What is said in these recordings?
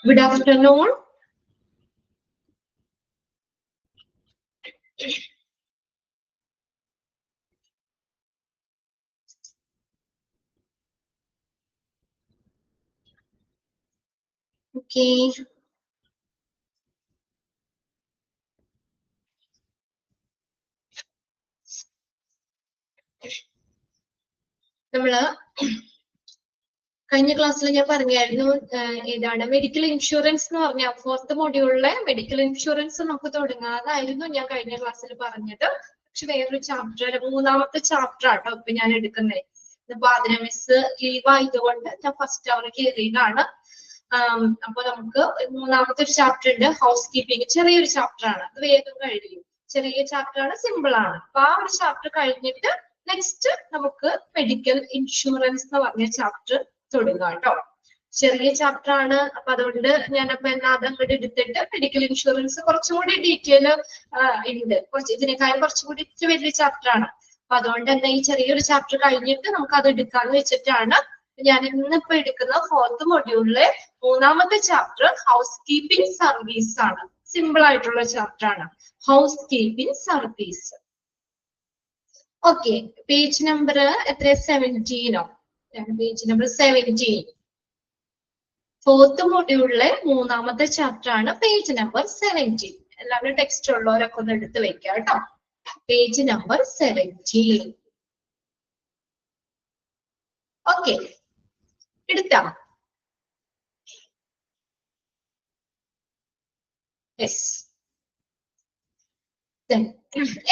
Good afternoon. Okay. കഴിഞ്ഞ ക്ലാസ്സിൽ ഞാൻ പറഞ്ഞായിരുന്നു ഏതാണ് മെഡിക്കൽ ഇൻഷുറൻസ് എന്ന് പറഞ്ഞ ഫോർത്ത് മൊഡ്യൂളിലെ മെഡിക്കൽ ഇൻഷുറൻസ് നമുക്ക് തുടങ്ങാതായിരുന്നു ഞാൻ കഴിഞ്ഞ ക്ലാസ്സിൽ പറഞ്ഞത്. പക്ഷെ വേറൊരു ചാപ്റ്റർ, മൂന്നാമത്തെ ചാപ്റ്റർ ആട്ടോ ഇപ്പൊ ഞാൻ എടുക്കുന്നത്. ബാദന മിസ് ലീവ് ആയതുകൊണ്ട് ഞാൻ ഫസ്റ്റ് അവർ കയറിയതാണ്. അപ്പൊ നമുക്ക് മൂന്നാമത്തെ ഒരു ചാപ്റ്റർ ഉണ്ട്, ഹൗസ് കീപ്പിംഗ്. ചെറിയൊരു ചാപ്റ്റർ ആണ്, അത് വേഗം കഴിയും. ചെറിയ ചാപ്റ്റർ ആണ്, സിമ്പിൾ ആണ്. അപ്പൊ ആ ഒരു ചാപ്റ്റർ കഴിഞ്ഞിട്ട് നെക്സ്റ്റ് നമുക്ക് മെഡിക്കൽ ഇൻഷുറൻസ് എന്ന് പറഞ്ഞ ചാപ്റ്റർ തുടങ്ങാം കേട്ടോ. ചെറിയ ചാപ്റ്റർ ആണ്, അപ്പൊ അതുകൊണ്ട് ഞാനപ്പോ അത് അങ്ങോട്ട് എടുത്തിട്ട് മെഡിക്കൽ ഇൻഷുറൻസ് കുറച്ചും കൂടി ഡീറ്റെയിൽ ഉണ്ട്. ഇതിനേക്കാളും കുറച്ചും കൂടി വലിയ ചാപ്റ്റർ ആണ്. അപ്പൊ അതുകൊണ്ട് തന്നെ ഈ ചെറിയൊരു ചാപ്റ്റർ കഴിഞ്ഞിട്ട് നമുക്ക് അത് എടുക്കാന്ന് വെച്ചിട്ടാണ് ഞാൻ ഇന്നിപ്പോ എടുക്കുന്ന ഫോർത്ത് മൊഡ്യൂളിലെ മൂന്നാമത്തെ ചാപ്റ്റർ ഹൗസ് കീപ്പിംഗ് സർവീസ് ആണ്. സിമ്പിൾ ആയിട്ടുള്ള ചാപ്റ്റർ ആണ്, house keeping service. Okay, page number എത്ര? 17ഓ? Page number 17. ഫോർത്ത് മൊഡ്യൂളിലെ മൂന്നാമത്തെ ചാപ്റ്റർ ആണ്, പേജ് നമ്പർ 17. എല്ലാവരും ടെക്സ്റ്റ് ഉള്ളവരൊക്കെ ഒന്ന് എടുത്ത് വെക്കാം കേട്ടോ. Page number 17. ഓക്കെ, എടുത്താ? യെസ്.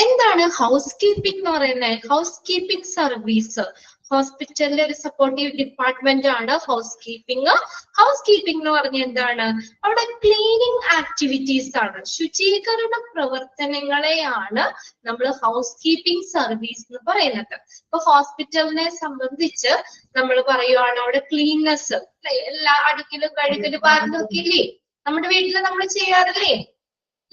എന്താണ് ഹൗസ് കീപ്പിംഗ് എന്ന് പറയുന്നത്? ഹൗസ് കീപ്പിംഗ് സർവീസ് ഹോസ്പിറ്റലിലെ ഒരു സപ്പോർട്ടീവ് ഡിപ്പാർട്ട്മെന്റ് ആണ് ഹൗസ് കീപ്പിംഗ്. ഹൗസ് കീപ്പിംഗ് എന്ന് പറഞ്ഞാൽ എന്താണ്? അവിടെ ക്ലീനിങ് ആക്ടിവിറ്റീസ് ആണ്, ശുചീകരണ പ്രവർത്തനങ്ങളെയാണ് നമ്മൾ ഹൗസ് കീപ്പിംഗ് സർവീസ് എന്ന് പറയുന്നത്. ഇപ്പൊ ഹോസ്പിറ്റലിനെ സംബന്ധിച്ച് നമ്മൾ പറയുവാണ് അവിടെ ക്ലീൻനെസ്, എല്ലാ അടുക്കലും കഴുകലും പാരുന്നൊക്കെ ഇല്ലേ, നമ്മുടെ വീട്ടിൽ നമ്മൾ ചെയ്യാറില്ലേ?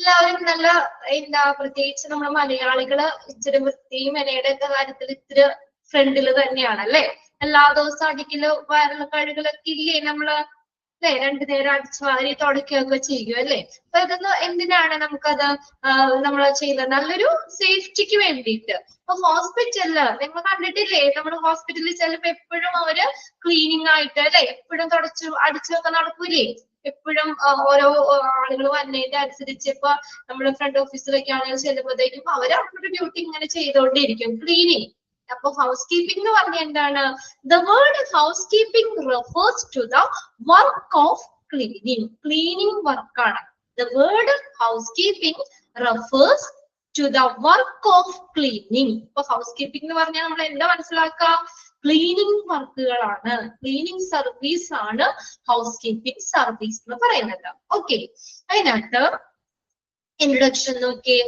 എല്ലാവരും നല്ല പ്രത്യേകിച്ച് നമ്മുടെ മലയാളികള് ഇച്ചിരി വൃത്തിയും മെനയുടെ ഒക്കെ കാര്യത്തിൽ ഇത്തിരി ഫ്രണ്ടില് തന്നെയാണ് അല്ലെ. എല്ലാ ദിവസവും അടിക്കല് കഴുകലൊക്കെ ഇല്ലേ നമ്മള് അല്ലെ? രണ്ടു നേരം അടിച്ചു വാരി തുടക്കുകയൊക്കെ ചെയ്യും അല്ലെ. അപ്പൊ ഇതൊന്ന് എന്തിനാണ് നമുക്കത് നമ്മൾ ചെയ്യുന്നത്? നല്ലൊരു സേഫ്റ്റിക്ക് വേണ്ടിയിട്ട്. അപ്പൊ ഹോസ്പിറ്റലില് നിങ്ങൾ കണ്ടിട്ടില്ലേ, നമ്മുടെ ഹോസ്പിറ്റലിൽ ചെല്ലുമ്പോ എപ്പോഴും അവര് ക്ലീനിങ് ആയിട്ട് അല്ലെ, എപ്പോഴും അടിച്ചൊക്കെ നടക്കൂലേ? എപ്പോഴും ഓരോ ആളുകൾ വന്നതിന്റെ അനുസരിച്ച് ഇപ്പൊ നമ്മുടെ ഫ്രണ്ട് ഓഫീസിലൊക്കെ ആണെങ്കിൽ ചെല്ലുമ്പോഴത്തേക്കും അവർ അവരുടെ ഡ്യൂട്ടി ഇങ്ങനെ ചെയ്തുകൊണ്ടിരിക്കും, ക്ലീനിങ്. അപ്പൊ ഹൗസ് കീപ്പിംഗ് എന്ന് പറഞ്ഞാൽ എന്താണ്? The word housekeeping refers to the work of cleaning. Cleaning വർക്കാണ്. The word housekeeping refers to the work of cleaning. ഇപ്പൊ ഹൗസ് കീപ്പിംഗ് എന്ന് പറഞ്ഞാൽ നമ്മൾ എന്താ മനസ്സിലാക്കുക? ക്ലീനിങ് വർക്കുകളാണ്, ക്ലീനിങ് സർവീസ് ആണ് ഹൗസ് കീപ്പിംഗ് സർവീസ് എന്ന് പറയുന്നത്. ഓക്കെ, അതിനകത്ത് ഇൻട്രൊഡക്ഷൻ നോക്കിയേ.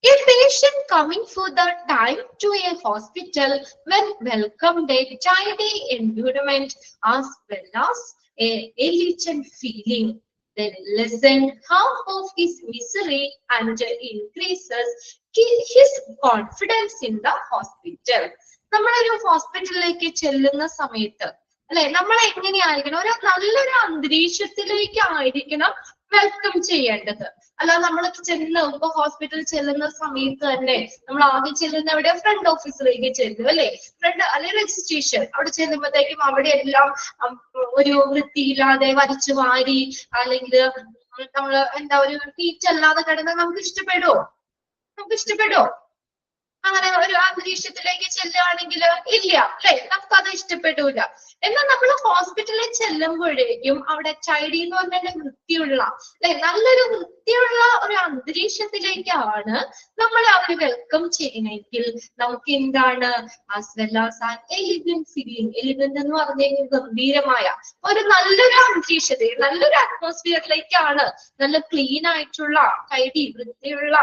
A patient coming for the time to a hospital will welcome a tidy environment as well as a elegant feeling. Then lessen half of his misery and increases his confidence in the hospital. നമ്മളൊരു ഹോസ്പിറ്റലിലേക്ക് ചെല്ലുന്ന സമയത്ത് അല്ലെ, നമ്മൾ എങ്ങനെയായിരിക്കണം? ഒരു നല്ലൊരു അന്തരീക്ഷത്തിലേക്ക് ആയിരിക്കണം വെൽക്കം ചെയ്യേണ്ടത്. അല്ലാതെ നമ്മൾ ചെല്ലുമ്പോ ഹോസ്പിറ്റലിൽ ചെല്ലുന്ന സമയത്ത് തന്നെ നമ്മൾ ആദ്യം ചെല്ലുന്ന എവിടെ? ഫ്രണ്ട് ഓഫീസിലേക്ക് ചെല്ലും അല്ലെ, അല്ലെ രജിസ്ട്രേഷൻ. അവിടെ ചെല്ലുമ്പോഴത്തേക്കും അവിടെ എല്ലാം ഒരു വൃത്തിയില്ലാതെ വലിച്ചു വാരി അല്ലെങ്കിൽ നമ്മള് ഒരു നീറ്റ് അല്ലാതെ കിടന്നാൽ നമുക്ക് ഇഷ്ടപ്പെടുമോ? അങ്ങനെ ഒരു അന്തരീക്ഷത്തിലേക്ക് ചെല്ലുകയാണെങ്കിൽ ഇല്ല അല്ലെ, നമുക്കത് ഇഷ്ടപ്പെടൂല. എന്നാൽ നമ്മൾ ഹോസ്പിറ്റലിൽ ചെല്ലുമ്പോഴേക്കും അവിടെ ടൈഡി എന്ന് പറഞ്ഞാൽ വൃത്തിയുള്ള അല്ലെ, നല്ലൊരു വൃത്തിയുള്ള ഒരു അന്തരീക്ഷത്തിലേക്കാണ് നമ്മൾ അവര് വെൽക്കം ചെയ്യണമെങ്കിൽ നമുക്ക് എന്താണ്? As well as an elegant feeling. Elegant എന്ന് പറഞ്ഞാൽ ഗംഭീരമായ ഒരു നല്ലൊരു അന്തരീക്ഷത്തെ, നല്ലൊരു അറ്റ്മോസ്ഫിയറിലേക്കാണ്, നല്ല ക്ലീൻ ആയിട്ടുള്ള ടൈഡി വൃത്തിയുള്ള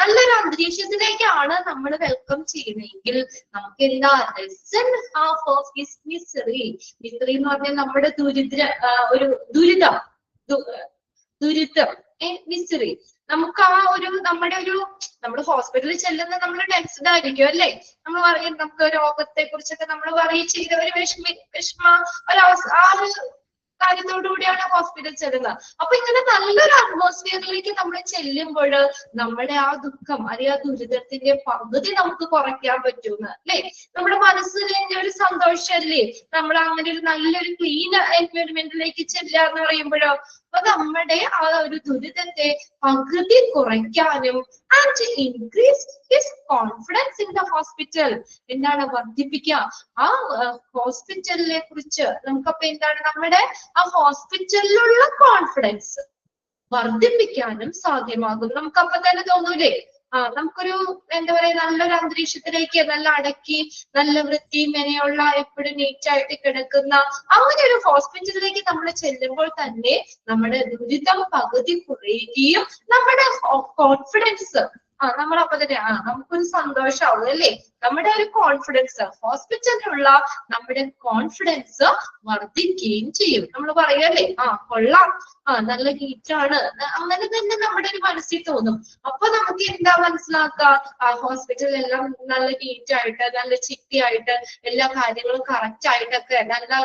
നല്ലൊരു അന്തരീക്ഷത്തിലേക്കാണ് നമ്മൾ വെൽക്കം ചെയ്യുന്നതെങ്കിൽ നമുക്ക് എന്താ? Lesson half of his misery. Misery എന്ന് പറഞ്ഞാൽ നമ്മുടെ ദുരിതം മിസറി. നമുക്ക് ആ നമ്മുടെ ഹോസ്പിറ്റലിൽ ചെല്ലുന്ന നമ്മൾ ടെൻസ്ഡ് ആയിരിക്കും അല്ലെ. നമ്മൾ പറയും, നമുക്ക് രോഗത്തെ കുറിച്ചൊക്കെ നമ്മൾ പറയും ചെയ്ത ഒരു വിഷമ കാര്യത്തോടു കൂടിയാണ് ഹോസ്പിറ്റൽ ചെല്ലുന്നത്. അപ്പൊ ഇങ്ങനെ നല്ലൊരു അറ്റ്മോസ്ഫിയറിലേക്ക് നമ്മൾ ചെല്ലുമ്പോൾ നമ്മുടെ ആ ദുഃഖം അല്ലെങ്കിൽ ആ ദുരിതത്തിന്റെ പകുതി നമുക്ക് കുറയ്ക്കാൻ പറ്റുമെന്ന് അല്ലെ. നമ്മുടെ മനസ്സിന് തന്നെ ഒരു സന്തോഷമല്ലേ നമ്മൾ അങ്ങനെ ഒരു നല്ലൊരു ക്ലീൻ എൻവയോൺമെന്റിലേക്ക് ചെല്ലുക എന്ന് പറയുമ്പോഴോ. അപ്പൊ നമ്മുടെ ആ ഒരു ദുരിതത്തെ പകുതി കുറയ്ക്കാനും and increase his confidence in the hospital, എന്താണ് വർദ്ധിപ്പിക്കുക ആ ഹോസ്പിറ്റലിനെ കുറിച്ച് നമുക്കപ്പൊ എന്താണ് നമ്മുടെ ആ ഹോസ്പിറ്റലിലുള്ള കോൺഫിഡൻസ് വർദ്ധിപ്പിക്കാനും സാധ്യമാകും. നമുക്കപ്പൊ തന്നെ തോന്നൂലേ നമുക്കൊരു എന്താ പറയാ നല്ലൊരു അന്തരീക്ഷത്തിലേക്ക് നല്ല അടക്കി നല്ല വൃത്തി മെനയുള്ള എപ്പോഴും നീറ്റായിട്ട് കിടക്കുന്ന അങ്ങനെ ഒരു ഹോസ്പിറ്റലിലേക്ക് നമ്മൾ ചെല്ലുമ്പോൾ തന്നെ നമ്മുടെ ദുരിതം പകുതി കുറയുകയും നമ്മുടെ കോൺഫിഡൻസ് നമ്മളപ്പോ തന്നെ നമുക്കൊരു സന്തോഷമാവും അല്ലേ. നമ്മുടെ ഒരു കോൺഫിഡൻസ് ഹോസ്പിറ്റലിലുള്ള നമ്മുടെ കോൺഫിഡൻസ് വർദ്ധിക്കുകയും ചെയ്യും. നമ്മൾ പറയല്ലേ കൊള്ളാം നല്ല നീറ്റാണ് അങ്ങനെ തന്നെ നമ്മുടെ ഒരു മനസ്സിൽ തോന്നും. അപ്പൊ നമുക്ക് എന്താ മനസ്സിലാക്കുക ഹോസ്പിറ്റലിലെല്ലാം നല്ല നീറ്റായിട്ട് നല്ല ചിട്ടിയായിട്ട് എല്ലാ കാര്യങ്ങളും കറക്റ്റ് ആയിട്ടൊക്കെ നല്ല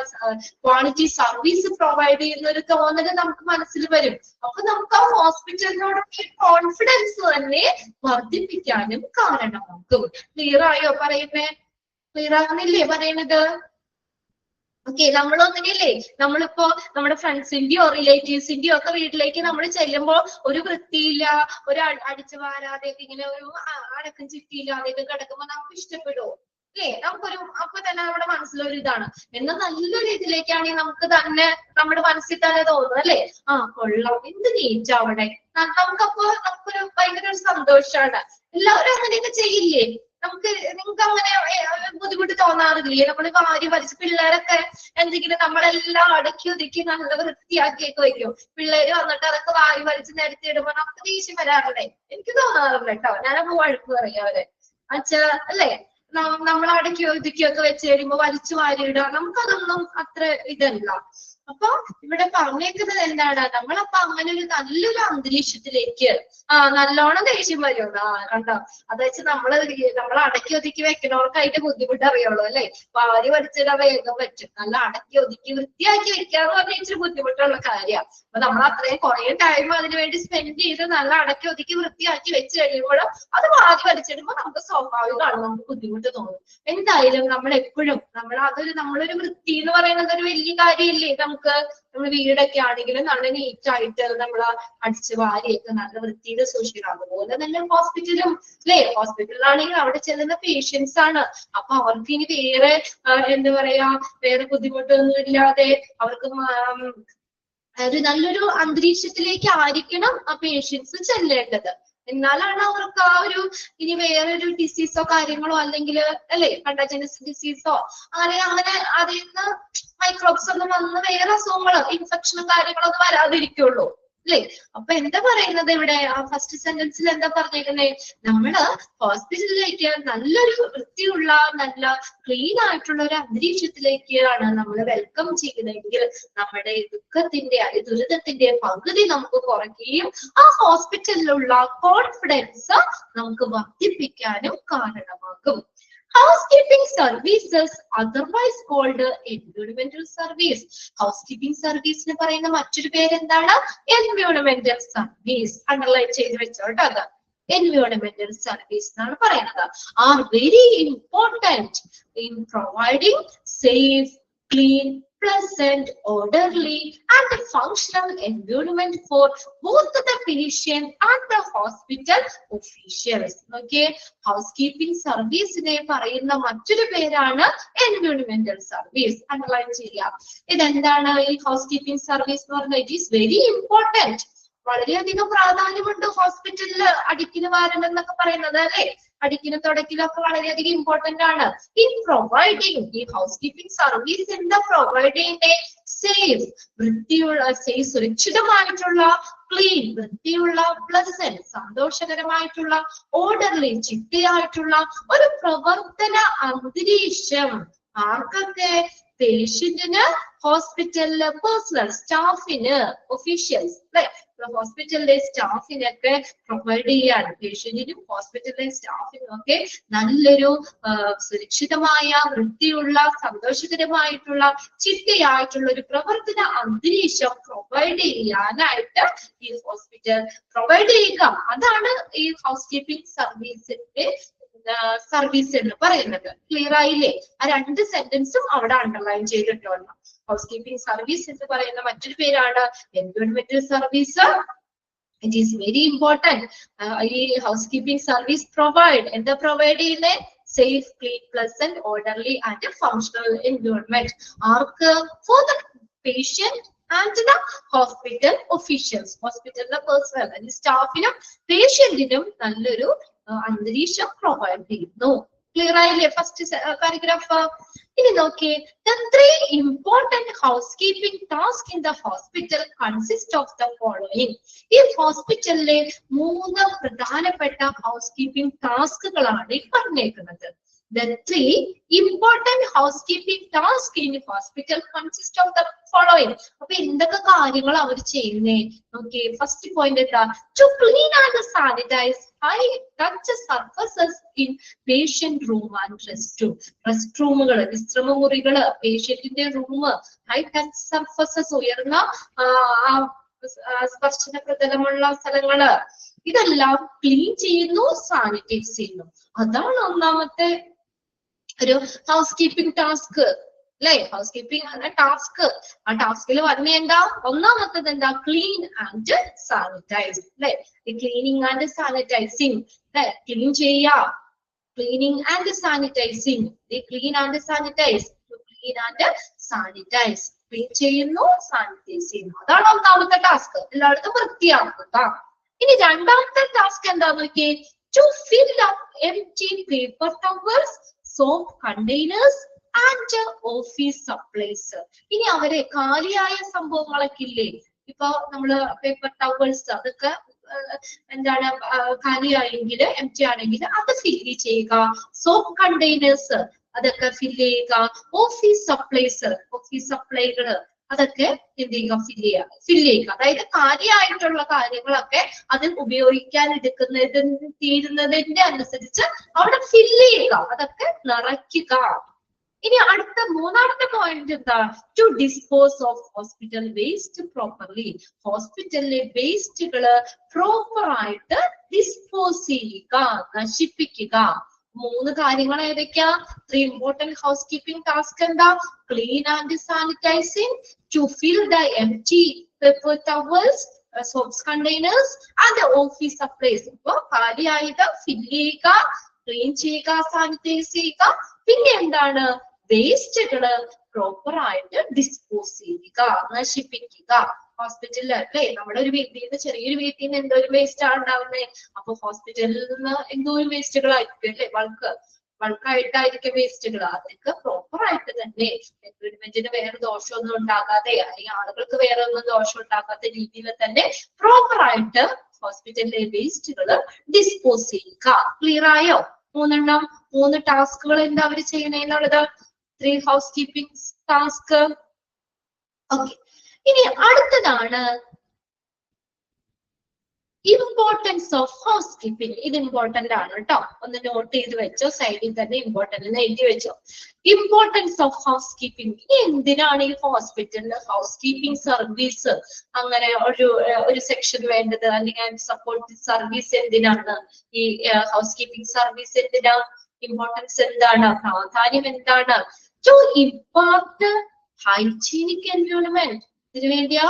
ക്വാളിറ്റി സർവീസ് പ്രൊവൈഡ് ചെയ്യുന്ന ഒരു തോന്നല് നമുക്ക് മനസ്സിൽ വരും. അപ്പൊ നമുക്ക് ആ ഹോസ്പിറ്റലിനോടൊക്കെ കോൺഫിഡൻസ് തന്നെ വർദ്ധിപ്പിക്കാനും കാരണമാക്കും. ക്ലിയർ ആയോ പറയുന്നേ? ക്ലിയർ ആകുന്നില്ലേ പറയുന്നത്? ഓക്കെ, നമ്മളൊന്നില്ലേ നമ്മളിപ്പോ നമ്മുടെ ഫ്രണ്ട്സിന്റെയോ റിലേറ്റീവ്സിന്റെയോ ഒക്കെ വീട്ടിലേക്ക് നമ്മൾ ചെല്ലുമ്പോൾ ഒരു വൃത്തിയില്ല ഒരു അടിച്ചു വാരാതെയൊക്കെ ഇങ്ങനെ ഒരു അടക്കം ചിട്ടിയില്ലാതെയൊക്കെ കിടക്കുമ്പോൾ നമുക്ക് ഇഷ്ടപ്പെടുമോ? അല്ലേ? നമുക്കൊരു അപ്പൊ തന്നെ നമ്മുടെ മനസ്സിലൊരു ഇതാണ്. എന്നാൽ നല്ലൊരു ഇതിലേക്കാണെങ്കിൽ നമുക്ക് തന്നെ നമ്മുടെ മനസ്സിൽ തന്നെ തോന്നും അല്ലേ കൊള്ളാം എന്ത് നീറ്റാവട്ടെ. നമുക്കൊരു ഭയങ്കര ഒരു സന്തോഷമാണ്. എല്ലാവരും അങ്ങനെയൊക്കെ ചെയ്യില്ലേ? നിങ്ങൾക്ക് അങ്ങനെ ബുദ്ധിമുട്ട് തോന്നാറില്ലേ? നമ്മൾ വാരി വലിച്ച് പിള്ളേരൊക്കെ എന്തെങ്കിലും നമ്മളെല്ലാം അടക്കി ഒതുക്കി നല്ല വൃത്തിയാക്കിയൊക്കെ വെക്കും. പിള്ളേര് വന്നിട്ട് അതൊക്കെ വാരി വലിച്ച് നിരത്തിയിടുമ്പോ നമുക്ക് ദേഷ്യം വരാറില്ലേ? എനിക്ക് തോന്നാറില്ല കേട്ടോ. ഞാനപ്പോ വഴക്ക് പറയും അവരെ അല്ലേ നമ്മൾ അടക്കി ഒതുക്കിയൊക്കെ വെച്ച് കഴിയുമ്പോ വലിച്ചു വാരിയിടുക നമുക്കതൊന്നും അത്ര ഇതല്ല. അപ്പൊ ഇവിടെ പറഞ്ഞേക്കുന്നത് എന്താണ് നമ്മളപ്പോ അങ്ങനെ ഒരു നല്ലൊരു അന്തരീക്ഷത്തിലേക്ക് നല്ലോണം ദേഷ്യം വരും കണ്ടോ. അത് വെച്ച് നമ്മൾ അടക്കി ഒതുക്കി വെക്കണവർക്ക് അതിന്റെ ബുദ്ധിമുട്ട് അറിയുള്ളൂ അല്ലെ. വാരി വലിച്ചിടാൻ വേഗം പറ്റും. നല്ല അടക്കി ഒതുക്കി വൃത്തിയാക്കി വെക്കാന്ന് പറഞ്ഞാൽ ഇച്ചിരി ബുദ്ധിമുട്ടുള്ള കാര്യമാണ്. അപ്പൊ നമ്മൾ അത്രയും കുറെ ടൈം അതിനു വേണ്ടി സ്പെൻഡ് ചെയ്ത് നല്ല അടക്കി ഒതുക്കി വൃത്തിയാക്കി വെച്ച് കഴിയുമ്പോൾ അത് വാരി വലിച്ചിടുമ്പോൾ നമുക്ക് സ്വാഭാവികമാണ് നമുക്ക് ബുദ്ധിമുട്ട് തോന്നും. എന്തായാലും നമ്മൾ എപ്പോഴും നമ്മളൊരു വൃത്തി എന്ന് പറയുന്നത് ഒരു വലിയ കാര്യമില്ലേ. നമ്മുടെ വീടൊക്കെ ആണെങ്കിലും നല്ല നീറ്റായിട്ട് നമ്മൾ അടിച്ചു വാരിയൊക്കെ നല്ല വൃത്തിയിൽ സൂക്ഷിക്കണം. അതുപോലെ തന്നെ ഹോസ്പിറ്റലും അല്ലെ. ഹോസ്പിറ്റലിലാണെങ്കിൽ അവിടെ ചെല്ലുന്ന പേഷ്യൻസ് ആണ്. അപ്പൊ അവർക്ക് ഇനി വേറെ എന്താ പറയാ വേറെ ബുദ്ധിമുട്ടൊന്നും ഇല്ലാതെ അവർക്ക് ഒരു നല്ലൊരു അന്തരീക്ഷത്തിലേക്ക് ആയിരിക്കണം ആ പേഷ്യൻസ് ചെല്ലേണ്ടത്. എന്നാലാണ് അവർക്ക് ആ ഒരു ഇനി വേറൊരു ഡിസീസോ കാര്യങ്ങളോ അല്ലെങ്കിൽ അല്ലെ കണ്ടാജനസ് ഡിസീസോ അങ്ങനെ അതിൽ നിന്ന് മൈക്രോബ്സ് ഒന്നും വന്ന് വേറെ അസുഖങ്ങളോ ഇൻഫെക്ഷനും കാര്യങ്ങളൊന്നും വരാതിരിക്കുള്ളൂ അല്ലെ. അപ്പൊ എന്താ പറയുന്നത് ഇവിടെ ആ ഫസ്റ്റ് സെന്റൻസിൽ എന്താ പറഞ്ഞേക്കുന്നേ? നമ്മള് ഹോസ്പിറ്റലിലേക്ക് നല്ലൊരു വൃത്തിയുള്ള നല്ല ക്ലീൻ ആയിട്ടുള്ള ഒരു അന്തരീക്ഷത്തിലേക്കാണ് നമ്മൾ വെൽക്കം ചെയ്യുന്നതെങ്കിൽ നമ്മുടെ ദുരിതത്തിന്റെ പകുതി നമുക്ക് കുറയ്ക്കുകയും ആ ഹോസ്പിറ്റലിലുള്ള കോൺഫിഡൻസ് നമുക്ക് വർദ്ധിപ്പിക്കാനും കാരണമാകും. Housekeeping services, otherwise called environmental service. Housekeeping service ന് പറയുന്ന മറ്റൊരു പേര് എന്താണ്? Environmental service. അണ്ടർലൈൻ ചെയ്ത് വെച്ചോട്ടോ. അത് environmental service എന്നാണ് പറയുന്നത്. Are very important in providing safe, clean, pleasant, orderly and functional environment for both the patient and the hospital officials. Okay, housekeeping service നെ പറയുന്ന മറ്റൊരു പേരാണ് environmental service. അണ്ടർലൈൻ ചെയ്യുക. ഇതെന്താണ് ഈ ഹൗസ്കീപ്പിംഗ് സർവീസ് എന്ന് പറഞ്ഞാൽ? It is very important. വളരെയധികം പ്രാധാന്യമുണ്ട് ഹോസ്പിറ്റലിൽ അടിക്കിന് വാരൽ എന്നൊക്കെ പറയുന്നത് അല്ലെ. അടിക്കിനും തുടക്കിലും ഒക്കെ വളരെയധികം ഇമ്പോർട്ടന്റ് ആണ്. ഇൻ പ്രൊവൈഡിങ് ഈ ഹൗസ് കീപ്പിംഗ് സർവീസ് എന്താ പ്രൊവൈഡ് ചെയ്യുന്നത്? സേഫ് വൃത്തിയുള്ള സുരക്ഷിതമായിട്ടുള്ള ക്ലീൻ വൃത്തിയുള്ള പ്ലസന്റ് സന്തോഷകരമായിട്ടുള്ള ഓർഡർലി ചിട്ടയായിട്ടുള്ള ഒരു പ്രവർത്തന അന്തരീക്ഷം ആർക്കൊക്കെ? പേഷ്യന്റിന്, ഹോസ്പിറ്റലില്, പേഴ്സണൽ സ്റ്റാഫിന്, ഒഫീഷ്യൽസ് ഹോസ്പിറ്റലിലെ സ്റ്റാഫിനൊക്കെ പ്രൊവൈഡ് ചെയ്യാണ്. പേഷ്യന്റിനും ഹോസ്പിറ്റലിലെ സ്റ്റാഫിനും ഒക്കെ നല്ലൊരു സുരക്ഷിതമായ, വൃത്തിയുള്ള, സന്തോഷകരമായിട്ടുള്ള, ചിട്ടയായിട്ടുള്ള ഒരു പ്രവർത്തന അന്തരീക്ഷം പ്രൊവൈഡ് ചെയ്യാനായിട്ട് ഈ ഹോസ്പിറ്റൽ പ്രൊവൈഡ് ചെയ്യുക. അതാണ് ഈ ഹൗസ് കീപ്പിംഗ് സർവീസിന്റെ സർവീസ് എന്ന് പറയുന്നത്. ക്ലിയർ ആയില്ലേ? ആ രണ്ട് സെന്റൻസും അവിടെ അണ്ടർലൈൻ ചെയ്തിട്ടുണ്ട്. ഹൗസ് കീപ്പിംഗ് സർവീസ് എന്ന് പറയുന്ന മറ്റൊരു പേരാണ് എൻവയോൺമെന്റൽ service. It is very important. ഈ ഹൗസ് കീപ്പിംഗ് സർവീസ് എന്താ പ്രൊവൈഡ് ചെയ്യുന്നത്? Safe, clean, pleasant, orderly and functional environment. ആർക്ക്? For the patient and the hospital officials. ഹോസ്പിറ്റലിലെ പേഴ്സണൽ അല്ലെങ്കിൽ സ്റ്റാഫിനും പേഷ്യന്റിനും നല്ലൊരു അന്തരീക്ഷം പ്രൊവൈഡ് ചെയ്യുന്നു. ക്ലിയർ ആയില്ലേ ഫസ്റ്റ് പാരഗ്രാഫ്? ഇനി നോക്കിയേ, the three important housekeeping tasks in the hospital consist of the following. ഈ ഹോസ്പിറ്റലിലെ 3 പ്രധാനപ്പെട്ട ഹൗസ് കീപ്പിംഗ് ടാസ്കുകളാണ് ഈ പറഞ്ഞേക്കുന്നത്. The 3 important housekeeping tasks in hospital consist of the following. അപ്പൊ എന്തൊക്കെ കാര്യങ്ങൾ അവർ ചെയ്യുന്നേ? ഓക്കെ, ഫസ്റ്റ് പോയിന്റ് എന്താ? To clean and sanitize high touch surfaces in patient room and restroom. Rest റൂമുകൾ, വിശ്രമമുറികള്, പേഷ്യന്റിന്റെ റൂം, ഹൈ ടച്ച് സർഫസസ്, ഉയർന്ന സ്പർശന പ്രതലമുള്ള സ്ഥലങ്ങള്, ഇതെല്ലാം ക്ലീൻ ചെയ്യുന്നു, സാനിറ്റൈസ് ചെയ്യുന്നു. അതാണ് ഒന്നാമത്തെ ഒരു ഹൗസ് കീപ്പിംഗ് ടാസ്ക് അല്ലെ? ഹൗസ് കീപ്പിംഗ് എന്ന ടാസ്ക്. ആ ടാസ്കിൽ വന്ന എന്താ? ഒന്നാമത്തത് എന്താ? ക്ലീൻ ആൻഡ് സാനിറ്റൈസ് അല്ലെ? Cleaning and sanitising. ക്ലീൻ ചെയ്യാ, cleaning and sanitising. Clean and sanitise, clean and sanitise. Clean ചെയ്യുന്നു, സാനിറ്റൈസ് ചെയ്യുന്നു. അതാണ് ഒന്നാമത്തെ ടാസ്ക്. എല്ലായിടത്തും വൃത്തിയാക്കുക. ഇനി രണ്ടാമത്തെ ടാസ്ക് എന്താന്ന് നോക്കിയേ? To fill up empty paper towels, soap containers and office supplies. ഇനി അവരെ കാലിയായ സംഭവങ്ങളൊക്കെ ഇല്ലേ? ഇപ്പൊ നമ്മള് പേപ്പർ ടവൽസ് അതൊക്കെ എന്താണ് കാലിയായെങ്കിൽ, എംറ്റി ആണെങ്കിൽ അത് ഫില്ല് ചെയ്യുക. സോപ്പ് കണ്ടെയ്നേഴ്സ് അതൊക്കെ ഫില്ല് ചെയ്യുക. ഓഫീസ് സപ്ലൈകള് അതൊക്കെ എന്ത് ചെയ്യുക? ഫില്ല് ചെയ്യുക. അതായത് കാര്യമായിട്ടുള്ള കാര്യങ്ങളൊക്കെ അതിൽ ഉപയോഗിക്കാൻ തീരുന്നതിന്റെ അനുസരിച്ച് അവിടെ ഫില്ല് ചെയ്യുക, അതൊക്കെ നിറയ്ക്കുക. ഇനി അടുത്ത മൂന്നാമത്തെ പോയിന്റ് എന്താ? To dispose of hospital waste properly. ഹോസ്പിറ്റലിലെ വേസ്റ്റുകള് പ്രോപ്പർ ആയിട്ട് ഡിസ്പോസ് ചെയ്യുക, നശിപ്പിക്കുക. 3 കാര്യങ്ങൾ ഏതൊക്കെയാ? 3 important housekeeping task എന്താ? Clean and sanitizing, to fill the empty paper towels, soaps containers and office supplies. ഇപ്പൊ കാര്യമായിട്ട് ഫില്ല് ചെയ്യുക, ക്ലീൻ ചെയ്യുക, സാനിറ്റൈസ് ചെയ്യുക. പിന്നെ എന്താണ്? വേസ്റ്റുകള് പ്രോപ്പർ ആയിട്ട് ഡിസ്പോസ് ചെയ്യുക, നശിപ്പിക്കുക. ഹോസ്പിറ്റലിൽ അല്ലേ, നമ്മുടെ ഒരു വീട്ടിൽ നിന്ന്, ചെറിയൊരു വീട്ടിൽ നിന്ന് എന്തോ ഒരു വേസ്റ്റ് ആണ് ഉണ്ടാവുന്നത്. അപ്പൊ ഹോസ്പിറ്റലിൽ നിന്ന് എന്തോ ഒരു വേസ്റ്റുകളായിരിക്കും അല്ലെ? ബൾക്കായിട്ടായിരിക്കും വേസ്റ്റുകൾ. അതൊക്കെ പ്രോപ്പർ ആയിട്ട് തന്നെ എൻവയോൺമെന്റിന് വേറെ ദോഷമൊന്നും ഉണ്ടാകാതെ, അല്ലെങ്കിൽ ആളുകൾക്ക് വേറെ ഒന്നും ദോഷം ഉണ്ടാകാത്ത രീതിയിൽ തന്നെ പ്രോപ്പർ ആയിട്ട് ഹോസ്പിറ്റലിലെ വേസ്റ്റുകൾ ഡിസ്പോസ് ചെയ്യുക. ക്ലിയർ ആയോ? 3 ടാസ്കുകൾ എന്താ അവർ ചെയ്യണേന്നുള്ളത്? 3 ഹൗസ് കീപ്പിംഗ് ടാസ്ക്. ഓക്കെ, ഇനി അടുത്തതാണ് ഇമ്പോർട്ടൻസ് ഓഫ് ഹൗസ് കീപ്പിംഗ്. ഇത് ഇമ്പോർട്ടന്റ് ആണ് കേട്ടോ, ഒന്ന് നോട്ട് ചെയ്ത് വെച്ചോ. സൈഡിൽ തന്നെ ഇമ്പോർട്ടന്റ് എഴുതി വെച്ചോ. Importance of house keeping. എന്തിനാണ് ഈ ഹോസ്പിറ്റലിൽ ഹൗസ് കീപ്പിംഗ് സർവീസ് അങ്ങനെ ഒരു സെക്ഷൻ വേണ്ടത്? അല്ലെങ്കിൽ സപ്പോർട്ട് സർവീസ് എന്തിനാണ്? ഈ ഹൗസ് കീപ്പിംഗ് സർവീസ് എന്തിനാ? ഇമ്പോർട്ടൻസ് എന്താണ്? പ്രാധാന്യം എന്താണ്? To impart hygienic environment. ഇതിനു വേണ്ടിയാ?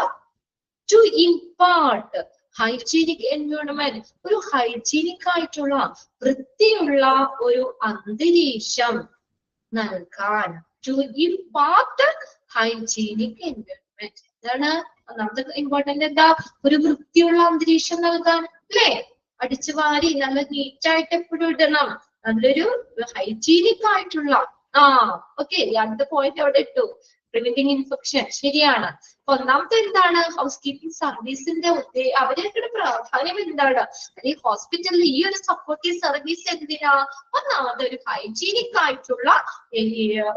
ടു ഇമ്പാർട്ട് ഹൈജീനിക് എൻവയോൺമെന്റ്, ഒരു ഹൈജീനിക് ആയിട്ടുള്ള, വൃത്തിയുള്ള ഒരു അന്തരീക്ഷം നൽകാൻ. To impart hygienic environment. എന്താണ് ഒന്നാമത്തെ ഇമ്പോർട്ടന്റ്? എന്താ? ഒരു വൃത്തിയുള്ള അന്തരീക്ഷം നൽകാൻ അല്ലേ? അടിച്ചു വാരി നല്ല നീറ്റായിട്ട് എപ്പോഴും ഇടണം. നല്ലൊരു ഹൈജീനിക് ആയിട്ടുള്ള ഓക്കെ. അടുത്ത പോയിന്റ് അവിടെ ഇട്ടു, പ്രിവെന്റിങ് ഇൻഫെക്ഷൻ. ശരിയാണ്. ഒന്നാമത്തെ എന്താണ്? ഹൗസ് കീപ്പിംഗ് സർവീസിന്റെ അവരുടെ പ്രാധാന്യം എന്താണ്? അല്ലെങ്കിൽ ഹോസ്പിറ്റലിൽ ഈ ഒരു സപ്പോർട്ടീവ് സർവീസ് എന്തിനാ? ഒന്നാമത് ഒരു ഹൈജീനിക് ആയിട്ടുള്ള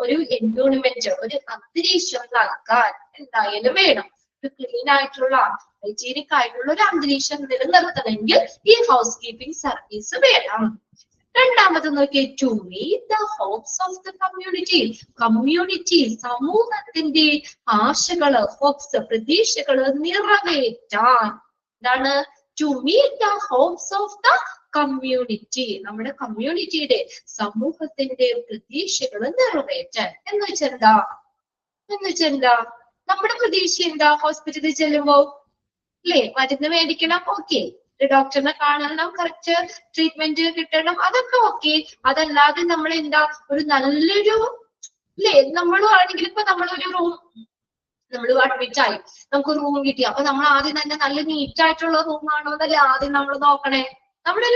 ഒരു എൻവയോൺമെന്റ്, ഒരു അന്തരീക്ഷം നൽകാൻ എന്തായാലും വേണം. ക്ലീൻ ആയിട്ടുള്ള ഹൈജീനിക് ആയിട്ടുള്ള ഒരു അന്തരീക്ഷം നിലനിർത്തണമെങ്കിൽ ഈ ഹൗസ് കീപ്പിംഗ് സർവീസ് വേണം. രണ്ടാമത് നോക്കിയേ, to meet the hopes of the community. Community സമൂഹത്തിന്റെ ആശകള്, ഹോപ്സ് പ്രതീക്ഷകള് നിറവേറ്റാൻ. എന്താണ്? To meet the hopes of the community. നമ്മുടെ കമ്മ്യൂണിറ്റിയുടെ സമൂഹത്തിന്റെ പ്രതീക്ഷകൾ നിറവേറ്റാൻ. എന്ന് വെച്ചെന്താ? നമ്മുടെ പ്രതീക്ഷ എന്താ? ഹോസ്പിറ്റലിൽ ചെല്ലുമ്പോ അല്ലേ, മരുന്ന് മേടിക്കണം, ഓക്കെ, ഡോക്ടറിനെ കാണണം, കറക്റ്റ് ട്രീറ്റ്മെന്റ് കിട്ടണം, അതൊക്കെ ഓക്കെ. അതല്ലാതെ നമ്മൾ എന്താ, ഒരു നല്ലൊരു അല്ലേ, നമ്മളാണെങ്കിൽ ഇപ്പൊ നമ്മളൊരു റൂം, നമ്മൾ അഡ്മിറ്റ് ആയി, നമുക്ക് റൂം കിട്ടി, അപ്പൊ നമ്മൾ ആദ്യം തന്നെ നല്ല നീറ്റ് ആയിട്ടുള്ള റൂം ആണോ എന്നല്ലേ ആദ്യം നമ്മൾ നോക്കണേ. നമ്മുടെ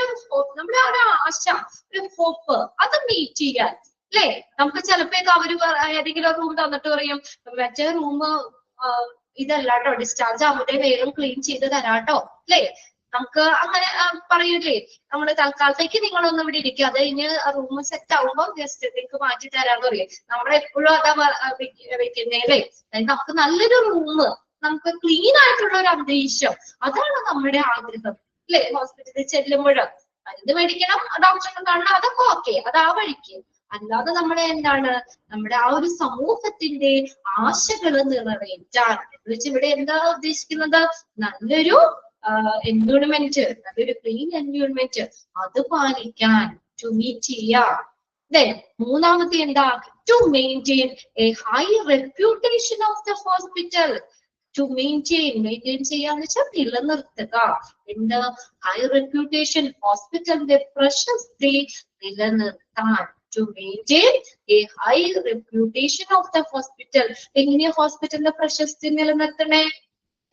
ഒരു ആശ, ഒരു ഹോപ്പ്, അത് മീറ്റ് ചെയ്യാൻ അല്ലേ. നമുക്ക് ചിലപ്പോ അവര് ഏതെങ്കിലും റൂം തന്നിട്ട് പറയും, മറ്റേ റൂം ഇതല്ലാട്ടോ, ഡിസ്ചാർജ് ആവുമ്പോഴേ വേഗം ക്ലീൻ ചെയ്ത് തരാട്ടോ അല്ലേ. നമുക്ക് അങ്ങനെ പറയൂലേ, നമ്മള് തൽക്കാലത്തേക്ക് നിങ്ങളൊന്നും ഇവിടെ ഇരിക്കുക, അത് കഴിഞ്ഞ് റൂം സെറ്റ് ആവുമ്പോൾ ജസ്റ്റ് നിങ്ങൾക്ക് മാറ്റി തരാന്ന് പറയും. നമ്മളെപ്പോഴും അതാ വെക്കുന്നേ അല്ലേ. നമുക്ക് നല്ലൊരു റൂം, നമുക്ക് ക്ലീൻ ആയിട്ടുള്ള ഒരു അന്തരീക്ഷം, അതാണ് നമ്മുടെ ആഗ്രഹം അല്ലെ. ഹോസ്പിറ്റലിൽ ചെല്ലുമ്പോൾ മരുന്ന് മേടിക്കണം, ഡോക്ടറിനെ കാണണം, അതൊക്കെ ഓക്കെ, അത് ആ വഴിക്ക്. അല്ലാതെ നമ്മുടെ എന്താണ്, നമ്മുടെ ആ ഒരു സമൂഹത്തിന്റെ ആശകൾ നിറവേറ്റാൻ എന്ന് വെച്ച് ഇവിടെ എന്താ ഉദ്ദേശിക്കുന്നത്? നല്ലൊരു എൻവയോൺമെന്റ്, നല്ലൊരു ക്ലീൻ എൻവയോൺമെന്റ്, അത് പാലിക്കാൻ, ടു മീറ്റ് ചെയ്യാം. മൂന്നാമത്തെ എന്താ? To maintain a high reputation of the hospital. To maintain ചെയ്യാന്ന് വെച്ചാൽ നിലനിർത്തുക. എന്താ? ഹൈ റെപ്യൂട്ടേഷൻ, ഹോസ്പിറ്റലിന്റെ പ്രശസ്തി നിലനിർത്താൻ. To maintain a high reputation of the hospital. എങ്ങനെയാ ഹോസ്പിറ്റലിന്റെ പ്രശസ്തി നിലനിർത്തണേ?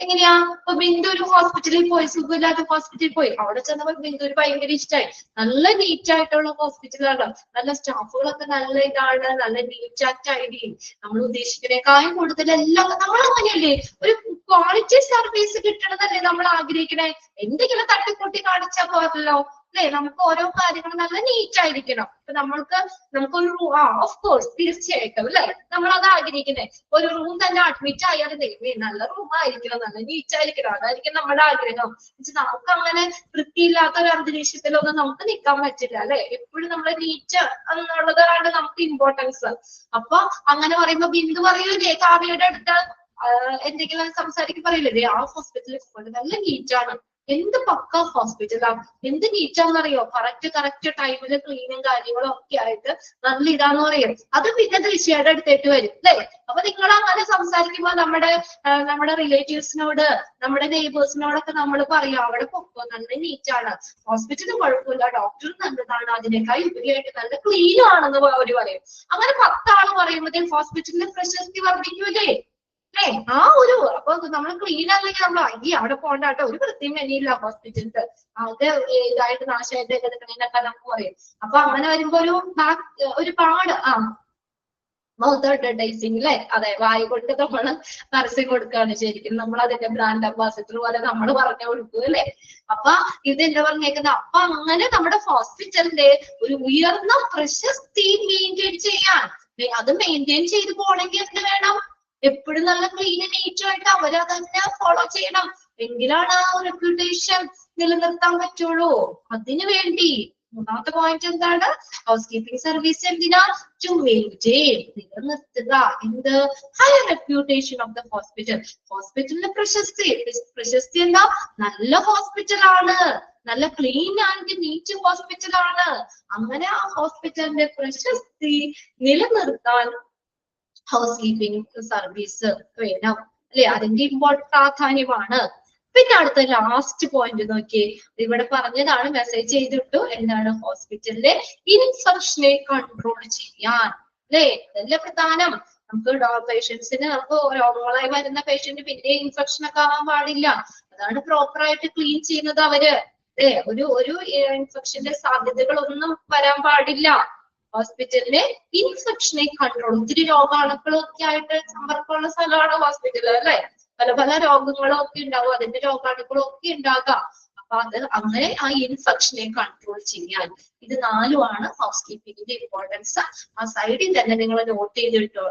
എങ്ങനെയാ? ഇപ്പൊ ബിന്ദു ഒരു ഹോസ്പിറ്റലിൽ പോയി, സുഖമില്ലാത്ത ഹോസ്പിറ്റലിൽ പോയി, അവിടെ ചെന്നപ്പോൾ ബിന്ദുവിന് ഭയങ്കര ഇഷ്ടമായി. നല്ല നീറ്റ് ആയിട്ടുള്ള ഹോസ്പിറ്റലാണ്, നല്ല സ്റ്റാഫുകളൊക്കെ നല്ല ഇതാണ്, നല്ല നീറ്റ് ആൻഡ് ടൈഡി, നമ്മൾ ഉദ്ദേശിക്കുന്നതിനേക്കാളും കൂടുതൽ എല്ലാം നമ്മൾ അങ്ങനെയല്ലേ, ഒരു ക്വാളിറ്റി സർവീസ് കിട്ടണതല്ലേ നമ്മൾ ആഗ്രഹിക്കണേ. എന്തെങ്കിലും തട്ടിക്കൂട്ടി കാണിച്ചാൽ പോരല്ലോ അല്ലെ. നമുക്ക് ഓരോ കാര്യങ്ങളും നല്ല നീറ്റ് ആയിരിക്കണം. ഇപ്പൊ നമുക്കൊരു ഓഫ് കോഴ്സ് തീർച്ചയായിട്ടും അല്ലെ, നമ്മൾ അത് ആഗ്രഹിക്കണേ. ഒരു റൂം തന്നെ അഡ്മിറ്റ് ആയാലും നല്ല റൂം ആയിരിക്കണം, നല്ല നീറ്റ് ആയിരിക്കണം, അതായിരിക്കും നമ്മുടെ ആഗ്രഹം. നമുക്ക് അങ്ങനെ വൃത്തിയില്ലാത്ത ഒരു അന്തരീക്ഷത്തിലൊന്നും നമുക്ക് നിൽക്കാൻ പറ്റില്ല അല്ലെ. എപ്പോഴും നമ്മളെ നീറ്റ് എന്നുള്ളതാണ് നമുക്ക് ഇമ്പോർട്ടൻസ്. അപ്പൊ അങ്ങനെ പറയുമ്പോ ബിന്ദു പറയൂലേ, കാവ്യയുടെ അടുത്ത് എന്തെങ്കിലും സംസാരിക്കും പറയില്ലേ, ആ ഹോസ്പിറ്റലിൽ നല്ല നീറ്റാണ്, എന്ത് പക്ക ഹോസ്പിറ്റലാണ്, എന്ത് നീറ്റാന്നറിയോ, കറക്റ്റ് ടൈമില് ക്ലീനും കാര്യങ്ങളും ഒക്കെ ആയിട്ട് നല്ല ഇതാന്ന് പറയും. അത് പിന്നെ ദൃശ്യയുടെ അടുത്തേക്ക് വരും അല്ലേ. അപ്പൊ നിങ്ങൾ അങ്ങനെ സംസാരിക്കുമ്പോൾ നമ്മുടെ റിലേറ്റീവ്സിനോട്, നമ്മുടെ നെയ്ബേഴ്സിനോടൊക്കെ നമ്മൾ പറയാം, അവിടെ പൊക്കോ, നല്ല നീറ്റാണ്, ഹോസ്പിറ്റലും കുഴപ്പമില്ല, ഡോക്ടർ നല്ലതാണ്, അതിനേക്കാൾ ഉപരിയായിട്ട് നല്ല ക്ലീനും ആണെന്ന് അവര് പറയും. അങ്ങനെ 10 ആള് പറയുമ്പോഴത്തേക്കും ഹോസ്പിറ്റലിന്റെ പ്രശസ്തി വർദ്ധിക്കൂലേ അല്ലേ. ആ ഒരു അപ്പൊ നമ്മൾ ക്ലീൻ അല്ലെങ്കിൽ നമ്മൾ അവിടെ പോകണ്ട കേട്ടോ, ഒരു വൃത്തിയും മെനിയില്ല ഹോസ്പിറ്റലിൽ, അത് ഇതായിട്ട് നാശമായിട്ട് എടുക്കണേന്നൊക്കെ നമുക്ക് പറയും. അപ്പൊ അങ്ങനെ വരുമ്പോ ഒരുപാട് മൗത്ത് അഡ്വർടൈസിങ് അല്ലെ. അതെ, വായി കൊണ്ട് നമ്മൾ പരസ്യം കൊടുക്കുകയാണ് ശരിക്കും. നമ്മൾ അതിന്റെ ബ്രാൻഡ് അംബാസിഡർ പോലെ നമ്മൾ പറഞ്ഞു കൊടുക്കും അല്ലെ. അപ്പൊ ഇത് എന്താ പറഞ്ഞേക്കുന്നത്? അപ്പൊ അങ്ങനെ നമ്മുടെ ഹോസ്പിറ്റലിന്റെ ഒരു ഉയർന്ന പ്രശസ്തി മെയിൻറ്റെയിൻ ചെയ്യാൻ, അത് മെയിൻറ്റെയിൻ ചെയ്ത് പോകണമെങ്കിൽ എന്ത് വേണം? എപ്പോഴും നല്ല ക്ലീൻ നീറ്റ് ആയിട്ട് അവരതന്നെ ഫോളോ ചെയ്യണം, എങ്കിലാണ് ആ റെപ്യൂട്ടേഷൻ നിലനിർത്താൻ പറ്റുള്ളൂ. അതിനു വേണ്ടി മൂന്നാമത്തെ പോയിന്റ് എന്താണ്? ഹൗസ് കീപ്പിംഗ് സർവീസ് എന്തിനാ? ടു മെയിൻറ്റെയിൻ, നിലനിർത്തുക. എന്ത്? High reputation of the hospital. ഹോസ്പിറ്റലിന്റെ പ്രശസ്തി എന്താ? നല്ല ഹോസ്പിറ്റലാണ്, നല്ല ക്ലീൻ ആൻഡ് നീറ്റ് ഹോസ്പിറ്റലാണ്. അങ്ങനെ ആ ഹോസ്പിറ്റലിന്റെ പ്രശസ്തി നിലനിർത്താൻ ഹൗസ് കീപ്പിംഗ് സർവീസ് വേണം അല്ലെ. അതിന്റെ പ്രാധാന്യമാണ്. പിന്നെ അടുത്ത ലാസ്റ്റ് പോയിന്റ് നോക്കിയേ, ഇവിടെ പറഞ്ഞതാണ്, മെസ്സേജ് ചെയ്തിട്ടു. എന്താണ്? ഹോസ്പിറ്റലിലെ ഇൻഫെക്ഷനെ കൺട്രോൾ ചെയ്യാൻ അല്ലെ. അതല്ലേ പ്രധാനം. നമുക്ക് പേഷ്യൻസിന്, നമുക്ക് രോഗങ്ങളായി വരുന്ന പേഷ്യന്റ് പിന്നെ ഇൻഫെക്ഷൻ ഒക്കെ ആവാൻ പാടില്ല. അതാണ് പ്രോപ്പർ ആയിട്ട് ക്ലീൻ ചെയ്യുന്നത് അവര് അല്ലെ. ഒരു ഇൻഫെക്ഷന്റെ സാധ്യതകളൊന്നും വരാൻ പാടില്ല. ഹോസ്പിറ്റലിലെ ഇൻഫെക്ഷനെ കൺട്രോൾ, ഒത്തിരി രോഗാണുക്കളൊക്കെ ആയിട്ട് സമ്പർക്കമുള്ള സ്ഥലമാണ് ഹോസ്പിറ്റൽ അല്ലെ. പല രോഗങ്ങളും ഒക്കെ ഉണ്ടാവും, അതിന്റെ രോഗാണുക്കളും ഒക്കെ ഉണ്ടാകാം. അപ്പൊ അത് അങ്ങനെ ആ ഇൻഫെക്ഷനെ കൺട്രോൾ ചെയ്യാൻ, ഇത് 4ഉമാണ് ഹൗസ് കീപ്പിംഗിന്റെ ഇമ്പോർട്ടൻസ്. ആ സൈഡിൽ തന്നെ നിങ്ങൾ നോട്ട് ചെയ്തിട്ടോ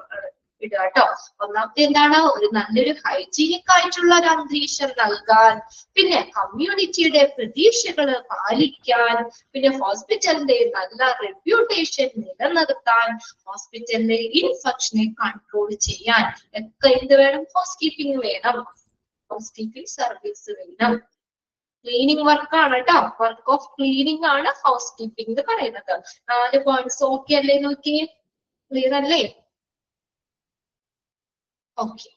ഇടുക കേട്ടോ. ഒന്നാമത്തെ എന്താണ്, ഒരു നല്ലൊരു ഹൈജീനിക് ആയിട്ടുള്ള ഒരു അന്തരീക്ഷം നൽകാൻ, പിന്നെ കമ്മ്യൂണിറ്റിയുടെ പ്രതീക്ഷകൾ പാലിക്കാൻ, പിന്നെ ഹോസ്പിറ്റലിന്റെ നല്ല റെപ്യൂട്ടേഷൻ നിലനിർത്താൻ, ഹോസ്പിറ്റലിലെ ഇൻഫെക്ഷനെ കൺട്രോൾ ചെയ്യാൻ ഒക്കെ എന്ത് വേണം, ഹൗസ് കീപ്പിംഗ് വേണം, ഹൗസ് കീപ്പിംഗ് സർവീസ് വേണം. ക്ലീനിങ് വർക്ക് ആണ് കേട്ടോ, വർക്ക് ഓഫ് ക്ലീനിങ് ആണ് ഹൗസ് കീപ്പിംഗ് എന്ന് പറയുന്നത്. 4 പോയിന്റ്സ് ഓക്കെ അല്ലേ? നോക്കിയേ, ക്ലിയർ അല്ലേ? ഓക്കെ.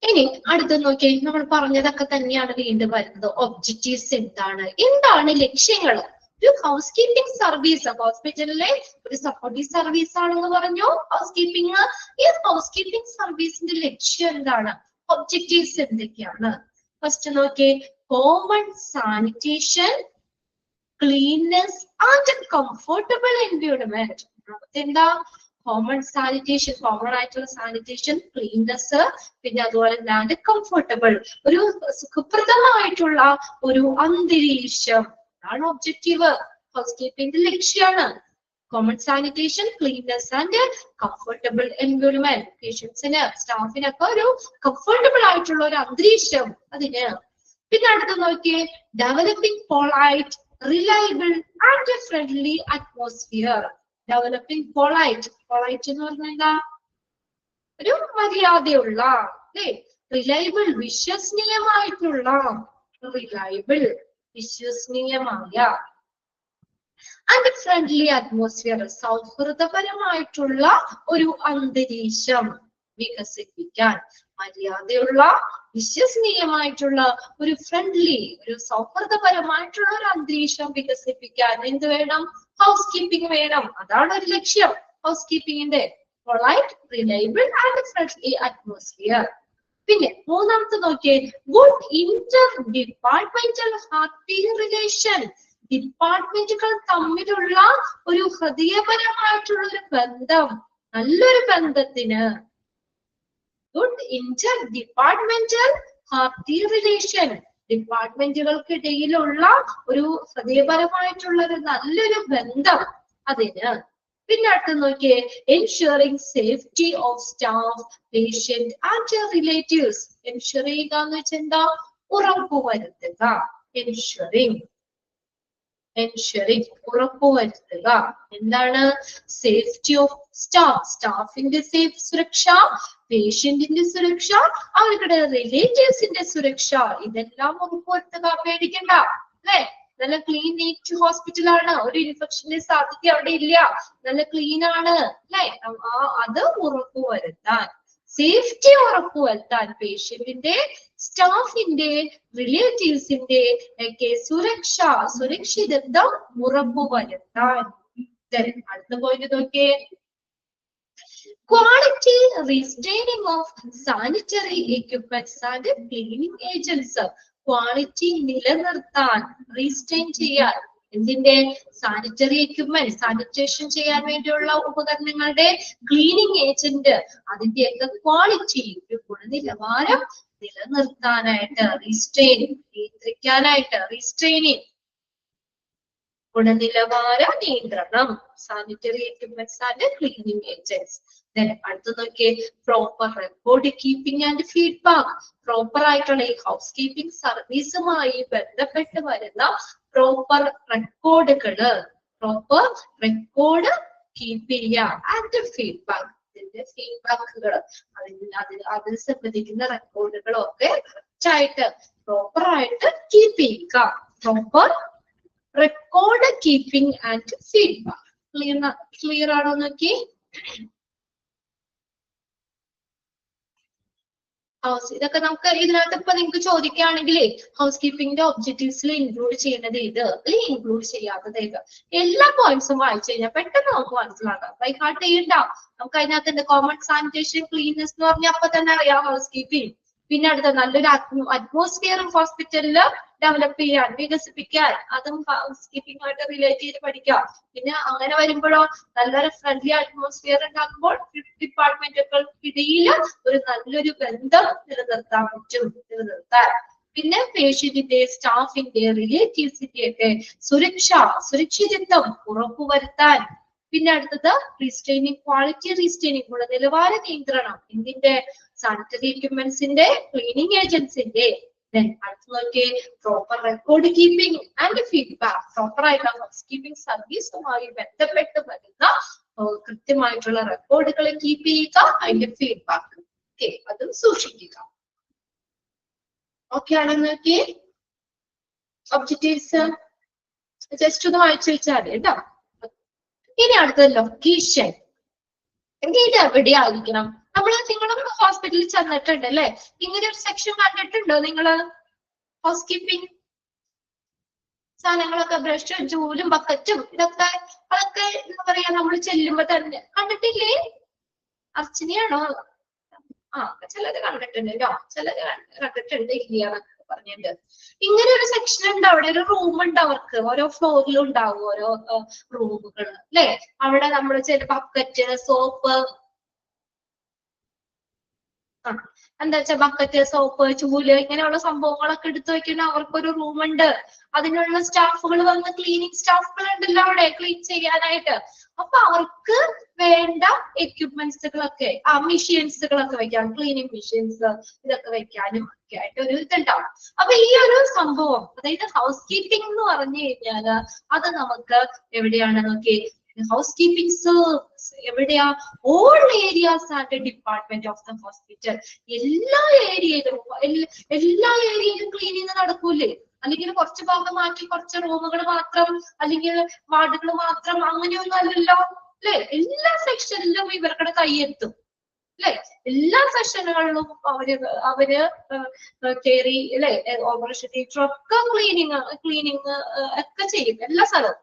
ഇനി അടുത്ത് നോക്കിയേ, നമ്മൾ പറഞ്ഞതൊക്കെ തന്നെയാണ് വീണ്ടും വരുന്നത്. ഒബ്ജക്റ്റീവ്സ് എന്താണ് ലക്ഷ്യങ്ങൾ? ഒരു ഹൗസ് കീപ്പിംഗ് സർവീസ് ഹോസ്പിറ്റലിലെ ഒരു സപ്പോർട്ടീവ് സർവീസ് ആണെന്ന് പറഞ്ഞു ഹൗസ് കീപ്പിംഗ്. ഈ ഹൗസ് കീപ്പിംഗ് സർവീസിന്റെ ലക്ഷ്യം എന്താണ്? ഒബ്ജക്റ്റീവ്സ് എന്തൊക്കെയാണ്? ഫസ്റ്റ് നോക്കിയേ, common sanitation, cleanness and comfortable environment. എന്താ? കോമൺ സാനിറ്റേഷൻ, കോമൺ ആയിട്ടുള്ള സാനിറ്റേഷൻ, ക്ലീൻനെസ്, പിന്നെ അതുപോലെ തന്നെ കംഫർട്ടബിൾ, ഒരു സുഖപ്രദമായിട്ടുള്ള ഒരു അന്തരീക്ഷം. അതാണ് ഒബ്ജക്റ്റീവ്. ഹൗസ് കീപ്പിംഗിന്റെ ലക്ഷ്യമാണ് common sanitation, cleanness and comfortable environment. പേഷ്യൻസിന്, സ്റ്റാഫിനൊക്കെ ഒരു കംഫർട്ടബിൾ ആയിട്ടുള്ള ഒരു അന്തരീക്ഷം അതിന്. പിന്നെ അടുത്ത് നോക്കിയേ, developing polite, reliable and friendly atmosphere. Developing polite, polite എന്ന് പറഞ്ഞാൽ എന്താ? ഒരു മര്യാദയുള്ള, അല്ലേ? റിലയബിൾ, വിശ്വസനീയമായിട്ടുള്ള, റിലയബിൾ വിശ്വസനീയമായ, ആൻഡ് ഫ്രണ്ട്ലി അറ്റ്മോസ്ഫിയർ, സൗഹൃദപരമായിട്ടുള്ള ഒരു അന്തരീക്ഷം വികസിപ്പിക്കാൻ. മര്യാദയുള്ള, വിശ്വസനീയമായിട്ടുള്ള, ഒരു ഫ്രണ്ട്ലി, ഒരു സൗഹൃദപരമായിട്ടുള്ള ഒരു അന്തരീക്ഷം വികസിപ്പിക്കാൻ എന്ത് വേണം? ഹൗസ് കീപ്പിംഗ് വേണം. അതാണ് ഒരു ലക്ഷ്യം ഹൗസ് കീപ്പിംഗിന്റെ. Polite, reliable and friendly atmosphere. പിന്നെ മൂന്നാമത്തെ നോക്കിയേ, good inter departmental happy relation. ഡിപ്പാർട്ട്മെന്റുകൾ തമ്മിലുള്ള ഒരു ഹൃദയപരമായിട്ടുള്ള ഒരു ബന്ധം, നല്ലൊരു ബന്ധത്തിന്. Good inter departmental happy relation, ഡിപ്പാർട്ട്മെന്റുകൾക്കിടയിലുള്ള ഒരു ഹൃദയപരമായിട്ടുള്ള ഒരു നല്ലൊരു ബന്ധം അതിന്. പിന്നെ അടുത്ത് നോക്കിയേ, ensuring safety of staff, patient and relatives. Ensure ചെയ്യുക എന്ന് വെച്ചാൽ എന്താ? ഉറപ്പുവരുത്തുക. എൻഷുറിംഗ്, ഉറപ്പുവരുത്തുക. എന്താണ്? സേഫ്റ്റി ഓഫ് സ്റ്റാഫ്, സ്റ്റാഫിന്റെ സുരക്ഷ, പേഷ്യന്റിന്റെ സുരക്ഷ, അവരുടെ റിലേറ്റീവ്സിന്റെ സുരക്ഷ, ഇതെല്ലാം ഉറപ്പുവരുത്തുക. പേടിക്കണ്ട, അല്ലെ? നല്ല ക്ലീൻ നീറ്റ് ഹോസ്പിറ്റൽ ആണ്, ഒരു ഇൻഫെക്ഷന്റെ സാധ്യത അവിടെ ഇല്ല, നല്ല ക്ലീൻ ആണ്, അല്ലെ? അത് ഉറപ്പുവരുത്താൻ, സേഫ്റ്റി ഉറപ്പുവരുത്താൻ, പേഷ്യന്റിന്റെ, സ്റ്റാഫിന്റെ, റിലേറ്റീവ്സിന്റെ ഒക്കെ സുരക്ഷിതത്വം ഉറപ്പുവരുത്താൻ. അടുത്ത പോയിന്റ് നോക്കിയേ, quality retaining of sanitary equipments and cleaning agents. Quality നിലനിർത്താൻ, റീസ്റ്റെയിൻ ചെയ്യാൻ, എന്തിന്റെ? സാനിറ്ററി എക്യുപ്മെന്റ്, സാനിറ്റേഷൻ ചെയ്യാൻ വേണ്ടിയുള്ള ഉപകരണങ്ങളുടെ, ക്ലീനിങ് ഏജന്റ്, അതിന്റെയൊക്കെ ക്വാളിറ്റി, ഒരു ഗുണനിലവാരം നിലനിർത്താനായിട്ട്, നിയന്ത്രിക്കാനായിട്ട്, റീസ്റ്റെയിനിങ്, ഗുണനിലവാര നിയന്ത്രണം, sanitary equipments and cleaning agents. അടുത്ത് നോക്കിയേ, proper record keeping and feedback. Proper ആയിട്ടുള്ള ഈ ഹൗസ് കീപ്പിംഗ് സർവീസുമായി ബന്ധപ്പെട്ട് വരുന്ന പ്രോപ്പർ റെക്കോർഡുകള്, പ്രോപ്പർ റെക്കോർഡ് കീപ്പ് ചെയ്യുക, ആൻഡ് ഫീഡ്ബാക്ക്, ഇതിന്റെ ഫീഡ്ബാക്കുകൾ, അതിൽ സംബന്ധിക്കുന്ന റെക്കോർഡുകളും ഒക്കെ കറക്റ്റ് ആയിട്ട്, പ്രോപ്പർ ആയിട്ട് കീപ്പ് ചെയ്യുക. Proper record keeping and feedback. Clear ആണോ നോക്കി? ഇതൊക്കെ നമുക്ക് ഇതിനകത്ത് ഇപ്പൊ നിങ്ങൾക്ക് ചോദിക്കുകയാണെങ്കിലേ, ഹൗസ് കീപ്പിംഗിന്റെ ഒബ്ജക്റ്റീവ്സിൽ ഇൻക്ലൂഡ് ചെയ്യുന്നത് ഏത്, അല്ലെങ്കിൽ ഇൻക്ലൂഡ് ചെയ്യാത്തത് ഏത്? എല്ലാ പോയിന്റ്സും വായിച്ചു കഴിഞ്ഞാൽ പെട്ടെന്ന് നമുക്ക് മനസ്സിലാക്കാം. ബൈ ഹാർട്ട് ചെയ്യണ്ട. നമുക്ക് അതിനകത്ത് കോമൺ സാനിറ്റേഷൻ, ക്ലീൻനെസ് എന്ന് പറഞ്ഞാൽ അപ്പൊ തന്നെ അറിയാം ഹൗസ് കീപ്പിംഗ്. പിന്നെ അടുത്ത നല്ലൊരു അറ്റ്മോസ്ഫിയർ ഹോസ്പിറ്റലിൽ ഡെവലപ്പ് ചെയ്യാൻ, വികസിപ്പിക്കാൻ, അതും ഹൗസ് കീപ്പിംഗ് ആയിട്ട് റിലേറ്റ് ചെയ്ത് പഠിക്കാം. പിന്നെ അങ്ങനെ വരുമ്പോഴോ നല്ലൊരു ഫ്രണ്ട്ലി അറ്റ്മോസ്ഫിയർ ഉണ്ടാക്കുമ്പോൾ ഡിപ്പാർട്ട്മെന്റുകൾക്കിടയിൽ ഒരു നല്ലൊരു ബന്ധം നിലനിർത്താൻ. പിന്നെ പേഷ്യന്റിന്റെ, സ്റ്റാഫിന്റെ, റിലേറ്റീവ്സിന്റെ ഒക്കെ സുരക്ഷിതത്വം ഉറപ്പുവരുത്താൻ. പിന്നെ അടുത്തത് റീസ്റ്റെയിനിങ്, ക്വാളിറ്റി റീസ്റ്റെയിനിങ്, ഗുണനിലവാര നിയന്ത്രണം എന്തിന്റെ, സാനിറ്ററി എക്യുപ്മെന്റ്സിന്റെ, ക്ലീനിങ് ഏജൻസിന്റെ. അടുത്ത് നോക്കിയേ, proper record keeping and feedback, proper ആയിട്ടുള്ള ഹൗസ് കീപ്പിംഗ് സർവീസുമായി ബന്ധപ്പെട്ട് വരുന്ന കൃത്യമായിട്ടുള്ള റെക്കോർഡുകൾ കീപ്പ് ചെയ്യുക, അതിന്റെ ഫീഡ്ബാക്ക് ഓക്കെ അതും സൂക്ഷിക്കുക. ഓക്കെ ആണെന്ന് നോക്കിയേ, ഒബ്ജക്റ്റീവ്സ് ജസ്റ്റ് ഒന്ന് വായിച്ചു വെച്ചാൽ മതി കേട്ടോ. ഇനി അടുത്ത ലൊക്കേഷൻ, ഇത് എവിടെയായിരിക്കണം? നിങ്ങളും ഹോസ്പിറ്റലിൽ ചെന്നിട്ടുണ്ട് അല്ലെ, ഇങ്ങനെ ഒരു സെക്ഷൻ കണ്ടിട്ടുണ്ടോ നിങ്ങള്? ഹൗസ് കീപ്പിംഗ് സാധനങ്ങളൊക്കെ, ബ്രഷും ജൂലും ബക്കറ്റും അതൊക്കെ എന്താ പറയാ, നമ്മൾ ചെല്ലുമ്പോ തന്നെ കണ്ടിട്ടില്ലേ? അർച്ചനയാണോ? ചിലത് കണ്ടിട്ടുണ്ടല്ലോ, ചിലത് കണ്ടിട്ടുണ്ട് ഇല്ല പറഞ്ഞിട്ട്. ഇങ്ങനെ ഒരു സെക്ഷൻ ഉണ്ട്, അവിടെ ഒരു റൂം ഉണ്ട് അവർക്ക്, ഓരോ ഫ്ലോറിലും ഉണ്ടാവും ഓരോ റൂമുകൾ അല്ലെ. അവിടെ നമ്മൾ ചില ബക്കറ്റ്, സോപ്പ്, എന്താ വെച്ചാ ബക്കറ്റ്, സോപ്പ്, ചൂല് ഇങ്ങനെയുള്ള സംഭവങ്ങളൊക്കെ എടുത്തു വെക്കുന്ന അവർക്കൊരു റൂമുണ്ട്. അതിനുള്ള സ്റ്റാഫുകൾ വന്ന്, ക്ലീനിങ് സ്റ്റാഫുകൾ ഉണ്ടല്ലോ അവിടെ ക്ലീൻ ചെയ്യാനായിട്ട്. അപ്പൊ അവർക്ക് വേണ്ട എക്യുപ്മെന്റ്സുകളൊക്കെ, മെഷീൻസുകളൊക്കെ വെക്കാം, ക്ലീനിങ് മെഷീൻസ് ഇതൊക്കെ വെക്കാനും ഒക്കെ ആയിട്ട് ഒരു ഇതുണ്ടാവും. അപ്പൊ ഈ ഒരു സംഭവം, അതായത് ഹൗസ് കീപ്പിംഗ് എന്ന് പറഞ്ഞു കഴിഞ്ഞാല് അത് നമുക്ക് എവിടെയാണ് നോക്കി, ഹൗസ് കീപ്പിംഗ് സർവീസ് എവിടെയാ? All areas and department of the hospital. എല്ലാ ഏരിയയിലും ക്ലീനിങ് നടക്കൂലേ? അല്ലെങ്കിൽ കുറച്ച് ഭാഗം മാറ്റി കുറച്ച് റൂമുകൾ മാത്രം, അല്ലെങ്കിൽ വാർഡുകൾ മാത്രം, അങ്ങനെയൊന്നും അല്ലല്ലോ അല്ലെ. എല്ലാ സെക്ഷനിലും ഇവർക്കുടെ കൈയെത്തും അല്ലെ. എല്ലാ സെക്ഷനുകളിലും അവര് കയറി അല്ലെ. ഓപ്പറേഷൻ തിയേറ്റർ ഒക്കെ ക്ലീനിങ് ഒക്കെ ചെയ്യും എല്ലാ സ്ഥലവും.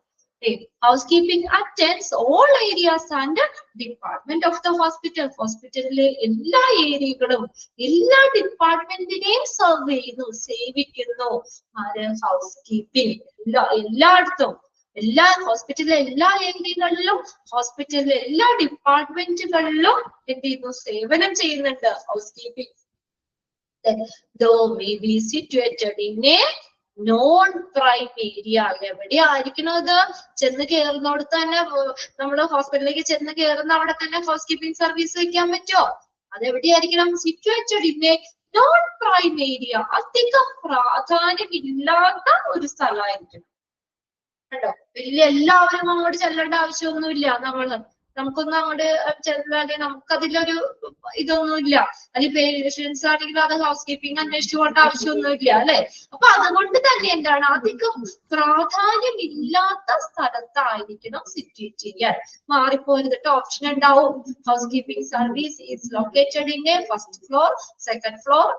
Housekeeping attends all areas and department of the hospital. ഹോസ്പിറ്റലിലെ എല്ലാ ഏരിയകളും എല്ലാ ഡിപ്പാർട്ട്മെന്റിനെയും സെർവ് ചെയ്യുന്നു, സേവിക്കുന്നു ആര്? House keeping. എല്ലായിടത്തും, എല്ലാ ഹോസ്പിറ്റലിലെ എല്ലാ ഏരിയകളിലും, ഹോസ്പിറ്റലിലെ എല്ലാ ഡിപ്പാർട്ട്മെന്റുകളിലും എന്ത് ചെയ്യുന്നു? സേവനം ചെയ്യുന്നുണ്ട് housekeeping. Though may be situated in a non prime area. എവിടെയായിരിക്കണം അത്? ചെന്ന് കയറുന്നിടത്ത് തന്നെ, നമ്മുടെ ഹോസ്പിറ്റലിലേക്ക് ചെന്ന് കയറുന്ന അവിടെ തന്നെ ഹൗസ് കീപ്പിംഗ് സർവീസ് വെക്കാൻ പറ്റുമോ? അതെവിടെയായിരിക്കണം? Situated in a non prime area, അധികം പ്രാധാന്യമില്ലാത്ത ഒരു സ്ഥലമായിരിക്കണം കേട്ടോ. വലിയ എല്ലാവരും അങ്ങോട്ട് ചെല്ലേണ്ട ആവശ്യമൊന്നുമില്ല. നമുക്കൊന്നും അങ്ങോട്ട് ചെല്ലാതെ നമുക്കതിലൊരു ഇതൊന്നുമില്ല. അല്ലെങ്കിൽ പേഷ്യൻസ് ആണെങ്കിൽ അത് ഹൗസ് കീപ്പിംഗ് അന്വേഷിച്ചു പോകേണ്ട ആവശ്യമൊന്നുമില്ല അല്ലെ. അപ്പൊ അതുകൊണ്ട് തന്നെ എന്താണ്, അധികം പ്രാധാന്യമില്ലാത്ത സ്ഥലത്തായിരിക്കണം സിറ്റുവേറ്റ് ചെയ്യാൻ. മാറിപ്പോരുത്, ഓപ്ഷൻ ഉണ്ടാവും. House keeping service is located in A first floor, second floor,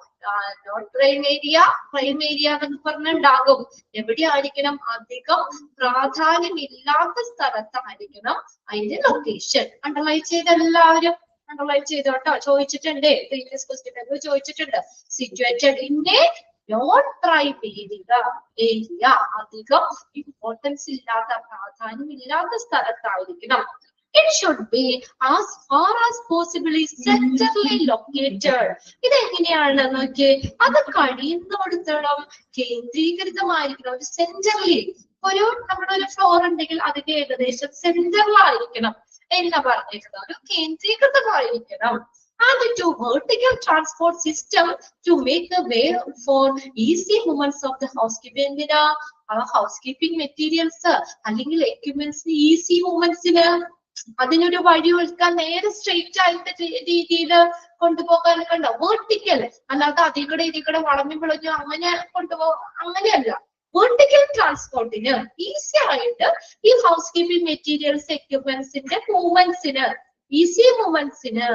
non prime area, prime area എന്ന് പറഞ്ഞുണ്ടാകും. എവിടെയായിരിക്കണം? അധികം പ്രാധാന്യമില്ലാത്ത സ്ഥലത്തായിരിക്കണം അതിന്റെ ലൊക്കേഷൻ. അണ്ടർലൈൻ ചെയ്ത് എല്ലാവരും അണ്ടർലൈൻ ചെയ്തോട്ടോ. ചോദിച്ചിട്ടുണ്ട്, പ്രീവിയസ് ക്വസ്റ്റ്യൻ പേപ്പർ ചോദിച്ചിട്ടുണ്ട്. Situated in a non prime area, അധികം ഇമ്പോർട്ടൻസ് ഇല്ലാത്ത, പ്രാധാന്യമില്ലാത്ത സ്ഥലത്തായിരിക്കണം. It should be as far as possibly centrally located. ഇതെങ്ങനെയാണ് നോക്കിയേ? അത് കഴിയുന്നിടത്തോളം കേന്ദ്രീകൃതമായിരിക്കണം. ഒരു സെന്ററിൽ, നമ്മുടെ ഒരു ഫ്ലോർ ഉണ്ടെങ്കിൽ അതിന്റെ ഏകദേശം സെന്ററിലായിരിക്കണം എന്ന് പറഞ്ഞിരിക്കുന്നത്. ഒരു കേന്ദ്രീകൃതമായിരിക്കണം. And to vertical transport system to make a way for easy movements of the housekeeping. എന്തിനാ? ഹൗസ്കീപ്പിംഗ് മെറ്റീരിയൽസ് അല്ലെങ്കിൽ എക്യുപ്മെന്റ്സിന് ഈസി മൂവ്മെന്റ്സിന് അതിനൊരു വഴി ഒരുക്കാൻ, നേരെ സ്ട്രെയിറ്റ് ആയിട്ട് രീതിയിൽ കൊണ്ടുപോകാനൊക്കെ ഉണ്ടാവും. വെർട്ടിക്കൽ, അല്ലാതെ ഇതിൽ കൂടെ വളഞ്ഞു പിളഞ്ഞു അങ്ങനെ അങ്ങനെയല്ല. വെർട്ടിക്കൽ ട്രാൻസ്പോർട്ടിന് ഈസി ആയിട്ട് ഈ ഹൗസ് കീപ്പിംഗ് മെറ്റീരിയൽസ് എക്യുപ്മെന്റ്സിന്റെ മൂവ്മെന്റ്സിന്, ഈസി മൂവ്മെന്റ്സിന്,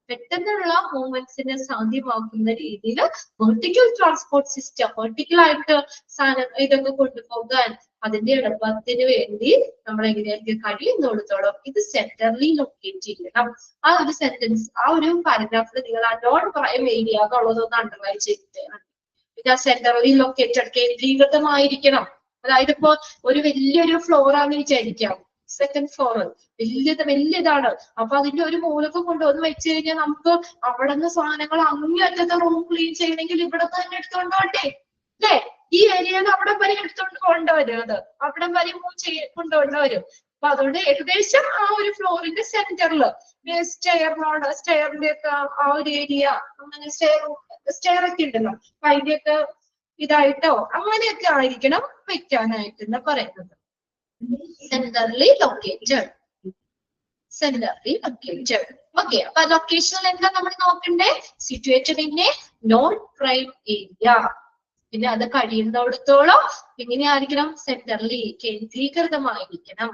പെട്ടെന്നുള്ള മൂവ്മെന്റ്സിനെ സാധ്യമാക്കുന്ന രീതിയിൽ വെർട്ടിക്കൽ ട്രാൻസ്പോർട്ട് സിസ്റ്റം, വെർട്ടിക്കൽ ആയിട്ട് ഇതൊക്കെ കൊണ്ടുപോകാൻ അതിന്റെ എളുപ്പത്തിന് വേണ്ടി നമ്മൾ എങ്ങനെയായിരിക്കും കഴിയുന്നിടത്തോളം ഇത് സെന്ററിൽ ലൊക്കേറ്റ് ചെയ്യണം. ആ ഒരു സെന്റൻസ്, ആ ഒരു പാരഗ്രാഫിൽ നിങ്ങൾ ആ നോൺ പ്രൈം ഏരിയ എന്നുള്ളതൊന്ന് അണ്ടർലൈൻ ചെയ്തിട്ട്, പിന്നെ സെന്ററിൽ ലൊക്കേറ്റഡ്, കേന്ദ്രീകൃതമായിരിക്കണം. അതായത് ഇപ്പോ ഒരു വലിയൊരു ഫ്ലോർ ആണെന്ന് വിചാരിക്കാം, സെക്കൻഡ് ഫ്ലോർ വലിയതാണ്. അപ്പൊ അതിന്റെ ഒരു മൂലക്ക് കൊണ്ടുവന്ന് വെച്ച് കഴിഞ്ഞാൽ നമുക്ക് അവിടെ നിന്ന് സാധനങ്ങൾ അങ്ങേയറ്റത്തെ റൂം ക്ലീൻ ചെയ്യണമെങ്കിൽ ഇവിടെ തന്നെ എടുത്തുകൊണ്ട് പോണ്ടേ അല്ലേ? ഈ ഏരിയയിൽ അവിടെ വരെ എടുത്തുകൊണ്ട് കൊണ്ടുവരും, അത് അവിടെ വരെ മൂവ് കൊണ്ടുകൊണ്ട് വരും. അപ്പൊ അതുകൊണ്ട് ഏകദേശം ആ ഒരു ഫ്ലോറിന്റെ സെന്ററിൽ സ്റ്റെയറിന്റെ ഒക്കെ ആ ഒരു ഏരിയ, അങ്ങനെ സ്റ്റെയർ ഒക്കെ ഉണ്ടല്ലോ, അപ്പൊ അതിന്റെയൊക്കെ ഇതായിട്ടോ അങ്ങനെയൊക്കെ ആയിരിക്കണം വെക്കാനായിട്ട് എന്ന് പറയുന്നത്. സെന്ററിലി ലൊക്കേറ്റഡ്. ഓക്കെ, അപ്പൊ ലൊക്കേഷനിൽ എന്താ നമ്മൾ നോക്കണ്ടേ? Situated in a non prime area. പിന്നെ അത് കഴിയുന്നിടത്തോളം എങ്ങനെയായിരിക്കണം? സെന്ററിലി, കേന്ദ്രീകൃതമായിരിക്കണം.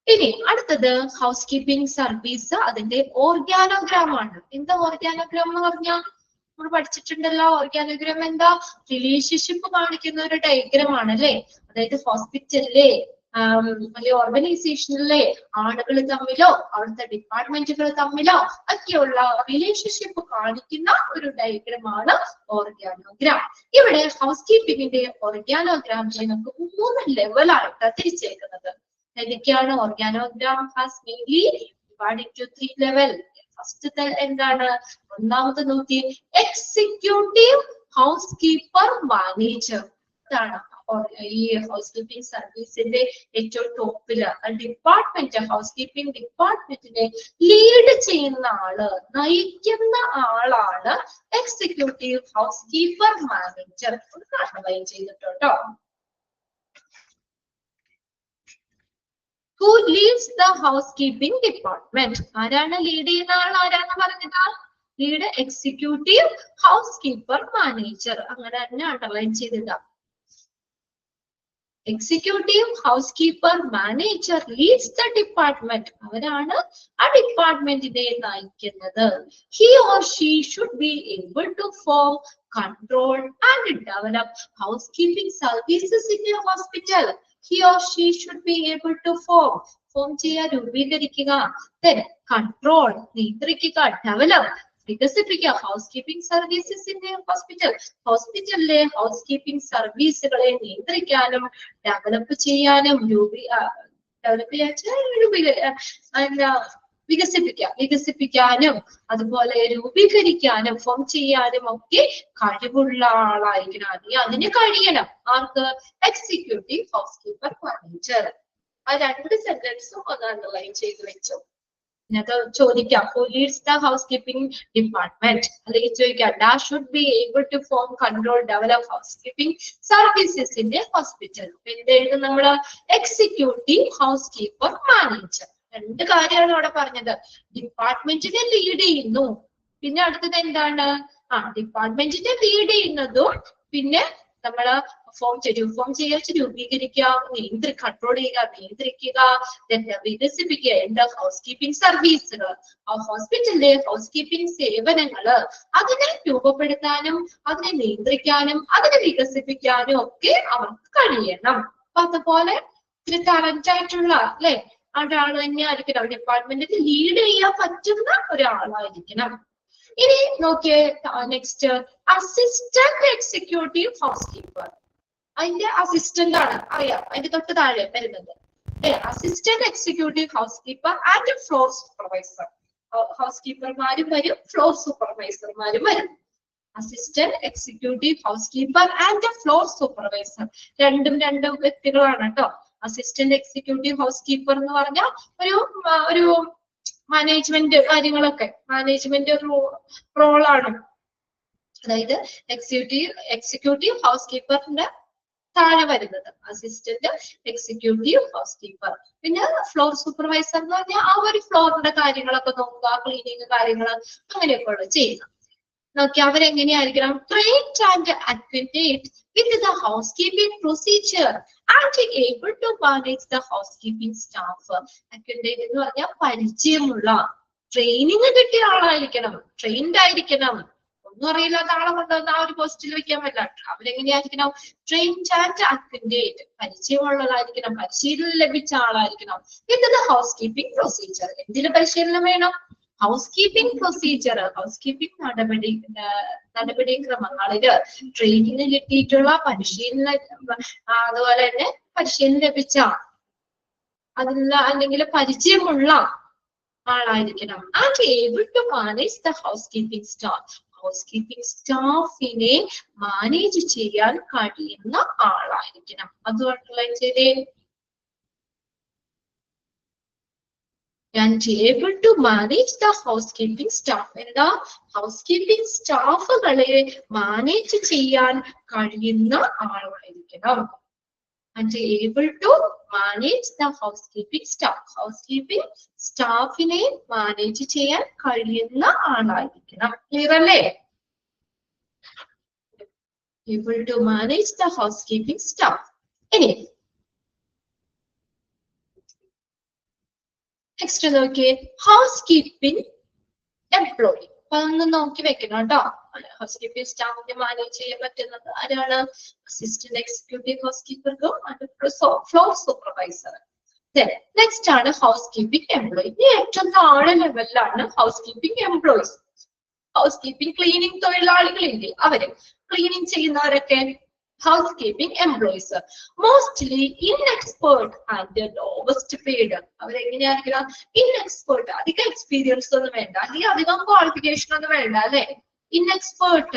ഇനി അടുത്തത് ഹൗസ് കീപ്പിംഗ് സർവീസ്, അതിന്റെ ഓർഗാനോഗ്രാം ആണ്. എന്താ ഓർഗാനോഗ്രാം എന്ന് പറഞ്ഞാൽ നമ്മൾ പഠിച്ചിട്ടുണ്ടല്ലോ. ഓർഗാനോഗ്രാം എന്താ? റിലേഷൻഷിപ്പ് കാണിക്കുന്ന ഒരു ഡയഗ്രാം ആണ് അല്ലെ. അതായത് ഹോസ്പിറ്റലിലെ അല്ലെങ്കിൽ ഓർഗനൈസേഷനിലെ ആളുകൾ തമ്മിലോ അവിടുത്തെ ഡിപ്പാർട്ട്മെന്റുകൾ തമ്മിലോ ഒക്കെയുള്ള റിലേഷൻഷിപ്പ് കാണിക്കുന്ന ഒരു ഡയഗ്രാം ആണ് ഓർഗാനോഗ്രാം. ഇവിടെ ഹൗസ് കീപ്പിംഗിന്റെ ഓർഗാനോഗ്രാമിനെ നമുക്ക് 3 ലെവലായിട്ടാണ് തിരിച്ചേക്കുന്നത്. ഏതൊക്കെയാണ്? Organogram has mainly divided into 3 level. First എന്താണ്? ഒന്നാമത്തെ നോക്കി, എക്സിക്യൂട്ടീവ് ഹൗസ് കീപ്പർ മാനേജർ. ഇതാണ് ഈ ഹൗസ് കീപ്പിംഗ് സർവീസിന്റെ ഏറ്റവും ടോപ്പില് ഡിപ്പാർട്ട്മെന്റ്, ഹൗസ് കീപ്പിംഗ് ഡിപ്പാർട്ട്മെന്റിനെ ലീഡ് ചെയ്യുന്ന ആള്, നയിക്കുന്ന ആളാണ് executive housekeeper manager. Underline ചെയ്തിട്ടോ. Who leads the housekeeping department? ആരാണ് ലീഡ് ചെയ്യുന്ന ആൾ? ആരാന്ന് പറഞ്ഞതാ? Lead executive housekeeper manager. അങ്ങനെ തന്നെ അണ്ടർലൈൻ ചെയ്തതാ. Executive housekeeper manager leads the department. അവരാണ് ആ ഡിപ്പാർട്ട്മെന്റിനെ നയിക്കുന്നത്. He or she should be able to form, control and develop housekeeping services in a hospital. He or she should be able to form ചെയ്യാൻ, രൂപീകരിക്കുക, then control, നിയന്ത്രിക്കുക, develop, വികസിപ്പിക്കുക house keeping services in A hospital. ഹോസ്പിറ്റലിലെ house keeping സർവീസുകളെ നിയന്ത്രിക്കാനും develop ചെയ്യാനും വികസിപ്പിക്കാനും അതുപോലെ രൂപീകരിക്കാനും form ചെയ്യാനും ഒക്കെ കഴിവുള്ള ആളായിരിക്കണം. അതിന് കഴിയണം ആർക്ക്? Executive housekeeper manager. ആ 2 സെന്റൻസും ഒന്ന് അണ്ടർലൈൻ ചെയ്ത് വെച്ചു. ഇതിനകത്ത് ചോദിക്കാം, who leads the housekeeping department? അല്ലെങ്കിൽ ചോദിക്കാം, that should be able to form, control, develop housekeeping services in a hospital. എന്തെഴുതും നമ്മള്? Executive housekeeper manager. 2 കാര്യമാണ് അവിടെ പറഞ്ഞത്. ഡിപ്പാർട്ട്മെന്റിനെ ലീഡ് ചെയ്യുന്നു. പിന്നെ അടുത്തത് എന്താണ്? ഡിപ്പാർട്ട്മെന്റിനെ ലീഡ് ചെയ്യുന്നതും പിന്നെ നമ്മള് ഫോം ചെയ്യാൻ രൂപീകരിക്കുക, കൺട്രോൾ ചെയ്യുക, നിയന്ത്രിക്കുക, വികസിപ്പിക്കുക. എന്താ? ഹൗസ് കീപ്പിംഗ് സർവീസുകൾ, ഹോസ്പിറ്റലിലെ ഹൗസ് കീപ്പിംഗ് സേവനങ്ങള് അതിനെ രൂപപ്പെടുത്താനും അതിനെ നിയന്ത്രിക്കാനും അതിനെ വികസിപ്പിക്കാനും ഒക്കെ അവർക്ക് കഴിയണം. അപ്പൊ അതുപോലെ ഇത്തിരി ടാലന്റ് ആയിട്ടുള്ള അല്ലെ ഒരാൾ തന്നെ ആയിരിക്കണം. ഡിപ്പാർട്ട്മെന്റിൽ ലീഡ് ചെയ്യാൻ പറ്റുന്ന ഒരാളായിരിക്കണം. ഇനി നോക്കിയേ, next assistant executive housekeeper. അതിന്റെ അസിസ്റ്റന്റ് ആണ്, അറിയാം, അതിന്റെ തൊട്ട് താഴെ വരുന്നത് assistant executive housekeeper and floor supervisor. ഹൗസ് കീപ്പർമാരും വരും, ഫ്ലോർ സൂപ്പർവൈസർമാരും വരും. Assistant executive housekeeper and floor supervisor രണ്ട് വ്യക്തികളാണ് കേട്ടോ. അസിസ്റ്റന്റ് എക്സിക്യൂട്ടീവ് ഹൗസ് കീപ്പർ എന്ന് പറഞ്ഞാൽ ഒരു മാനേജ്മെന്റ് കാര്യങ്ങളൊക്കെ, മാനേജ്മെന്റ് റോളാണ്. അതായത് എക്സിക്യൂട്ടീവ് ഹൗസ് കീപ്പറിന്റെ താഴെ വരുന്നത് അസിസ്റ്റന്റ് എക്സിക്യൂട്ടീവ് ഹൗസ് കീപ്പർ. പിന്നെ ഫ്ലോർ സൂപ്പർവൈസർ എന്ന് പറഞ്ഞാൽ ആ ഒരു ഫ്ലോറിന്റെ കാര്യങ്ങളൊക്കെ നോക്കുക, ക്ലീനിങ് കാര്യങ്ങൾ അങ്ങനെയൊക്കെ ഉള്ള ചെയ്യുക. നോക്കി അവരെങ്ങനെയായിരിക്കണം? Trained and acquainted with the housekeeping procedure and able to manage the housekeeping staff. Acquainted എന്ന് പറഞ്ഞാൽ പരിചയമുള്ള, ട്രെയിനിങ് കിട്ടിയ ആളായിരിക്കണം, ട്രെയിൻഡ് ആയിരിക്കണം. ഒന്നും അറിയില്ലാത്ത ആളെ കൊണ്ടുവന്ന് ആ ഒരു പോസ്റ്റിൽ വെക്കാൻ പറ്റില്ല. അവരെങ്ങനെയായിരിക്കണം? ട്രെയിൻഡ് ആൻഡ് അക്വൈന്റഡ്, പരിചയമുള്ളതായിരിക്കണം, പരിശീലനം ലഭിച്ച ആളായിരിക്കണം. With the housekeeping procedure. എന്തിന് പരിശീലനം വേണം? Housekeeping procedure, housekeeping നടപടിക്രമങ്ങളില് ട്രെയിനിങ് കിട്ടിയിട്ടുള്ള, അതുപോലെ തന്നെ പരിശീലനം ലഭിച്ച അല്ലെങ്കിൽ പരിചയമുള്ള ആളായിരിക്കണം. And able to manage the housekeeping staff. Housekeeping സ്റ്റാഫിനെ മാനേജ് ചെയ്യാൻ കഴിയുന്ന ആളായിരിക്കണം. അതുകൊണ്ടുള്ള ചെയ്തേ and able to manage the housekeeping staff. എന്താ housekeeping സ്റ്റാഫുകളെ മാനേജ് ചെയ്യാൻ കഴിയുന്ന ആളായിരിക്കണം. And able to manage the housekeeping staff. Housekeeping staffനെ മാനേജ് ചെയ്യാൻ കഴിയുന്ന ആളായിരിക്കണം. ക്ലിയർ അല്ലേ? Able to manage the housekeeping staff. ഇനി നെക്സ്റ്റ് നോക്കിയേ, housekeeping employee. അപ്പൊ ഒന്ന് നോക്കി വെക്കണം കേട്ടോ. housekeeping സ്റ്റാഫിനെ മാനേജ് ചെയ്യാൻ പറ്റുന്നത് ആരാണ്? അസിസ്റ്റന്റ് എക്സിക്യൂട്ടീവ് ഹൗസ്കീപ്പർക്കും ഫ്ലോർ സൂപ്പർവൈസർ. നെക്സ്റ്റ് ആണ് housekeeping employee. ഈ ഏറ്റവും താഴെ ലെവലിലാണ് housekeeping employees. housekeeping ക്ലീനിങ് തൊഴിലാളികളില്ലേ, അവര് ക്ലീനിങ് ചെയ്യുന്നവരൊക്കെ housekeeping employees. Mostly inexpert and lowest paid. അവരെങ്ങനെയായിരിക്കണം? inexpert, അധികം എക്സ്പീരിയൻസ് ഒന്നും വേണ്ട, അല്ലെങ്കിൽ അധികം ക്വാളിഫിക്കേഷൻ ഒന്നും വേണ്ട അല്ലെ. inexpert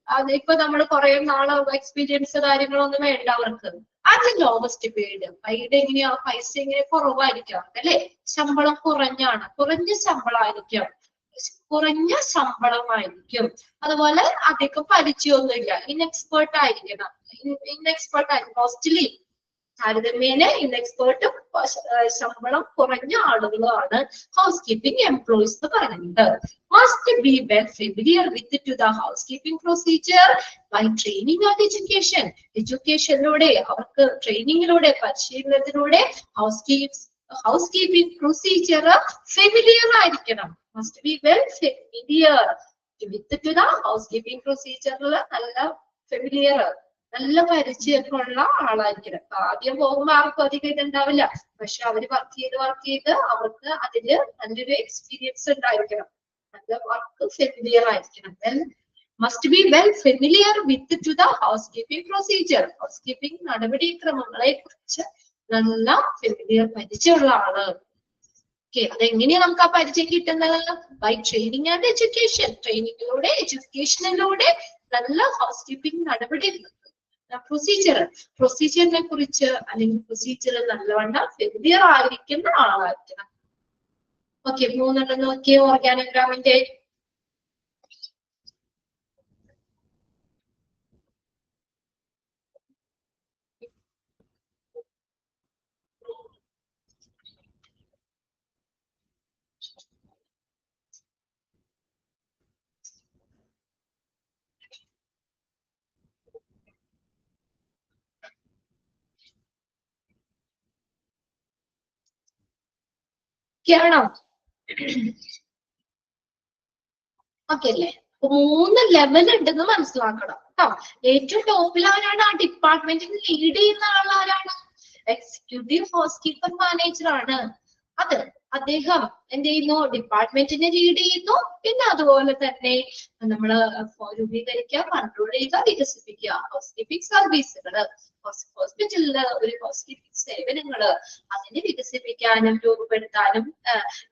അതിപ്പോ നമ്മൾ കുറെ നാളെ എക്സ്പീരിയൻസ് കാര്യങ്ങളൊന്നും വേണ്ട അവർക്ക്. അത് ലോവസ്റ്റ് പെയ്ഡ്. പെയ്ഡ് എങ്ങനെയാ? പൈസ എങ്ങനെ? കുറവായിരിക്കാം അല്ലെ. ശമ്പളം കുറഞ്ഞ ശമ്പളമായിരിക്കും. അതുപോലെ അധികം പരിചയമൊന്നുമില്ല. ഇൻഎക്സ്പേർട്ട് ആയിരിക്കണം. മോസ്റ്റ്ലി താരതമ്യേന ഇൻഎക്സ്പേർട്ടും ശമ്പളം കുറഞ്ഞ ആളുകളാണ് ഹൗസ്കീപ്പിംഗ് എംപ്ലോയീസ് എന്ന് പറയുന്നത്. Must be well familiar with to the housekeeping procedure by training and education. എഡ്യൂക്കേഷനിലൂടെ, അവർക്ക് ട്രെയിനിങ്ങിലൂടെ, പരിശീലനത്തിലൂടെ housekeeping procedure familiar ആയിരിക്കണം. Must be well familiar with to the housekeeping procedure. നല്ല familiar, നല്ല പരിചയമുള്ള ആളായിരിക്കണം. ആദ്യം പോകുമ്പോൾ ആർക്കും അധികം ഇതുണ്ടാവില്ല, പക്ഷെ അവര് വർക്ക് ചെയ്ത് അവർക്ക് അതില് നല്ലൊരു എക്സ്പീരിയൻസ് ഉണ്ടായിരിക്കണം. നല്ല വർക്ക് ഫെമിലിയർ ആയിരിക്കണം. must be well familiar with to the housekeeping procedure. housekeeping നടപടിക്രമങ്ങളെ കുറിച്ച് നല്ല ഫെമിലിയർ പരിചയമുള്ള ആള്. ഓക്കെ, അതെങ്ങനെയാ നമുക്ക് ആ പരിചയം കിട്ടുന്നത്? By training and education. ട്രെയിനിങ്ങിലൂടെ, എഡ്യൂക്കേഷനിലൂടെ നല്ല ഹൗസ്കീപ്പിംഗ് നടപടി പ്രൊസീജിയറിനെ കുറിച്ച് അല്ലെങ്കിൽ പ്രൊസീജിയർ നല്ലവണ്ണം ഫെമിലിയർ ആയിരിക്കുന്ന ആളായിരിക്കണം. ഓക്കെ, 3 നോക്കിയേ ഓർഗാനോഗ്രാമിന്റെ. ണോ? ഓക്കെ അല്ലേ? 3 ലെവൽ ഉണ്ടെന്ന് മനസ്സിലാക്കണം കേട്ടോ. ഏറ്റവും ടോപ്പിലാരാണ്? ആ ഡിപ്പാർട്ട്മെന്റിന് ലീഡ് ചെയ്യുന്ന ആളാരാണ്? എക്സിക്യൂട്ടീവ് ഹൗസ്കീപ്പർ മാനേജർ ആണ്. അദ്ദേഹം എന്ത് ചെയ്യുന്നു? ഡിപ്പാർട്ട്മെന്റിനെ ലീഡ് ചെയ്യുന്നു. പിന്നെ അതുപോലെ തന്നെ നമ്മള് രൂപീകരിക്കുക, കൺട്രോൾ ചെയ്യുക, വികസിപ്പിക്കുക ഹൗസ്കീപ്പിംഗ് സർവീസുകള്. ഹോസ്പിറ്റലില് ഒരു ഹൗസ്കീപ്പിംഗ് സേവനങ്ങള് അതിനെ വികസിപ്പിക്കാനും രൂപപ്പെടുത്താനും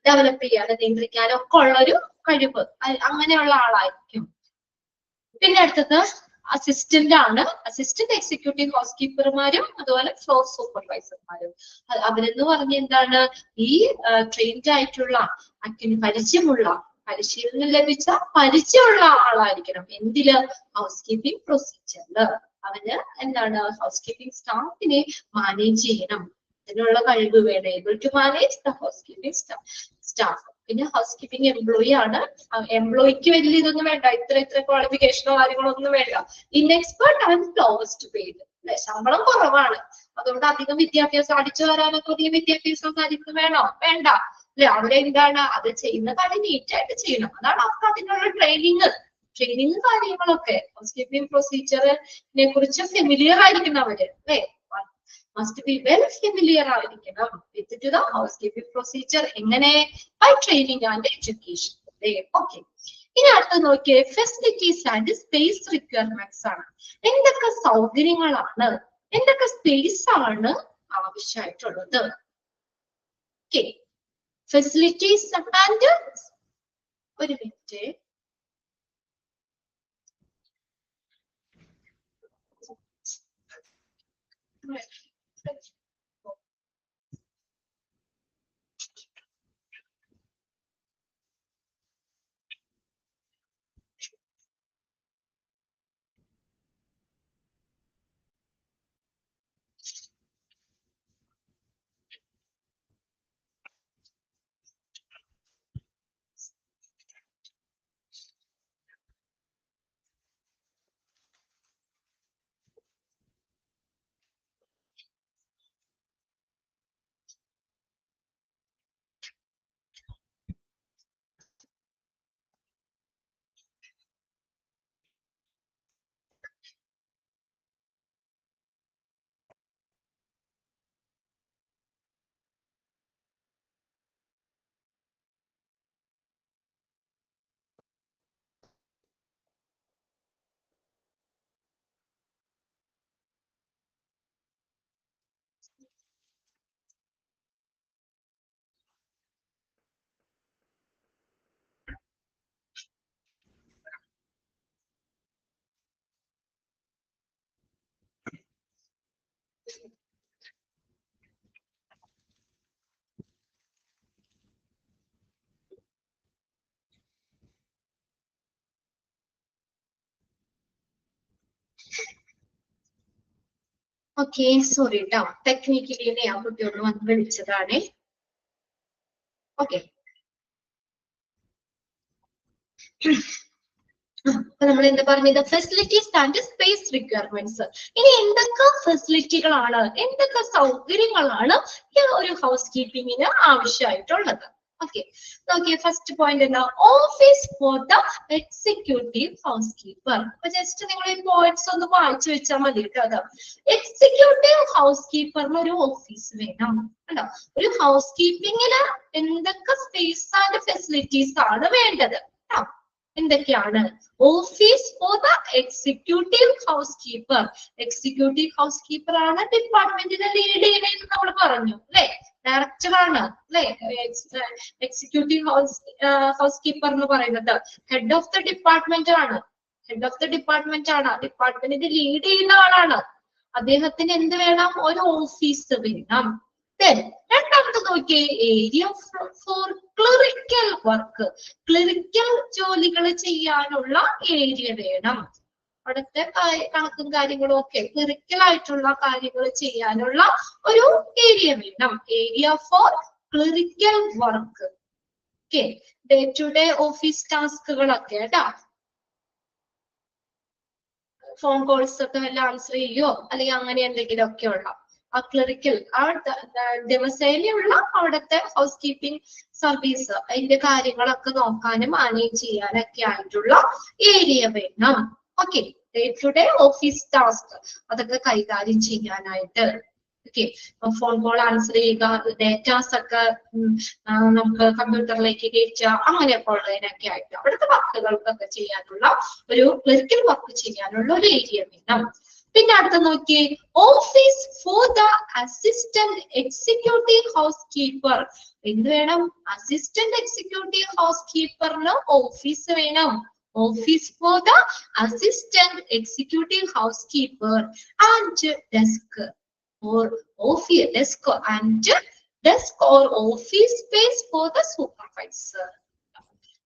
ഡെവലപ്പ് ചെയ്യാനും നിയന്ത്രിക്കാനും ഒക്കെ ഉള്ളൊരു കഴിവ് അങ്ങനെയുള്ള ആളായിരിക്കും. പിന്നെ അടുത്തത് അസിസ്റ്റന്റ് ആണ്. അസിസ്റ്റന്റ് എക്സിക്യൂട്ടീവ് ഹൗസ്കീപ്പർമാരും അതുപോലെ ഫ്ലോർ സൂപ്പർവൈസർമാരും. അവരെന്ന് പറഞ്ഞ എന്താണ്? ഈ ട്രെയിൻഡ് ആയിട്ടുള്ള, പരിശീലനം ലഭിച്ച പരിചയമുള്ള ആളായിരിക്കണം. എന്തില്? ഹൗസ്കീപ്പിംഗ് പ്രൊസീജിയറില്. അവന് എന്താണ്? ഹൗസ്കീപ്പിംഗ് സ്റ്റാഫിനെ മാനേജ് ചെയ്യണം. അതിനുള്ള കഴിവ് വേണം. Able to manage the housekeeping staff. പിന്നെ ഹൗസ്കീപ്പിംഗ് എംപ്ലോയി ആണ്. എംപ്ലോയിക്ക് വലിയ ഇതൊന്നും വേണ്ട, ഇത്ര ക്വാളിഫിക്കേഷനോ കാര്യങ്ങളോ ഒന്നും വേണ്ട. ഇൻഎക്സ്പേർട്ട് ആൻഡ് ലോവസ്റ്റ് പെയ്ഡ്. ശമ്പളം കുറവാണ്, അതുകൊണ്ട് അധികം വിദ്യാഭ്യാസം, അടിച്ചു വരാനൊക്കെ അധികം വിദ്യാഭ്യാസം കാര്യങ്ങൾ വേണോ? വേണ്ട അല്ലെ. അവരെന്താണ്? അത് ചെയ്യുന്ന കാര്യം നീറ്റായിട്ട് ചെയ്യണം. അതാണ് അവർക്ക് അതിനുള്ള ട്രെയിനിങ് കാര്യങ്ങളൊക്കെ. ഹൗസ്കീപ്പിംഗ് പ്രൊസീജിയറിനെ കുറിച്ച് ഫെമിലിയർ ആയിരിക്കണം അവര് അല്ലെ. must be well familiar ആയിരിക്കണം with to the housekeeping procedure. എങ്ങനെ? by training and education. Okay, ഇനി അടുത്ത് നോക്കിയേ, ഫെസിലിറ്റീസ് ആൻഡ് സ്പേസ് റിക്വയർമെന്റ്സ് ആണ്. എന്തൊക്കെ സൗകര്യങ്ങളാണ്, എന്തൊക്കെ സ്പേസ് ആണ് ആവശ്യമായിട്ടുള്ളത്? ഓക്കെ, ഫെസിലിറ്റീസ് ആൻഡ്, ഒരു മിനിറ്റ്, ഓക്കെ, സോറി ട്ടോ, ടെക്നിക്കലി ആ കുട്ടി ഒന്ന് വന്ന് വിളിച്ചതാണേ. ഓക്കെ, അപ്പൊ നമ്മൾ എന്താ പറഞ്ഞത്? Facilities and space requirements. ഇനി എന്തൊക്കെ ഫെസിലിറ്റികളാണ്, എന്തൊക്കെ സൗകര്യങ്ങളാണ് ഈ ഒരു ഹൗസ് കീപ്പിങ്ങിന് ആവശ്യമായിട്ടുള്ളത്? ഓക്കെ, നോക്കിയേ, ഫസ്റ്റ് പോയിന്റ് എന്താ? Office for the executive house keeper. അപ്പൊ ജസ്റ്റ് നിങ്ങൾ ഈ പോയിന്റ്സ് ഒന്ന് വായിച്ചു വെച്ചാൽ മതി കേട്ടോ. എക്സിക്യൂട്ടീവ് ഹൗസ് കീപ്പറിന് ഒരു ഓഫീസ് വേണം കേട്ടോ. ഒരു ഹൗസ് കീപ്പിങ്ങിന് എന്തൊക്കെ സ്പേസ് ആൻഡ് ഫെസിലിറ്റീസ് ആണ് വേണ്ടത് കേട്ടോ? എന്തൊക്കെയാണ്? Office for the executive house keeper. Executive house keeper ആണ് ഡിപ്പാർട്ട്മെന്റിനെ ലീഡ് ചെയ്യണമെന്ന് നമ്മൾ പറഞ്ഞു അല്ലെ? ഡയറക്ടർ ആണ് അല്ലെ? എക്സിക്യൂട്ടീവ് ഹൗസ് കീപ്പർ എന്ന് പറയുന്നത് ഹെഡ് ഓഫ് ദ ഡിപ്പാർട്ട്മെന്റ് ആണ്. ഹെഡ് ഓഫ് ദ ഡിപ്പാർട്ട്മെന്റ് ആണ്, ഡിപ്പാർട്ട്മെന്റിനെ ലീഡ് ചെയ്യുന്ന ആളാണ്. അദ്ദേഹത്തിന് എന്ത് വേണം? ഒരു ഓഫീസ് വേണം. രണ്ടാമത്തെ നോക്കിയേ, area for clerical work. Clerical ജോലികൾ ചെയ്യാനുള്ള ഏരിയ വേണം. അവിടുത്തെ കണക്കും കാര്യങ്ങളും ഒക്കെ ക്ലറിക്കൽ ആയിട്ടുള്ള കാര്യങ്ങൾ ചെയ്യാനുള്ള ഒരു ഏരിയ വേണം. Area for clerical work. Okay, day to day office ടാസ്കുകളൊക്കെ കേട്ടോ. ഫോൺ കോൾസ് ഒക്കെ വല്ല ആൻസർ ചെയ്യോ അല്ലെങ്കിൽ അങ്ങനെ എന്തെങ്കിലും ഒക്കെ ഉള്ള ആ ക്ലറിക്കൽ ആ ദിവസേനയുള്ള അവിടുത്തെ ഹൗസ് കീപ്പിംഗ് സർവീസ്, അതിന്റെ കാര്യങ്ങളൊക്കെ നോക്കാനും മാനേജ് ചെയ്യാനൊക്കെ ആയിട്ടുള്ള ഏരിയ വേണം. Okay, day to day office task അതൊക്കെ കൈകാര്യം ചെയ്യാനായിട്ട്. ഓക്കെ, ഫോൺ കോൾ ആൻസർ ചെയ്യുക, ഡേറ്റാസ് ഒക്കെ നമുക്ക് കമ്പ്യൂട്ടറിലേക്ക് കയറ്റുക, അങ്ങനെയൊക്കെ ഉള്ളതിനൊക്കെ ആയിട്ട് അവിടുത്തെ വർക്കുകൾക്കൊക്കെ ചെയ്യാനുള്ള ഒരു ക്ലറിക്കൽ വർക്ക് ചെയ്യാനുള്ള ഒരു ഏരിയ വേണം. പിന്നെ അടുത്ത നോക്കിയേ, office for the assistant executive housekeeper. എന്ത് വേണം? അസിസ്റ്റന്റ് എക്സിക്യൂട്ടീവ് ഹൗസ് കീപ്പറിന് ഓഫീസ് വേണം. Office for the assistant executive housekeeper and desk or office desk or office space for the supervisor.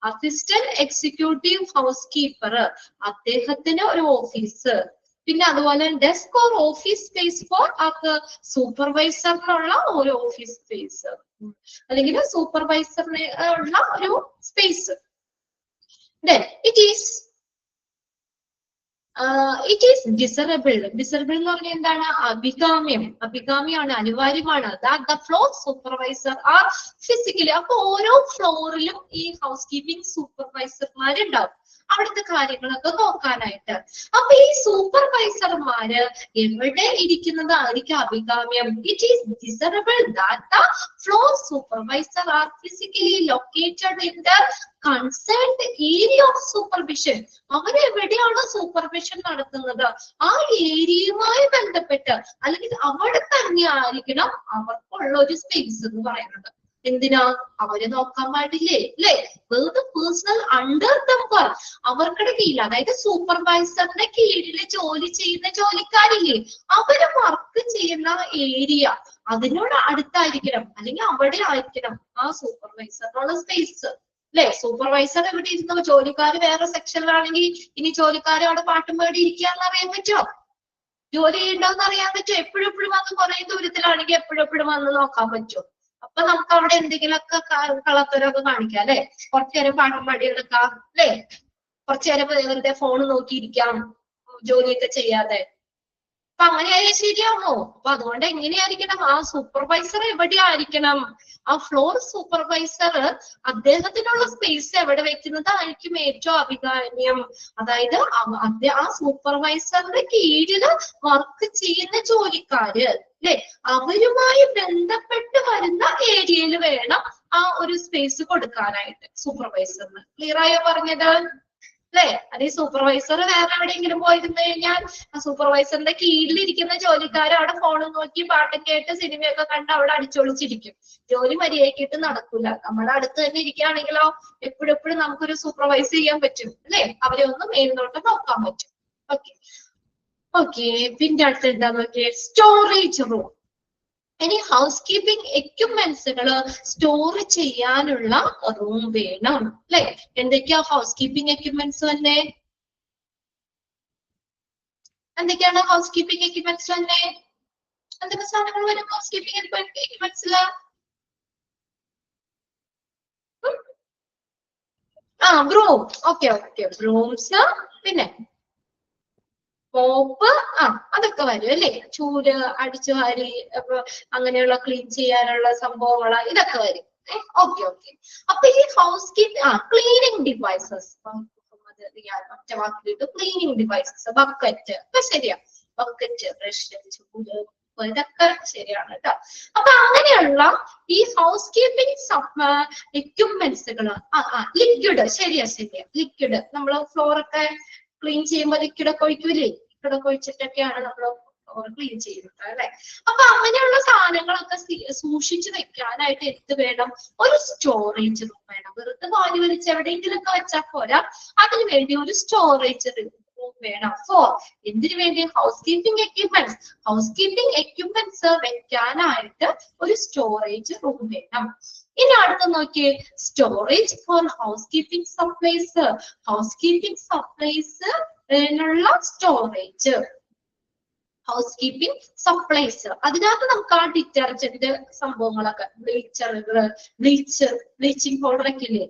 Assistant executive housekeeper അദ്ദേഹത്തിന് ഒരു office, പിന്നെ അതുപോലെ desk or office space for സൂപ്പർവൈസറിനുള്ള ഒരു office space അല്ലെങ്കിൽ സൂപ്പർവൈസറിന് ഉള്ള ഒരു space. It is desirable. Desirable എന്ന് പറഞ്ഞാൽ എന്താണ്? അഭികാമ്യമാണ്, അനിവാര്യമാണ്. The floor supervisor are physically. അപ്പൊ ഓരോ ഫ്ലോറിലും ഈ ഹൗസ് കീപ്പിംഗ് സൂപ്പർവൈസർമാരുണ്ടാവും അവിടുത്തെ കാര്യങ്ങളൊക്കെ നോക്കാനായിട്ട്. അപ്പൊ ഈ സൂപ്പർവൈസർമാര് എവിടെ ഇരിക്കുന്നതായിരിക്കും അഭികാമ്യം? It is desirable that the floor supervisor are physically located in the concerned area of supervision. അവരെവിടെയാണ് സൂപ്പർവിഷൻ നടത്തുന്നത് ആ ഏരിയയുമായി ബന്ധപ്പെട്ട് അല്ലെങ്കിൽ അവിടെ തന്നെ ആയിരിക്കണം അവർക്കുള്ള ഒരു സ്പേസ് എന്ന് പറയുന്നത്. എന്തിനാ? അവരെ നോക്കാൻ പാടില്ലേ അല്ലെ? പേഴ്സണൽ അണ്ടർ ദം വർക്ക്, അവർക്കുടെ കീഴിൽ, അതായത് സൂപ്പർവൈസറിന്റെ കീഴിൽ ജോലി ചെയ്യുന്ന ജോലിക്കാരില്ലേ, അവര് വർക്ക് ചെയ്യുന്ന ഏരിയ അതിനോട് അടുത്തായിരിക്കണം അല്ലെങ്കിൽ അവിടെ ആയിരിക്കണം ആ സൂപ്പർവൈസറിനുള്ള സ്പേസ് അല്ലെ? സൂപ്പർവൈസർ എവിടെ ഇരുന്നു, ജോലിക്കാർ വേറെ സെക്ഷനിലാണെങ്കിൽ ഇനി ജോലിക്കാരെ അവിടെ പാട്ടും പാടി ഇരിക്കാന്ന് അറിയാൻ പറ്റുമോ? ജോലി ചെയ്യണ്ടോന്ന് അറിയാൻ പറ്റുമോ? എപ്പോഴും വന്ന് കുറെ ദൂരത്തിലാണെങ്കിൽ എപ്പോഴും വന്ന് നോക്കാൻ പറ്റുമോ? അപ്പൊ നമുക്ക് അവിടെ എന്തെങ്കിലുമൊക്കെ കളത്തരമൊക്കെ കാണിക്കാം അല്ലെ? കുറച്ചു നേരം പാട്ടും പാടി എടുക്കാം അല്ലെ? കുറച്ചു നേരം വെറുതെ ഫോൺ നോക്കിയിരിക്കാം ജോലിയൊക്കെ ചെയ്യാതെ. അപ്പൊ അങ്ങനെയായാൽ ശരിയാണോ? അപ്പൊ അതുകൊണ്ട് എങ്ങനെയായിരിക്കണം? ആ സൂപ്പർവൈസർ എവിടെ ആയിരിക്കണം? ആ ഫ്ലോർ സൂപ്പർവൈസർ അദ്ദേഹത്തിനുള്ള സ്പേസ് എവിടെ വെക്കുന്നതായിരിക്കും ഏറ്റവും അഭികാമ്യം. അതായത് ആ സൂപ്പർവൈസറിന്റെ കീഴില് വർക്ക് ചെയ്യുന്ന ജോലിക്കാര് അല്ലെ, അവരുമായി ബന്ധപ്പെട്ട് വരുന്ന ഏരിയയിൽ വേണം ആ ഒരു സ്പേസ് കൊടുക്കാനായിട്ട് സൂപ്പർവൈസറിന്. ക്ലിയർ ആയോ പറഞ്ഞത് അല്ലെ? അതേ സൂപ്പർവൈസർ വേറെ എവിടെയെങ്കിലും പോയിരുന്നു കഴിഞ്ഞാൽ ആ സൂപ്പർവൈസറിന്റെ കീഴിലിരിക്കുന്ന ജോലിക്കാർ അവിടെ ഫോണും നോക്കി പാട്ടും കേട്ട് സിനിമയൊക്കെ കണ്ട് അവിടെ അടിച്ചൊളിച്ചിരിക്കും. ജോലി മര്യാദയ്ക്കിട്ട് നടക്കൂല. നമ്മുടെ അടുത്ത് തന്നെ ഇരിക്കുകയാണെങ്കിലോ എപ്പോഴും നമുക്കൊരു സൂപ്പർവൈസ് ചെയ്യാൻ പറ്റും അല്ലെ? അവരെ ഒന്ന് മേൽനോട്ടം നോക്കാൻ പറ്റും. ഓക്കെ, പിന്നെ അടുത്ത് എന്താ നോക്കിയേ, സ്റ്റോറേജ് റൂം. ഇനി ഹൗസ് കീപ്പിംഗ് എക്യുപ്മെന്റ്സുകള് സ്റ്റോർ ചെയ്യാനുള്ള റൂം വേണം അല്ലെ? എന്തൊക്കെയാ ഹൗസ് കീപ്പിംഗ് എക്യുപ്മെന്റ്സ് തന്നെ? എന്തൊക്കെയാണ് ഹൗസ് കീപ്പിംഗ് എക്യുപ്മെന്റ്സ് തന്നെ? എന്തൊക്കെ സാധനങ്ങൾ വരും ഹൗസ് കീപ്പിംഗ് എക്യുപ്മെന്റ്സിൽ? ബ്രൂം. ഓക്കെ ഓക്കെ, ബ്രൂംസ്, പിന്നെ മോപ്പ്, അതൊക്കെ വരും അല്ലേ? ചൂല്, അടിച്ചുവാരി അങ്ങനെയുള്ള ക്ലീൻ ചെയ്യാനുള്ള സംഭവങ്ങൾ ഇതൊക്കെ വരും. Okay okay. അപ്പൊ ഈ ഹൗസ് കീപ്പിംഗ് ക്ലീനിങ് ഡിവൈസസ്, ഒറ്റ വാക്കിലിട്ട് ക്ലീനിങ് ഡിവൈസസ്, ബക്കറ്റ് ഒക്കെ ശരിയാ, ബക്കറ്റ്, ബ്രഷ്, ചൂല്, ഇതൊക്കെ ശരിയാണ് കേട്ടോ. അപ്പൊ അങ്ങനെയുള്ള ഈ ഹൗസ് കീപ്പിംഗ് എക്യുപ്മെന്റ്സുകൾ, ലിക്വിഡ്, ശരിയാ ശരിയാ, ലിക്വിഡ് നമ്മൾ ഫ്ലോറൊക്കെ ക്ലീൻ ചെയ്യുമ്പോൾ ലിക്വിഡൊക്കെ ഒഴിക്കൂലേ? ലിക്വിഡൊക്കെ ഒഴിച്ചിട്ടൊക്കെയാണ് നമ്മൾ ക്ലീൻ ചെയ്യുന്നത് അല്ലെ? അപ്പൊ അങ്ങനെയുള്ള സാധനങ്ങളൊക്കെ സൂക്ഷിച്ചു വെക്കാനായിട്ട് എന്ത് വേണം? ഒരു സ്റ്റോറേജ് റൂം വേണം. വെറുതെ വാരി വലിച്ച് എവിടെയെങ്കിലും ഒക്കെ വെച്ചാൽ പോരാ, അതിനു വേണ്ടി ഒരു സ്റ്റോറേജ് റൂം വേണം. എന്തിനു വേണ്ടി? Housekeeping equipments. Housekeeping equipments വെക്കാനായിട്ട് ഒരു സ്റ്റോറേജ് റൂം വേണം. ഇനി അടുത്ത് നോക്കിയേ, storage for housekeeping supplies. Housekeeping സപ്ലൈസിനുള്ള സ്റ്റോറേജ്, ഹൗസ് കീപ്പിംഗ് സപ്ലൈസ്. അതിനകത്ത് നമുക്ക് ആ ഡിറ്റർജന്റ് സംഭവങ്ങളൊക്കെ, ബ്ലീച്ചിങ് പൗഡർ ഒക്കെ ഇല്ലേ,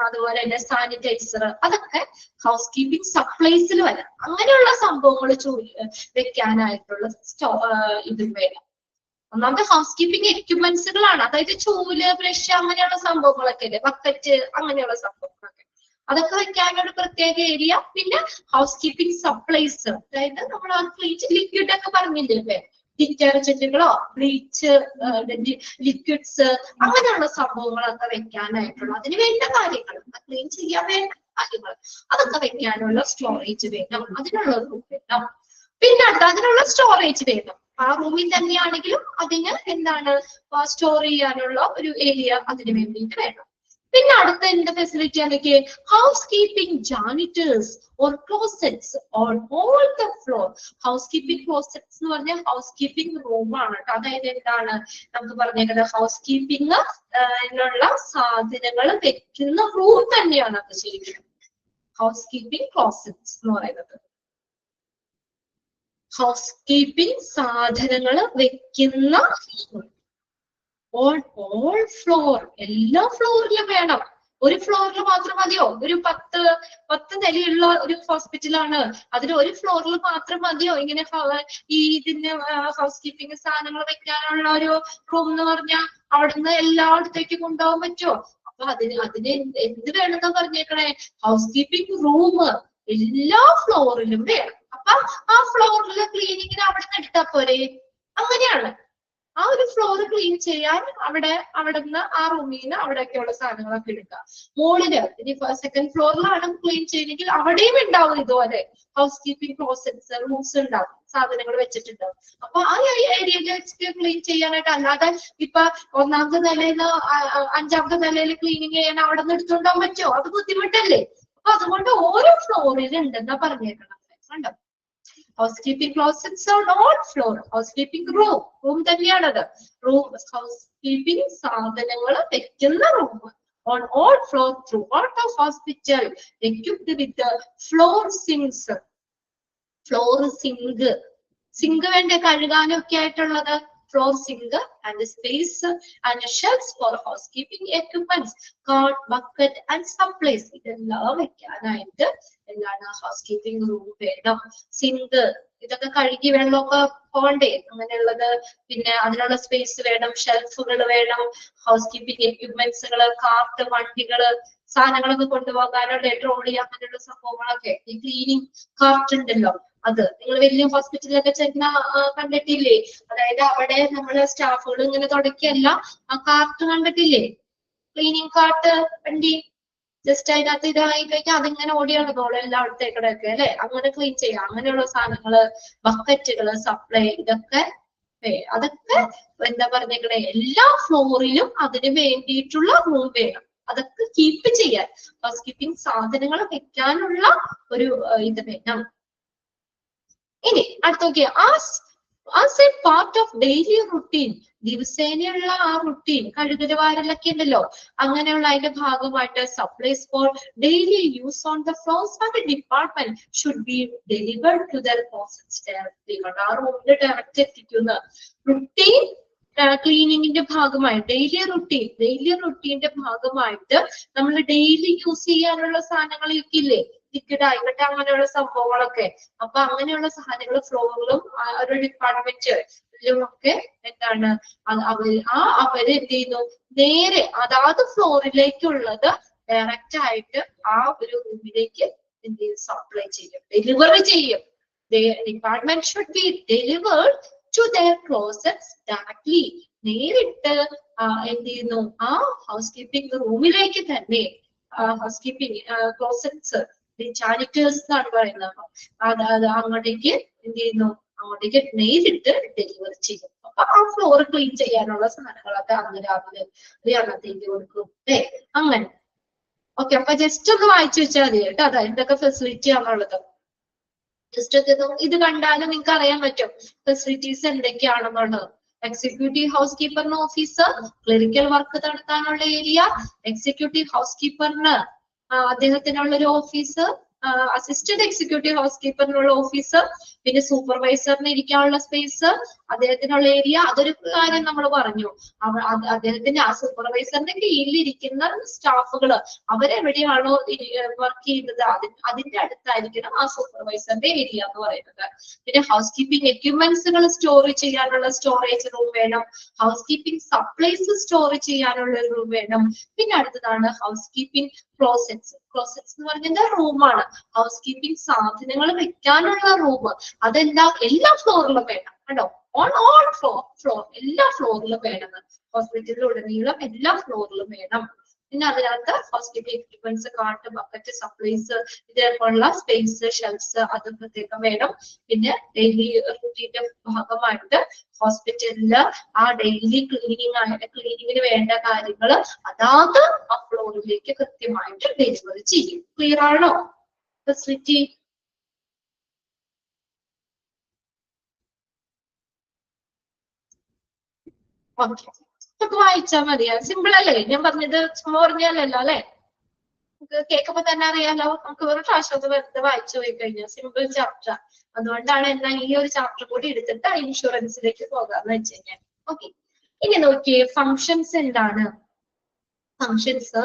അതുപോലെ തന്നെ സാനിറ്റൈസർ, അതൊക്കെ ഹൗസ് കീപ്പിംഗ് സപ്ലൈസിൽ വരാം. അങ്ങനെയുള്ള സംഭവങ്ങൾ വെക്കാനായിട്ടുള്ള ഇത് വേണം. ഒന്നാമത്തെ ഹൗസ് കീപ്പിംഗ് എക്യുപ്മെന്റ്സുകളാണ്, അതായത് ചൂല്, ബ്രഷ്, അങ്ങനെയുള്ള സംഭവങ്ങളൊക്കെ അല്ലേ, ബക്കറ്റ്, അങ്ങനെയുള്ള സംഭവങ്ങളൊക്കെ, അതൊക്കെ വെക്കാനൊരു പ്രത്യേക ഏരിയ. പിന്നെ ഹൗസ് കീപ്പിംഗ് സപ്ലൈസ്, അതായത് നമ്മൾ ആ ലിക്വിഡ് ഒക്കെ പറഞ്ഞില്ലേ, ഡിറ്റർജന്റുകളോ, ബ്ലീച്ച്, ലിക്വിഡ്സ്, അങ്ങനെയുള്ള സംഭവങ്ങളൊക്കെ വെക്കാനായിട്ടുള്ള, അതിന് വേണ്ട കാര്യങ്ങൾ, ക്ലീൻ ചെയ്യാൻ വേണ്ട കാര്യങ്ങൾ, അതൊക്കെ വെക്കാനുള്ള സ്റ്റോറേജ് വേണം. അതിനുള്ള റൂം വേണം. പിന്നെ അതിനുള്ള സ്റ്റോറേജ് വേണം. ആ റൂമിൽ തന്നെയാണെങ്കിലും അതിന് എന്താണ് സ്റ്റോർ ചെയ്യാനുള്ള ഒരു ഏരിയ അതിന് വേണ്ടിയിട്ട് വേണം. പിന്നെ അടുത്ത എന്ത് ഫെസിലിറ്റി ആണെങ്കിൽ housekeeping janitors or closets on all the floor. Housekeeping closets എന്ന് പറഞ്ഞാൽ ഹൗസ് കീപ്പിംഗ് റൂമാണ്. അതായത് എന്താണ് നമുക്ക് പറഞ്ഞേക്കുന്നത്, ഹൗസ് കീപ്പിംഗ് സാധനങ്ങൾ വെക്കുന്ന റൂം തന്നെയാണ് അത് ശരിക്കും ഹൗസ് കീപ്പിംഗ് ക്ലോസറ്റ്സ് എന്ന് പറയുന്നത്. ഹൗസ് കീപ്പിംഗ് സാധനങ്ങൾ വെക്കുന്ന ഓൾ ഫ്ലോർ, എല്ലാ ഫ്ലോറിലും വേണം. ഒരു ഫ്ലോറിൽ മാത്രം മതിയോ? ഒരു 10 നിലയുള്ള ഒരു ഹോസ്പിറ്റലാണ്, അതിൽ ഒരു ഫ്ലോറിൽ മാത്രം മതിയോ ഇങ്ങനെ ഇതിന് ഹൗസ് കീപ്പിംഗ് സാധനങ്ങൾ വെക്കാനുള്ള ഒരു റൂം എന്ന് പറഞ്ഞാൽ? അവിടുന്ന് എല്ലായിടത്തേക്കും കൊണ്ടുപോകാൻ പറ്റുമോ? അപ്പൊ അതിന് എന്ത് വേണമെന്ന് പറഞ്ഞേക്കണേ? ഹൗസ് കീപ്പിംഗ് റൂം എല്ലാ ഫ്ലോറിലും വേണം. അപ്പൊ ആ ഫ്ലോറിലെ ക്ലീനിങ്ങിന് അവിടെ നിന്ന് എടുത്താ പോരെ? അങ്ങനെയാണ്. ആ ഒരു ഫ്ലോർ ക്ലീൻ ചെയ്യാൻ അവിടുന്ന് ആ റൂമിൽ നിന്ന് അവിടെയൊക്കെയുള്ള സാധനങ്ങളൊക്കെ എടുക്കുക. മുകളില് ഇനി സെക്കൻഡ് ഫ്ലോറിലാണ് ക്ലീൻ ചെയ്യുന്നെങ്കിൽ അവിടെയും ഉണ്ടാവും ഇതുപോലെ ഹൗസ് കീപ്പിംഗ് ക്ലോസറ്റ്സ്, റൂംസ് ഉണ്ടാവും, സാധനങ്ങൾ വെച്ചിട്ടുണ്ടാവും. അപ്പൊ ആ ഏരിയയിൽ വെച്ചിട്ട് ക്ലീൻ ചെയ്യാനായിട്ട്, അല്ലാതെ ഇപ്പൊ 1ാമത്തെ നിലയിൽ നിന്ന് 5ാമത്തെ നിലയിൽ ക്ലീനിങ് ചെയ്യാൻ അവിടെ നിന്ന് എടുത്തുകൊണ്ടാൻ പറ്റുമോ? അത് ബുദ്ധിമുട്ടല്ലേ? അപ്പൊ അതുകൊണ്ട് ഓരോ ഫ്ലോറിൽ ഉണ്ടെന്നാ പറഞ്ഞേക്കണം. കണ്ടോ? Housekeeping closets on all floor. Housekeeping room തന്നെയാണത്. ഹൗസ് കീപ്പിംഗ് സാധനങ്ങൾ വെക്കുന്ന room on all floor throughout the hospital, equipped with floor sinks. Floor sink വേണ്ട കഴുകാനും ഒക്കെ ആയിട്ടുള്ളത്, floor sink and space and shelves for housekeeping equipments, cart, bucket and supplies. ഇതെല്ലാം വെക്കാനായിട്ട് എന്താണ് ഹൗസ് കീപ്പിംഗ് റൂം വേണം. സിങ്ക്, ഇതൊക്കെ കഴുകി വെള്ളമൊക്കെ പോകണ്ടേ, അങ്ങനെയുള്ളത്. പിന്നെ അതിനുള്ള സ്പേസ് വേണം, ഷെൽഫുകൾ വേണം, ഹൗസ് കീപ്പിംഗ് എക്യുപ്മെന്റ്സുകള്, കാർട്ട്, വണ്ടികള്, സാധനങ്ങളൊക്കെ കൊണ്ടുപോകാനുള്ള ട്രോളി, അങ്ങനെയുള്ള സംഭവങ്ങളൊക്കെ. ഈ ക്ലീനിങ് കാർട്ട് ഉണ്ടല്ലോ, അത് നിങ്ങൾ വലിയ ഹോസ്പിറ്റലിലൊക്കെ ചെന്ന കണ്ടിട്ടില്ലേ? അതായത് അവിടെ നമ്മള് സ്റ്റാഫുകൾ ഇങ്ങനെ തുടക്കിയല്ല, ആ കാർട്ട് കണ്ടിട്ടില്ലേ? ക്ലീനിങ് കാർട്ട് വണ്ടി, ജസ്റ്റ് അതിനകത്ത് ഇതായി കഴിഞ്ഞാൽ അതിങ്ങനെ ഓടി നടന്നോളൂ എല്ലായിടത്തേക്കൂടെയൊക്കെ അല്ലെ? അങ്ങനെ ക്ലീൻ ചെയ്യാം. അങ്ങനെയുള്ള സാധനങ്ങള്, ബക്കറ്റുകള്, സപ്ലൈ, അതൊക്കെ എന്താ പറഞ്ഞേക്കണേ, എല്ലാ ഫ്ലോറിലും അതിന് വേണ്ടിയിട്ടുള്ള റൂം വേണം. അതൊക്കെ കീപ്പ് ചെയ്യാൻ, ഹൗസ് കീപ്പിംഗ് സാധനങ്ങൾ വെക്കാനുള്ള ഒരു ഇത് വേണം. ഇനി അടുത്ത നോക്കിയാ as a part of daily routine, ദിവസേനയുള്ള ആ റുട്ടീൻ കഴുകല് വാരലൊക്കെ ഉണ്ടല്ലോ, അങ്ങനെയുള്ള അതിന്റെ ഭാഗമായിട്ട് supplies for daily use on the floors of the department should be delivered to their process directly. ആ റൂമിൽ ഡയറക്റ്റ് എത്തിക്കുന്ന റുട്ടീൻ ക്ലീനിങ്ങിന്റെ ഭാഗമായി ഡെയിലി റുട്ടീന്റെ ഭാഗമായിട്ട് നമ്മൾ ഡെയിലി യൂസ് ചെയ്യാനുള്ള സാധനങ്ങളൊക്കെ ഇല്ലേ, ലിക്വിഡ് ആയിക്കോട്ടെ അങ്ങനെയുള്ള സംഭവങ്ങളൊക്കെ. അപ്പൊ അങ്ങനെയുള്ള സാധനങ്ങൾ ഫ്ലോറിലും ഒരു ഡിപ്പാർട്ട്മെന്റിലും ഒക്കെ എന്താണ് അവര് എന്ത് ചെയ്യുന്നു, നേരെ അതാത് ഫ്ലോറിലേക്കുള്ളത് ഡയറക്റ്റ് ആയിട്ട് ആ ഒരു റൂമിലേക്ക് എന്ത് ചെയ്യും, സപ്ലൈ ചെയ്യും, ഡെലിവർ ചെയ്യും. Department should be delivered to their closets directly. നേരിട്ട് എന്ത് ചെയ്യുന്നു, ആ ഹൗസ് കീപ്പിംഗ് റൂമിലേക്ക് തന്നെ ഹൗസ് കീപ്പിംഗ് ക്ലോസറ്റ്സ് ജാനിറ്റേഴ്സ് എന്നാണ് പറയുന്നത്, അങ്ങോട്ടേക്ക് എന്ത് ചെയ്യുന്നു, അങ്ങോട്ടേക്ക് നേരിട്ട് ഡെലിവർ ചെയ്യും. അപ്പൊ ആ ഫ്ലോർ ക്ലീൻ ചെയ്യാനുള്ള സാധനങ്ങളൊക്കെ അന്ന് രാവിലെ അന്നത്തേക്ക് കൊടുക്കും. അങ്ങനെ ഓക്കെ. അപ്പൊ ജസ്റ്റ് ഒന്ന് വായിച്ചു വെച്ചാൽ മതി കേട്ടോ, അത് എന്തൊക്കെ ഫെസിലിറ്റി ആണുള്ളത്. ജസ്റ്റ് ഇത് കണ്ടാലും നിങ്ങൾക്ക് അറിയാൻ പറ്റും ഫെസിലിറ്റീസ് എന്തൊക്കെയാണെന്നുള്ളത്. എക്സിക്യൂട്ടീവ് ഹൗസ് കീപ്പറിന് ഓഫീസ്, ക്ലറിക്കൽ വർക്ക് നടത്താനുള്ള ഏരിയ, എക്സിക്യൂട്ടീവ് ഹൗസ് കീപ്പറിന് അദ്ദേഹത്തിനുള്ള ഒരു ഓഫീസ്, അസിസ്റ്റന്റ് എക്സിക്യൂട്ടീവ് ഹൗസ് കീപ്പറിനുള്ള ഓഫീസ്, പിന്നെ സൂപ്പർവൈസറിന് ഇരിക്കാനുള്ള സ്പേസ്, അദ്ദേഹത്തിനുള്ള ഏരിയ. അതൊരു കാര്യം നമ്മൾ പറഞ്ഞു, അദ്ദേഹത്തിന്റെ ആ സൂപ്പർവൈസറിന്റെ കീഴിലിരിക്കുന്ന സ്റ്റാഫുകള് അവരെവിടെയാണോ വർക്ക് ചെയ്യുന്നത് അതിന്റെ അടുത്തായിരിക്കണം ആ സൂപ്പർവൈസറിന്റെ ഏരിയ എന്ന് പറയുന്നത്. പിന്നെ ഹൗസ് കീപ്പിംഗ് എക്യുപ്മെന്റ്സുകൾ സ്റ്റോർ ചെയ്യാനുള്ള സ്റ്റോറേജ് റൂം വേണം, ഹൗസ് കീപ്പിംഗ് സപ്ലൈസ് സ്റ്റോർ ചെയ്യാനുള്ള റൂം വേണം. പിന്നെ അടുത്തതാണ് ഹൗസ് കീപ്പിംഗ് ക്ലോസറ്റ്സ്. ക്ലോസറ്റ്സ് എന്ന് പറഞ്ഞാൽ റൂമാണ്, ഹൗസ് കീപ്പിംഗ് സാധനങ്ങൾ വെക്കാനുള്ള റൂം. അതെല്ലാം എല്ലാ ഫ്ലോറിലും വേണം കേട്ടോ, ഓൺ ഫ്ലോർ എല്ലാ ഫ്ലോറിലും വേണം. ഹോസ്പിറ്റലിലുടനീളം എല്ലാ ഫ്ലോറിലും വേണം. പിന്നെ അതിനകത്ത് ഹൗസ് കീപ്പിംഗ് എക്യുപ്മെന്റ്സ്, കാട്ട്, ബക്കറ്റ്, സപ്ലൈസ്, ഇതേപോലുള്ള സ്പേസ്, ഷെൽഫ്സ് അത് പ്രത്യേകം വേണം. പിന്നെ ഡെയിലി റൂട്ടീന്റെ ഭാഗമായിട്ട് ഹോസ്പിറ്റലില് ആ ഡെയിലി ക്ലീനിങ്ങിന് വേണ്ട കാര്യങ്ങൾ അതാത് ആ ഫ്ലോറിലേക്ക് കൃത്യമായിട്ട് ഡെലിവറി ചെയ്യും. ക്ലിയർ ആണോ ഫെസിലിറ്റി? ഓക്കെ, ഇതൊക്കെ വായിച്ചാൽ മതിയാ, സിമ്പിൾ അല്ലേ? ഞാൻ പറഞ്ഞത് ചുമ്മാ പറഞ്ഞാലല്ലോ അല്ലെ, നമുക്ക് കേൾക്കുമ്പോ തന്നെ അറിയാലോ. നമുക്ക് ഒരു പ്രാവശ്യം വെറുതെ വായിച്ചു പോയി കഴിഞ്ഞാൽ സിമ്പിൾ ചാപ്റ്റർ. അതുകൊണ്ടാണ് എന്നാൽ ഈ ഒരു ചാപ്റ്റർ കൂടി എടുത്തിട്ട് ഇൻഷുറൻസിലേക്ക് പോകാന്ന് വെച്ച് കഴിഞ്ഞാൽ. ഓക്കെ, ഇനി നോക്കിയേ ഫങ്ഷൻസ് എന്താണ്. ഫങ്ഷൻസ്,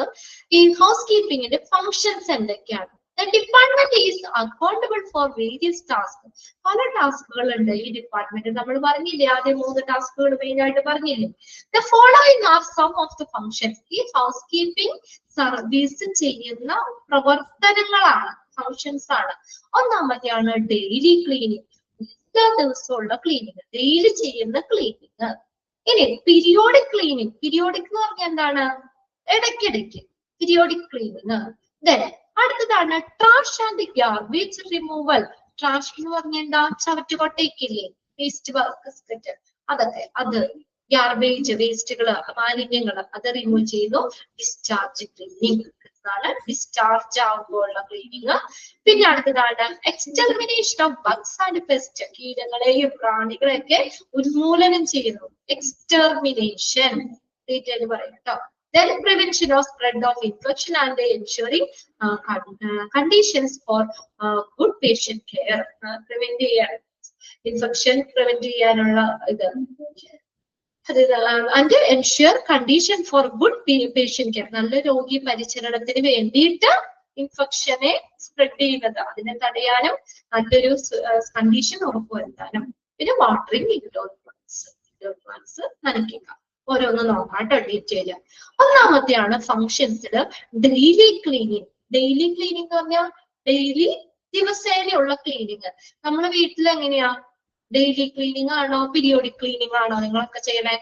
ഈ ഹൗസ് കീപ്പിംഗിന്റെ ഫങ്ഷൻസ് എന്തൊക്കെയാണ്? The department is accountable for various tasks. പല ടാസ്കുകൾ ഉണ്ട് ഈ ഡിപ്പാർട്ട്മെന്റ്. നമ്മൾ പറഞ്ഞില്ലേ ആദ്യം 3 ടാസ്കുകൾ മെയിൻ ആയിട്ട് പറഞ്ഞില്ലേ. The following are some of the functions. ഈ ഹൗസ് കീപ്പിംഗ് സർവീസ് ചെയ്യുന്ന പ്രവർത്തനങ്ങളാണ്, ഫങ്ഷൻസ് ആണ്. ഒന്നാമത്തെയാണ് ഡെയിലി ക്ലീനിങ്, എല്ലാ ദിവസവും ഉള്ള ക്ലീനിങ്, ഡെയിലി ചെയ്യുന്ന ക്ലീനിങ്. ഇനി പീരിയോഡിക് ക്ലീനിങ്. പീരിയോഡിക് എന്ന് പറഞ്ഞാൽ എന്താണ്? ഇടയ്ക്കിടയ്ക്ക് പീരിയോഡിക് ക്ലീനിങ്. അടുത്തതാണ് trash and garbage removal. Trash എന്ന് പറഞ്ഞാൽ എന്താ? ചവറ്റുകൊട്ടയ്ക്കില്ലേ, വേസ്റ്റ് ബാസ്കറ്റ്, അതൊക്കെ അത് ഗാർബേജ് വേസ്റ്റുകള്, മാലിന്യങ്ങള് അത് റിമൂവ് ചെയ്യുന്നു. ഡിസ്ചാർജ് ക്ലീനിങ് ആണ്, ഡിസ്ചാർജ് ആകുമ്പോഴുള്ള ക്ലീനിങ്. പിന്നെ അടുത്തതാണ് extermination of bugs and pest. കീടങ്ങളെയും പ്രാണികളെയൊക്കെ ഉന്മൂലനം ചെയ്യുന്നു, എക്സ്റ്റർമിനേഷൻ ഡീറ്റെയിൽ പറയും കേട്ടോ. Then prevention of spread of infection and ensuring conditions for good patient care. Prevent infection, prevent ചെയ്യാനുള്ള ഇത്, and ensure condition for good patient care. നല്ല രോഗി പരിചരണത്തിന് വേണ്ടിയിട്ട് ഇൻഫെക്ഷനെ സ്പ്രെഡ് ചെയ്യുന്നത് അതിനെ തടയാനും നല്ലൊരു കണ്ടീഷൻ ഉറപ്പുവരുത്താനും. പിന്നെ വാട്ടറിങ് ഇൻഡോർ പ്ലാന്റ്സ് നനയ്ക്കുക. ഓരോന്ന് നോക്കാട്ടോ ഡീറ്റെയിൽ. ഒന്നാമത്തെയാണ് ഫങ്ഷൻസിൽ ഡെയിലി ക്ലീനിങ്. ഡെയിലി ക്ലീനിങ് എന്ന് പറഞ്ഞാൽ ഡെയിലി ദിവസേനയുള്ള ക്ലീനിങ്. നമ്മുടെ വീട്ടിൽ എങ്ങനെയാ? ഡെയിലി ക്ലീനിങ് ആണോ പീരിയോഡിക് ക്ലീനിങ് ആണോ നിങ്ങളൊക്കെ ചെയ്യണേ?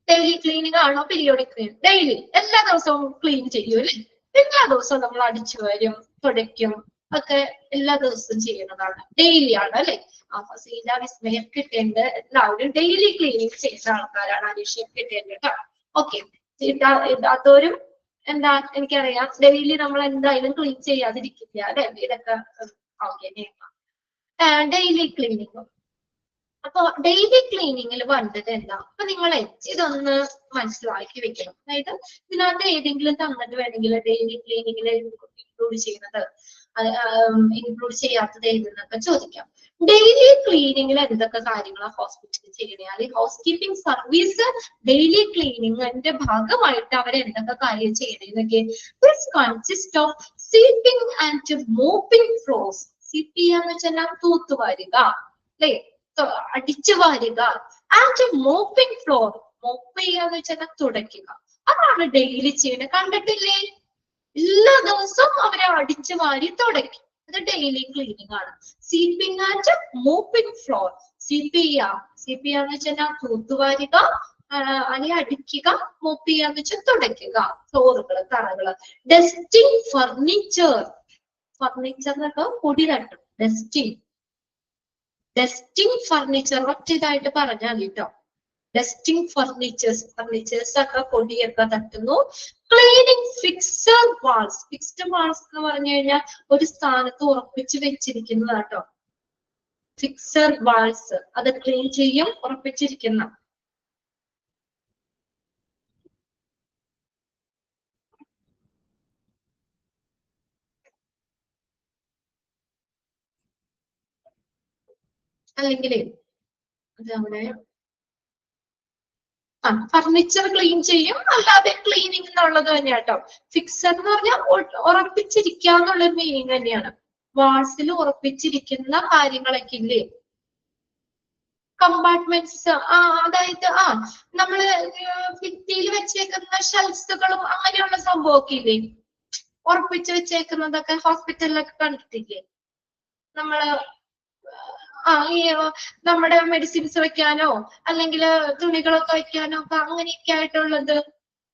ഡെയിലി ക്ലീനിങ് ആണോ പീരിയോഡിക് ക്ലീനിങ്? ഡെയിലി എല്ലാ ദിവസവും ക്ലീൻ ചെയ്യും അല്ലേ? എല്ലാ ദിവസവും നമ്മൾ അടിച്ചു വരും, തുടയ്ക്കും, ഒക്കെ എല്ലാ ദിവസവും ചെയ്യുന്നതാണ്, ഡെയിലി ആണ് അല്ലെ? അപ്പൊ സീല വിസ്മയം കിട്ടേണ്ട എല്ലാവരും ഡെയിലി ക്ലീനിങ് ചെയ്യുന്ന ആൾക്കാരാണ്. അനീഷയും കിട്ടേണ്ടത് കേട്ടോ. ഓക്കെ, ഇതാത്തവരും എന്താ എനിക്കറിയാം, ഡെയിലി നമ്മൾ എന്തായാലും ക്ലീൻ ചെയ്യാതിരിക്കില്ല അല്ലെ? ഇതൊക്കെ ഓക്കെ. ഡെയിലി ക്ലീനിങ് അപ്പൊ ഡെയിലി ക്ലീനിങ്ങിൽ വേണ്ടത് എന്താ? അപ്പൊ നിങ്ങൾ ഇതൊന്ന് മനസ്സിലാക്കി വെക്കണം. അതായത് ഇതിനകത്ത് ഏതെങ്കിലും തന്നിട്ട് വേണമെങ്കിൽ ഡെയിലി ക്ലീനിങ്ങിൽ ഇൻക്ലൂഡ് ചെയ്യുന്നത് ഇൻക്ലൂഡ് ചെയ്യാത്തത് ഏതെന്നൊക്കെ ചോദിക്കാം. ഡെയിലി ക്ലീനിങ്ങിൽ എന്തൊക്കെ കാര്യങ്ങളാണ് ഹോസ്പിറ്റലിൽ ചെയ്യണേ, അല്ലെങ്കിൽ ഹൗസ് കീപ്പിംഗ് സർവീസ് ഡെയിലി ക്ലീനിങ്ങിന്റെ ഭാഗമായിട്ട് അവർ എന്തൊക്കെ കാര്യം ചെയ്യണേന്നൊക്കെ. This consist of sweeping and mopping floors. Sweep ചെയ്യാന്ന് വെച്ചാൽ തൂത്തുവാരുക, അല്ലെ, അടിച്ചു വാരുക. ആൻഡ് മോപ്പിംഗ് ഫ്ലോർ, മോപ്പ് ചെയ്യാന്ന് വെച്ചാൽ തുടയ്ക്കുക. അതാണ് ഡെയിലി ചെയ്യണത്. കണ്ടിട്ടില്ലേ? എല്ലാ ദിവസവും അവരെ അടിച്ചു വാരി തുടയ്ക്കും. അത് ഡെയിലി ക്ലീനിങ് ആണ്. Sweeping and mopping floor. Sweep ചെയ്യാന്ന് വെച്ചാൽ തൂത്തുവാരുക, അല്ലെങ്കിൽ അടിക്കുക. മോപ്പ് ചെയ്യാന്ന് വെച്ചാൽ തുടയ്ക്കുക, ഫ്ലോറുകള്, തറകള്. Dusting furniture. ഫർണിച്ചറിനൊക്കെ പൊടി തട്ടും. ഡസ്റ്റിംഗ് ഫർണിച്ചർ ഒറ്റ ഇതായിട്ട് പറഞ്ഞാൽ കേട്ടോ. ഡസ്റ്റിംഗ് ഫർണിച്ചേഴ്സ് ഒക്കെ പൊടിയൊക്കെ തട്ടുന്നു. Cleaning fixed walls. Fixed walls എന്ന് പറഞ്ഞു കഴിഞ്ഞാൽ ഒരു സ്ഥാനത്ത് ഉറപ്പിച്ച് വെച്ചിരിക്കുന്നതാട്ടോ. ഫിക്സഡ് വാൾസ് അത് ക്ലീൻ ചെയ്യും, ഉറപ്പിച്ചിരിക്കുന്ന. അല്ലെങ്കിൽ അതവിടെ ഫർണിച്ചർ ക്ലീൻ ചെയ്യും, അല്ലാതെ ക്ലീനിങ് എന്നുള്ളത് തന്നെയാട്ടോ. ഫിക്സർ എന്ന് പറഞ്ഞാൽ ഉറപ്പിച്ചിരിക്കുക എന്നുള്ളൊരു മീനിങ് തന്നെയാണ്. വാൾസിൽ ഉറപ്പിച്ചിരിക്കുന്ന കാര്യങ്ങളൊക്കെ ഇല്ലേ, കമ്പാർട്ട്മെന്റ്സ്. അതായത് നമ്മള് ഭിത്തിയിൽ വെച്ചേക്കുന്ന ഷെൽഫുകളും അങ്ങനെയുള്ള സംഭവമൊക്കെ ഇല്ലേ, ഉറപ്പിച്ച് വെച്ചേക്കുന്നതൊക്കെ ഹോസ്പിറ്റലിലൊക്കെ കണ്ടിട്ടില്ലേ നമ്മള്. ഈ നമ്മുടെ മെഡിസിൻസ് വെക്കാനോ അല്ലെങ്കിൽ തുണികളൊക്കെ വെക്കാനോ ഒക്കെ അങ്ങനെയൊക്കെ ആയിട്ടുള്ളത്.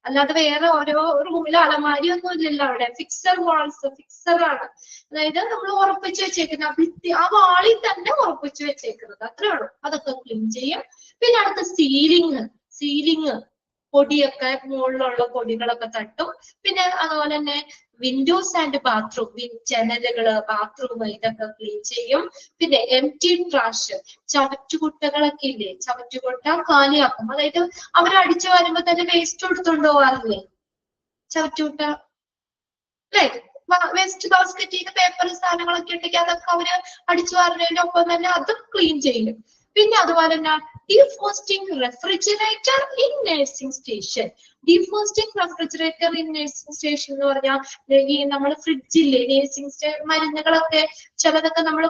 അല്ലാതെ വേറെ ഓരോ റൂമിൽ അലമാരി ഒന്നും ഇല്ലല്ലോ അവിടെ. ഫിക്സഡ് വാൾസ്, ഫിക്സഡ് ആണ്. അതായത് നമ്മൾ ഉറപ്പിച്ച് വെച്ചേക്കുന്ന ഭിത്തി, ആ വാളിൽ തന്നെ ഉറപ്പിച്ച് വെച്ചേക്കുന്നത്, അത്രേ ഉള്ളൂ. അതൊക്കെ ക്ലീൻ ചെയ്യും. പിന്നെ അടുത്ത സീലിംഗ് പൊടിയൊക്കെ, മുകളിലുള്ള പൊടികളൊക്കെ തട്ടും. പിന്നെ അതുപോലെ തന്നെ വിൻഡോസ് ആൻഡ് ബാത്റൂം, ജനലുകള്, ബാത്റൂം, ഇതൊക്കെ ക്ലീൻ ചെയ്യും. പിന്നെ എംപ്റ്റി ട്രാഷ്, ചവറ്റുകുട്ടകളൊക്കെ ഇല്ലേ, ചവറ്റുകുട്ട കാലിയാക്കും. അതായത് അവരടിച്ചു വരുമ്പോ തന്നെ വേസ്റ്റ് എടുത്തോണ്ട് പോവാറില്ലേ ചവറ്റുകുട്ട, അല്ലെ? വേസ്റ്റ് ബാസ്കറ്റിൽ പേപ്പർ സാധനങ്ങളൊക്കെ ഉണ്ടെങ്കിൽ അതൊക്കെ അവര് അടിച്ചു വാരുന്നതിന്റെ ഒപ്പം തന്നെ അതും ക്ലീൻ ചെയ്യും. പിന്നെ അതുപോലെ തന്നെ defrosting refrigerator in nursing station. Defrosting refrigerator in nursing station എന്ന് പറഞ്ഞാൽ ഈ നമ്മൾ ഫ്രിഡ്ജില്ലേ, നഴ്സിംഗ് മരുന്നുകളൊക്കെ ചിലതൊക്കെ നമ്മൾ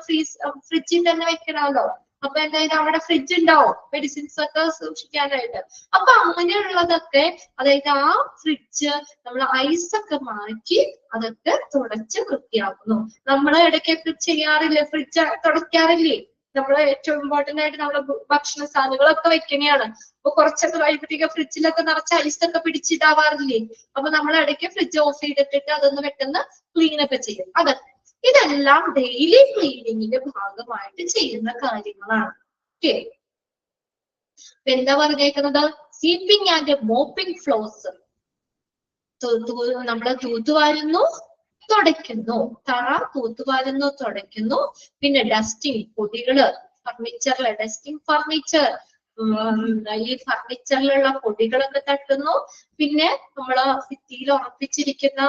ഫ്രിഡ്ജിൽ തന്നെ വെക്കണമല്ലോ. അപ്പൊ എന്തായാലും അവിടെ ഫ്രിഡ്ജ് ഉണ്ടാവും മെഡിസിൻസ് ഒക്കെ സൂക്ഷിക്കാനായിട്ട്. അപ്പൊ അങ്ങനെയുള്ളതൊക്കെ, അതായത് ആ ഫ്രിഡ്ജ് നമ്മൾ ഐസ് ഒക്കെ മാറ്റി അതൊക്കെ തുടച്ച് വൃത്തിയാക്കുന്നു. നമ്മൾ ഇടയ്ക്കൊക്കെ ചെയ്യാറില്ലേ, ഫ്രിഡ്ജ് തുടയ്ക്കാറില്ലേ? നമ്മൾ ഏറ്റവും ഇമ്പോർട്ടന്റ് ആയിട്ട് നമ്മുടെ ഭക്ഷണ സാധനങ്ങളൊക്കെ വെക്കണെയാണ്. അപ്പൊ കുറച്ചൊക്കെ കഴിയുമ്പോഴത്തേക്ക് ഫ്രിഡ്ജിലൊക്കെ നിറച്ച് ഐസൊക്കെ പിടിച്ചിട്ടാവാറില്ലേ? അപ്പൊ നമ്മൾ ഇടയ്ക്ക് ഫ്രിഡ്ജ് ഓഫ് ചെയ്തിട്ടിട്ട് അതൊന്ന് പെട്ടെന്ന് ക്ലീൻ ഒക്കെ ചെയ്യും. ഇതെല്ലാം ഡെയിലി ക്ലീനിങ്ങിന്റെ ഭാഗമായിട്ട് ചെയ്യുന്ന കാര്യങ്ങളാണ്. ഓക്കെ, എന്താ പറഞ്ഞേക്കുന്നത്? Sweeping and mopping floors. നമ്മള് തൂത്തുവാരുന്നു, തുടയ്ക്കുന്നു. തറ തൂത്തുവാരുന്നു, തുടയ്ക്കുന്നു. പിന്നെ ഡസ്റ്റിംഗ്, പൊടികള്, ഫർണിച്ചറിലെ ഡസ്റ്റിംഗ് ഫർണിച്ചർ, ഈ ഫർണിച്ചറിലുള്ള പൊടികളൊക്കെ തട്ടുന്നു. പിന്നെ നമ്മള് ഭിത്തിയിൽ ഉറപ്പിച്ചിരിക്കുന്ന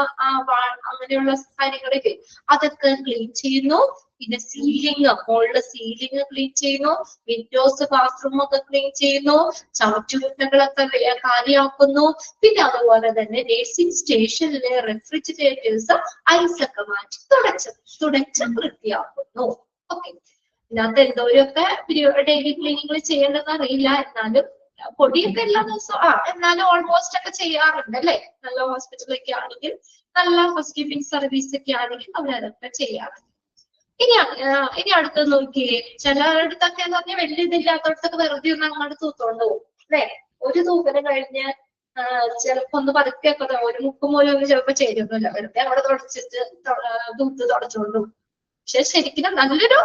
അങ്ങനെയുള്ള കാര്യങ്ങളൊക്കെ അതൊക്കെ ക്ലീൻ ചെയ്യുന്നു. പിന്നെ സീലിംഗ്, മുകളിലെ സീലിംഗ് ക്ലീൻ ചെയ്യുന്നു. വിൻഡോസ്, ബാത്റൂം ഒക്കെ ക്ലീൻ ചെയ്യുന്നു. ചവറ്റുകുട്ടകളൊക്കെ കാലിയാക്കുന്നു. പിന്നെ അതുപോലെ തന്നെ നഴ്സിംഗ് സ്റ്റേഷനിലെ റെഫ്രിജറേറ്റേഴ്സ് ഐസൊക്കെ മാറ്റി തുടച്ച് വൃത്തിയാക്കുന്നു. ഓക്കെ, ഇതിനകത്ത് എന്തോരൊക്കെ ഡെയിലി ക്ലീനിങ്ങിൽ ചെയ്യേണ്ടതെന്ന് അറിയില്ല. എന്നാലും പൊടിയൊക്കെ എല്ലാ ദിവസവും എന്നാലും ഓൾമോസ്റ്റ് ഒക്കെ ചെയ്യാറുണ്ട് അല്ലെ. നല്ല ഹോസ്പിറ്റലൊക്കെ ആണെങ്കിൽ, നല്ല ഹൗസ് കീപ്പിംഗ് സർവീസ് ഒക്കെ ആണെങ്കിൽ അവരതൊക്കെ ചെയ്യാറുണ്ട്. ഇനി അടുത്ത് നോക്കിയേ, ചിലയിടത്തൊക്കെ എന്ന് പറഞ്ഞാൽ വലിയ ഇതില്ലാത്തടത്തൊക്കെ വെറുതെ ഒന്ന് അങ്ങോട്ട് തൂത്തോണ്ട് പോകും അല്ലെ. ഒരു തൂക്കല് കഴിഞ്ഞ് ചിലപ്പോ ഒന്ന് പതുക്കെയൊക്കെ ഒരു മുക്കുമൂലം ഒന്നും ചിലപ്പോ ചേരുന്നില്ല, വെറുതെ അവിടെ തുടച്ചിട്ട് തുടച്ചോണ്ട് പോകും. പക്ഷെ ശരിക്കും നല്ലൊരു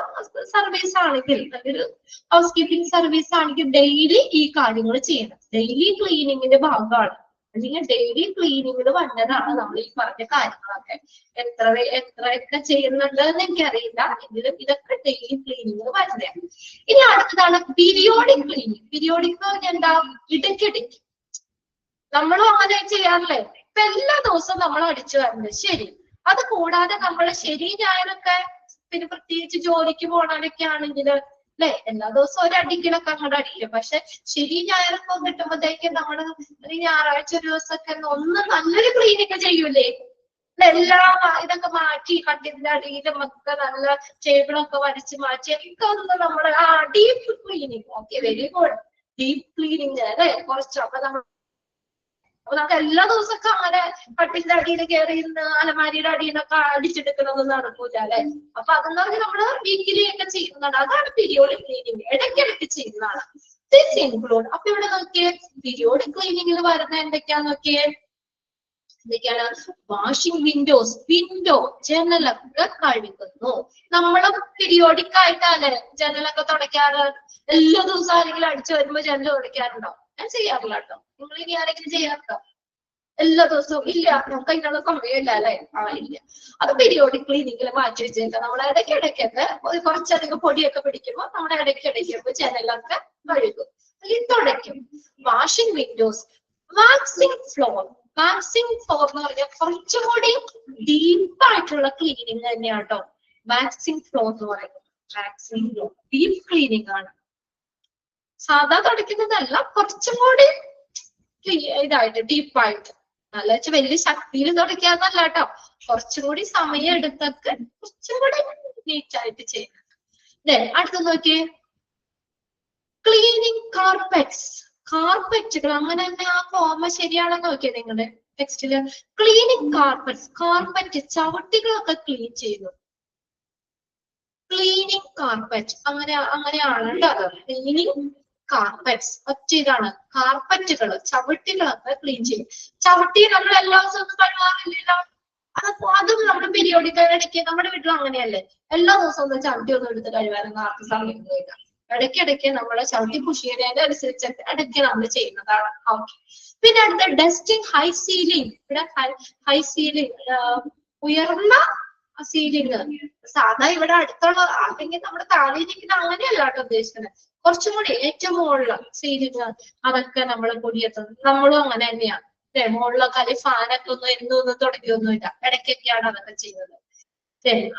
സർവീസ് ആണെങ്കിൽ, നല്ലൊരു ഹൗസ് കീപ്പിംഗ് സർവീസ് ആണെങ്കിൽ ഡെയിലി ഈ കാര്യങ്ങൾ ചെയ്യണം. ഡെയിലി ക്ലീനിങ്ങിന്റെ ഭാഗമാണ്. അല്ലെങ്കിൽ ഡെയിലി ക്ലീനിങ്ങിൽ വന്നതാണ് നമ്മൾ ഈ പറഞ്ഞ കാര്യങ്ങളൊക്കെ. എത്രയൊക്കെ ചെയ്യുന്നുണ്ട് എന്ന് എനിക്കറിയില്ല, എങ്കിലും ഇതൊക്കെ ഡെയിലി ക്ലീനിങ്ങിൽ വരുന്നതാണ്. ഇനി അടുത്തതാണ് പീരിയോഡിക് ക്ലീനിങ്. പീരിയോഡിക് എന്ന് പറഞ്ഞാൽ എന്താ? ഇടയ്ക്കിടയ്ക്ക്. നമ്മളും അങ്ങനെ ചെയ്യാറില്ലേ? ഇപ്പൊ എല്ലാ ദിവസവും നമ്മൾ അടിച്ചു വരുന്നത് ശരി. അത് കൂടാതെ നമ്മൾ ശരി ഞായറൊക്കെ പിന്നെ പ്രത്യേകിച്ച് ജോലിക്ക് പോണവരൊക്കെ ആണെങ്കിൽ അല്ലെ, എല്ലാ ദിവസവും ഒരു അടിക്കലൊക്കെ അങ്ങോട്ട് അടിക്കും. പക്ഷെ ശരി ഞായറൊക്കെ കിട്ടുമ്പോഴത്തേക്കും നമ്മള് ഒരു ഞായറാഴ്ച ഒരു ദിവസമൊക്കെ ഒന്ന് നല്ലൊരു ക്ലീനിങ് ചെയ്യൂലേ? എല്ലാം ഇതൊക്കെ മാറ്റി കട്ടിന്റെ അടിയിലും ഒക്കെ നല്ല ടേബിളൊക്കെ വരച്ച് മാറ്റി ഒക്കെ ഒന്ന് നമ്മള് deep cleaning. Okay, very good. Deep cleaning അല്ലെ കുറച്ചൊക്കെ നമ്മൾ. അപ്പൊ നമുക്ക് എല്ലാ ദിവസമൊക്കെ അങ്ങനെ കട്ടിന്റെ അടിയിൽ കയറി ഇരുന്ന് അലമാരിയുടെ അടിയിൽ നിന്നൊക്കെ അടിച്ചെടുക്കണമെന്ന് നടക്കൂല അല്ലെ? അപ്പൊ അതെന്ന് പറഞ്ഞാൽ നമ്മള് വീക്കിലി ഒക്കെ ചെയ്യുന്നതാണ്. അതാണ് പീരിയോഡിക് ക്ലീനിങ്, ഇടയ്ക്കിടയ്ക്ക് ചെയ്യുന്നതാണ്. This include. അപ്പൊ ഇവിടെ നോക്കിയേ, പീരിയോഡിക് ക്ലീനിങ്ങിൽ വരുന്ന എന്തൊക്കെയാന്ന് നോക്കിയേ. എന്തൊക്കെയാണ്? വാഷിംഗ് വിൻഡോസ്, വിൻഡോ ജനലൊക്കെ കഴുകുന്നു. നമ്മളും പീരിയോഡിക് ആയിട്ടല്ലേ ജനലൊക്കെ തുടയ്ക്കാറ്? എല്ലാ ദിവസവും ആരെങ്കിലും അടിച്ചു വരുമ്പോ ജനൽ തുടയ്ക്കാറുണ്ടോ? ഞാൻ ചെയ്യാറില്ല കേട്ടോ. നിങ്ങൾ ഇനി ആരെങ്കിലും ചെയ്യാറുണ്ടോ? എല്ലാ ദിവസവും ഇല്ല, നമുക്ക് അതിനുള്ള സമയമില്ല അല്ലെ? ഇല്ല. അത് പീരിയോഡിക് ക്ലീനിങ്ങിൽ മാറ്റി വെച്ചേക്കാം. നമ്മൾ ഇടയ്ക്കിടയ്ക്കൊക്കെ കുറച്ചധികം പൊടിയൊക്കെ പിടിക്കുമ്പോ നമ്മുടെ ഇടയ്ക്കിടയ്ക്കൊക്കെ ജനലൊക്കെ കഴുകും അല്ലെങ്കിൽ തുടയ്ക്കും. Washing windows. Waxing floor. Waxing floor എന്ന് പറഞ്ഞാൽ കുറച്ചുകൂടി ഡീപ്പായിട്ടുള്ള ക്ലീനിങ് തന്നെയാണ് കേട്ടോ വാക്സിംഗ് ഫ്ലോർ എന്ന് പറയുന്നത്. വാക്സിംഗ് ഫ്ലോർ ഡീപ്പ് ക്ലീനിങ് ആണ്. സാധാ തുടയ്ക്കുന്നതല്ല, കുറച്ചും കൂടി ഇതായിട്ട് ഡീപ്പായിട്ട്. നല്ല വെച്ചാൽ വലിയ ശക്തിയിൽ തുടയ്ക്കാന്നല്ല കേട്ടോ, കുറച്ചും കൂടി സമയം എടുത്തൊക്കെ കുറച്ചും കൂടി നീറ്റായിട്ട് ചെയ്യുന്നത്. അടുത്ത നോക്കിയേ, ക്ലീനിങ് കാർപ്പറ്റ്സ്. കാർപ്പറ്റുകൾ, അങ്ങനെ തന്നെ ആ ഫോമ ശരിയാണെന്ന് നോക്കിയേ നിങ്ങളുടെ ടെക്സ്റ്റില്. ക്ലീനിങ് കാർപ്പറ്റ്സ്, കാർപ്പറ്റ് ചവിട്ടികളൊക്കെ ക്ലീൻ ചെയ്യുന്നു. ക്ലീനിങ് കാർപ്പറ്റ് അങ്ങനെയാണ് കേട്ടോ അത്. ക്ലീനിങ് കാർപ്പറ്റ്സ് ഒറ്റ ഇതാണ്. കാർപ്പറ്റുകൾ ചവിട്ടികളൊക്കെ ക്ലീൻ ചെയ്യും. ചവിട്ടി നമ്മൾ എല്ലാ ദിവസവും ഒന്നും കഴുകാറില്ലല്ലോ. അതും നമ്മൾ പീരിയോഡിക് ഇടയ്ക്ക്, നമ്മുടെ വീട്ടിലും അങ്ങനെയല്ലേ, എല്ലാ ദിവസവും ഒന്നും ചവിട്ടി ഒന്നും എടുത്ത് കഴുകാനൊന്നും ആർക്കും സമയം പോയില്ല. ഇടയ്ക്കിടയ്ക്ക് നമ്മളെ ചവിട്ടി പുഷിയതിന്റെ അനുസരിച്ചൊക്കെ ഇടയ്ക്ക് നമ്മൾ ചെയ്യുന്നതാണ്. ഓക്കെ. പിന്നെ അടുത്ത ഡസ്റ്റിംഗ് ഹൈ സീലിംഗ്. ഇവിടെ ഹൈ സീലിംഗ് ഉയർന്ന സീലിംഗ്. സാധാ ഇവിടെ അടുത്തുള്ള അല്ലെങ്കിൽ നമ്മുടെ താഴെ ഇരിക്കുന്ന അങ്ങനെയല്ല കേട്ടോ ഉദ്ദേശിക്കുന്നത്. കുറച്ചും കൂടി ഏറ്റവും മുകളില് സീലിംഗ്, അതൊക്കെ നമ്മൾ പൊടിയെത്തുന്നത്. നമ്മളും അങ്ങനെ തന്നെയാണ്. മുകളിലൊക്കെ അല്ലെങ്കിൽ ഫാനൊക്കെ ഒന്നും എന്നും തുടങ്ങിയൊന്നുമില്ല, ഇടയ്ക്കൊക്കെയാണ് അതൊക്കെ ചെയ്യുന്നത്.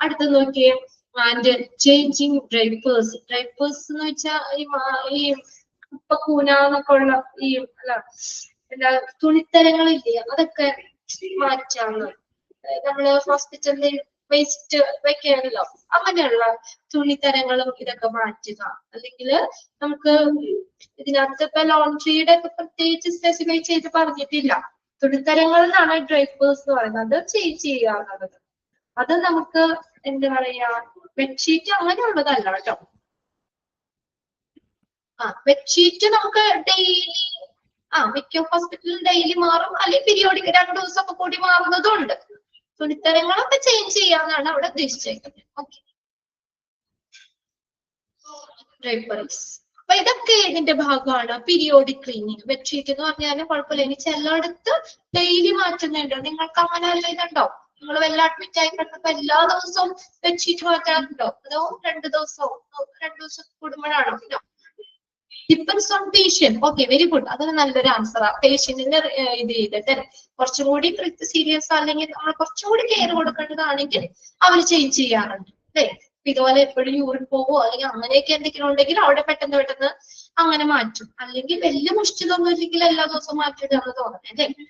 അടുത്ത് നോക്കിയേ, ആൻഡ് ചേഞ്ചിങ് ഡ്രൈപ്പേഴ്സ്. ഡ്രൈപ്പേഴ്സ് എന്ന് വെച്ചാൽ ഈ കൂന എന്നൊക്കെ ഉള്ള ഈ എന്താ തുണിത്തരങ്ങളില്ലേ, അതൊക്കെ മാറ്റാണ്. നമ്മള് ഹോസ്പിറ്റലിൽ വേസ്റ്റ് വെക്കാണല്ലോ, അങ്ങനെയുള്ള തുണിത്തരങ്ങളും ഇതൊക്കെ മാറ്റുക. അല്ലെങ്കിൽ നമുക്ക് ഇതിനകത്ത് ഇപ്പൊ ലോണ്ട്രിയുടെ ഒക്കെ പ്രത്യേകിച്ച് സ്പെസിഫൈ ചെയ്ത് പറഞ്ഞിട്ടില്ല. തുണിത്തരങ്ങൾ എന്നാണ് ഡ്രൈപ്പേഴ്സ് എന്ന് പറയുന്നത്. അത് ചേഞ്ച് ചെയ്യാറുള്ളത്. അത് നമുക്ക് എന്താ പറയാ, ബെഡ്ഷീറ്റ് അങ്ങനെയുള്ളതല്ല കേട്ടോ. ബെഡ്ഷീറ്റ് നമുക്ക് ഡെയിലി മിക്ക ഹോസ്പിറ്റലിൽ ഡെയിലി മാറും, അല്ലെങ്കിൽ പീരിയോഡിക് 2 ദിവസമൊക്കെ കൂടി മാറുന്നതും ഉണ്ട്. തുണിത്തരങ്ങളൊക്കെ ചേഞ്ച് ചെയ്യാന്നാണ് അവിടെ ഉദ്ദേശിച്ചേക്കുന്നത്. ഓക്കെ, ഡ്രൈപ്പറീസ്. അപ്പൊ ഇതൊക്കെ ഇതിന്റെ ഭാഗമാണ് പീരിയോഡിക് ക്ലീനിങ്. ബെഡ്ഷീറ്റ് എന്ന് പറഞ്ഞാലും കുഴപ്പമില്ല. ഇനി ചിലയിടത്ത് ഡെയിലി മാറ്റുന്നുണ്ട്. നിങ്ങൾക്ക് അങ്ങനെ അല്ല ഇതുണ്ടോ? നിങ്ങൾ വല്ല അഡ്മിറ്റ് ആയി കിടന്നപ്പോ എല്ലാ ദിവസവും ബെഡ്ഷീറ്റ് മാറ്റാറുണ്ടോ? അതോ 2 ദിവസം കൂടുമ്പോഴാണോ? Depends on patient. Okay, very good. അതൊരു നല്ലൊരു ആൻസറാ. പേഷ്യന്റിന് ഇത് ചെയ്തിട്ട് കുറച്ചും കൂടി സീരിയസ് അല്ലെങ്കിൽ നമ്മൾ കുറച്ചും കൂടി കെയർ കൊടുക്കേണ്ടതാണെങ്കിൽ അവർ ചേഞ്ച് ചെയ്യാറുണ്ട് അല്ലേ? ഇതുപോലെ എപ്പോഴും യൂറിൻ പോവോ അല്ലെങ്കിൽ അങ്ങനെയൊക്കെ എന്തെങ്കിലും ഉണ്ടെങ്കിൽ അവിടെ പെട്ടെന്ന് അങ്ങനെ മാറ്റും. അല്ലെങ്കിൽ വലിയ മുഷ്ടിതൊന്നും ഇല്ലെങ്കിൽ എല്ലാ ദിവസവും മാറ്റിയിട്ടാണ് തോന്നുന്നത് അല്ലേ?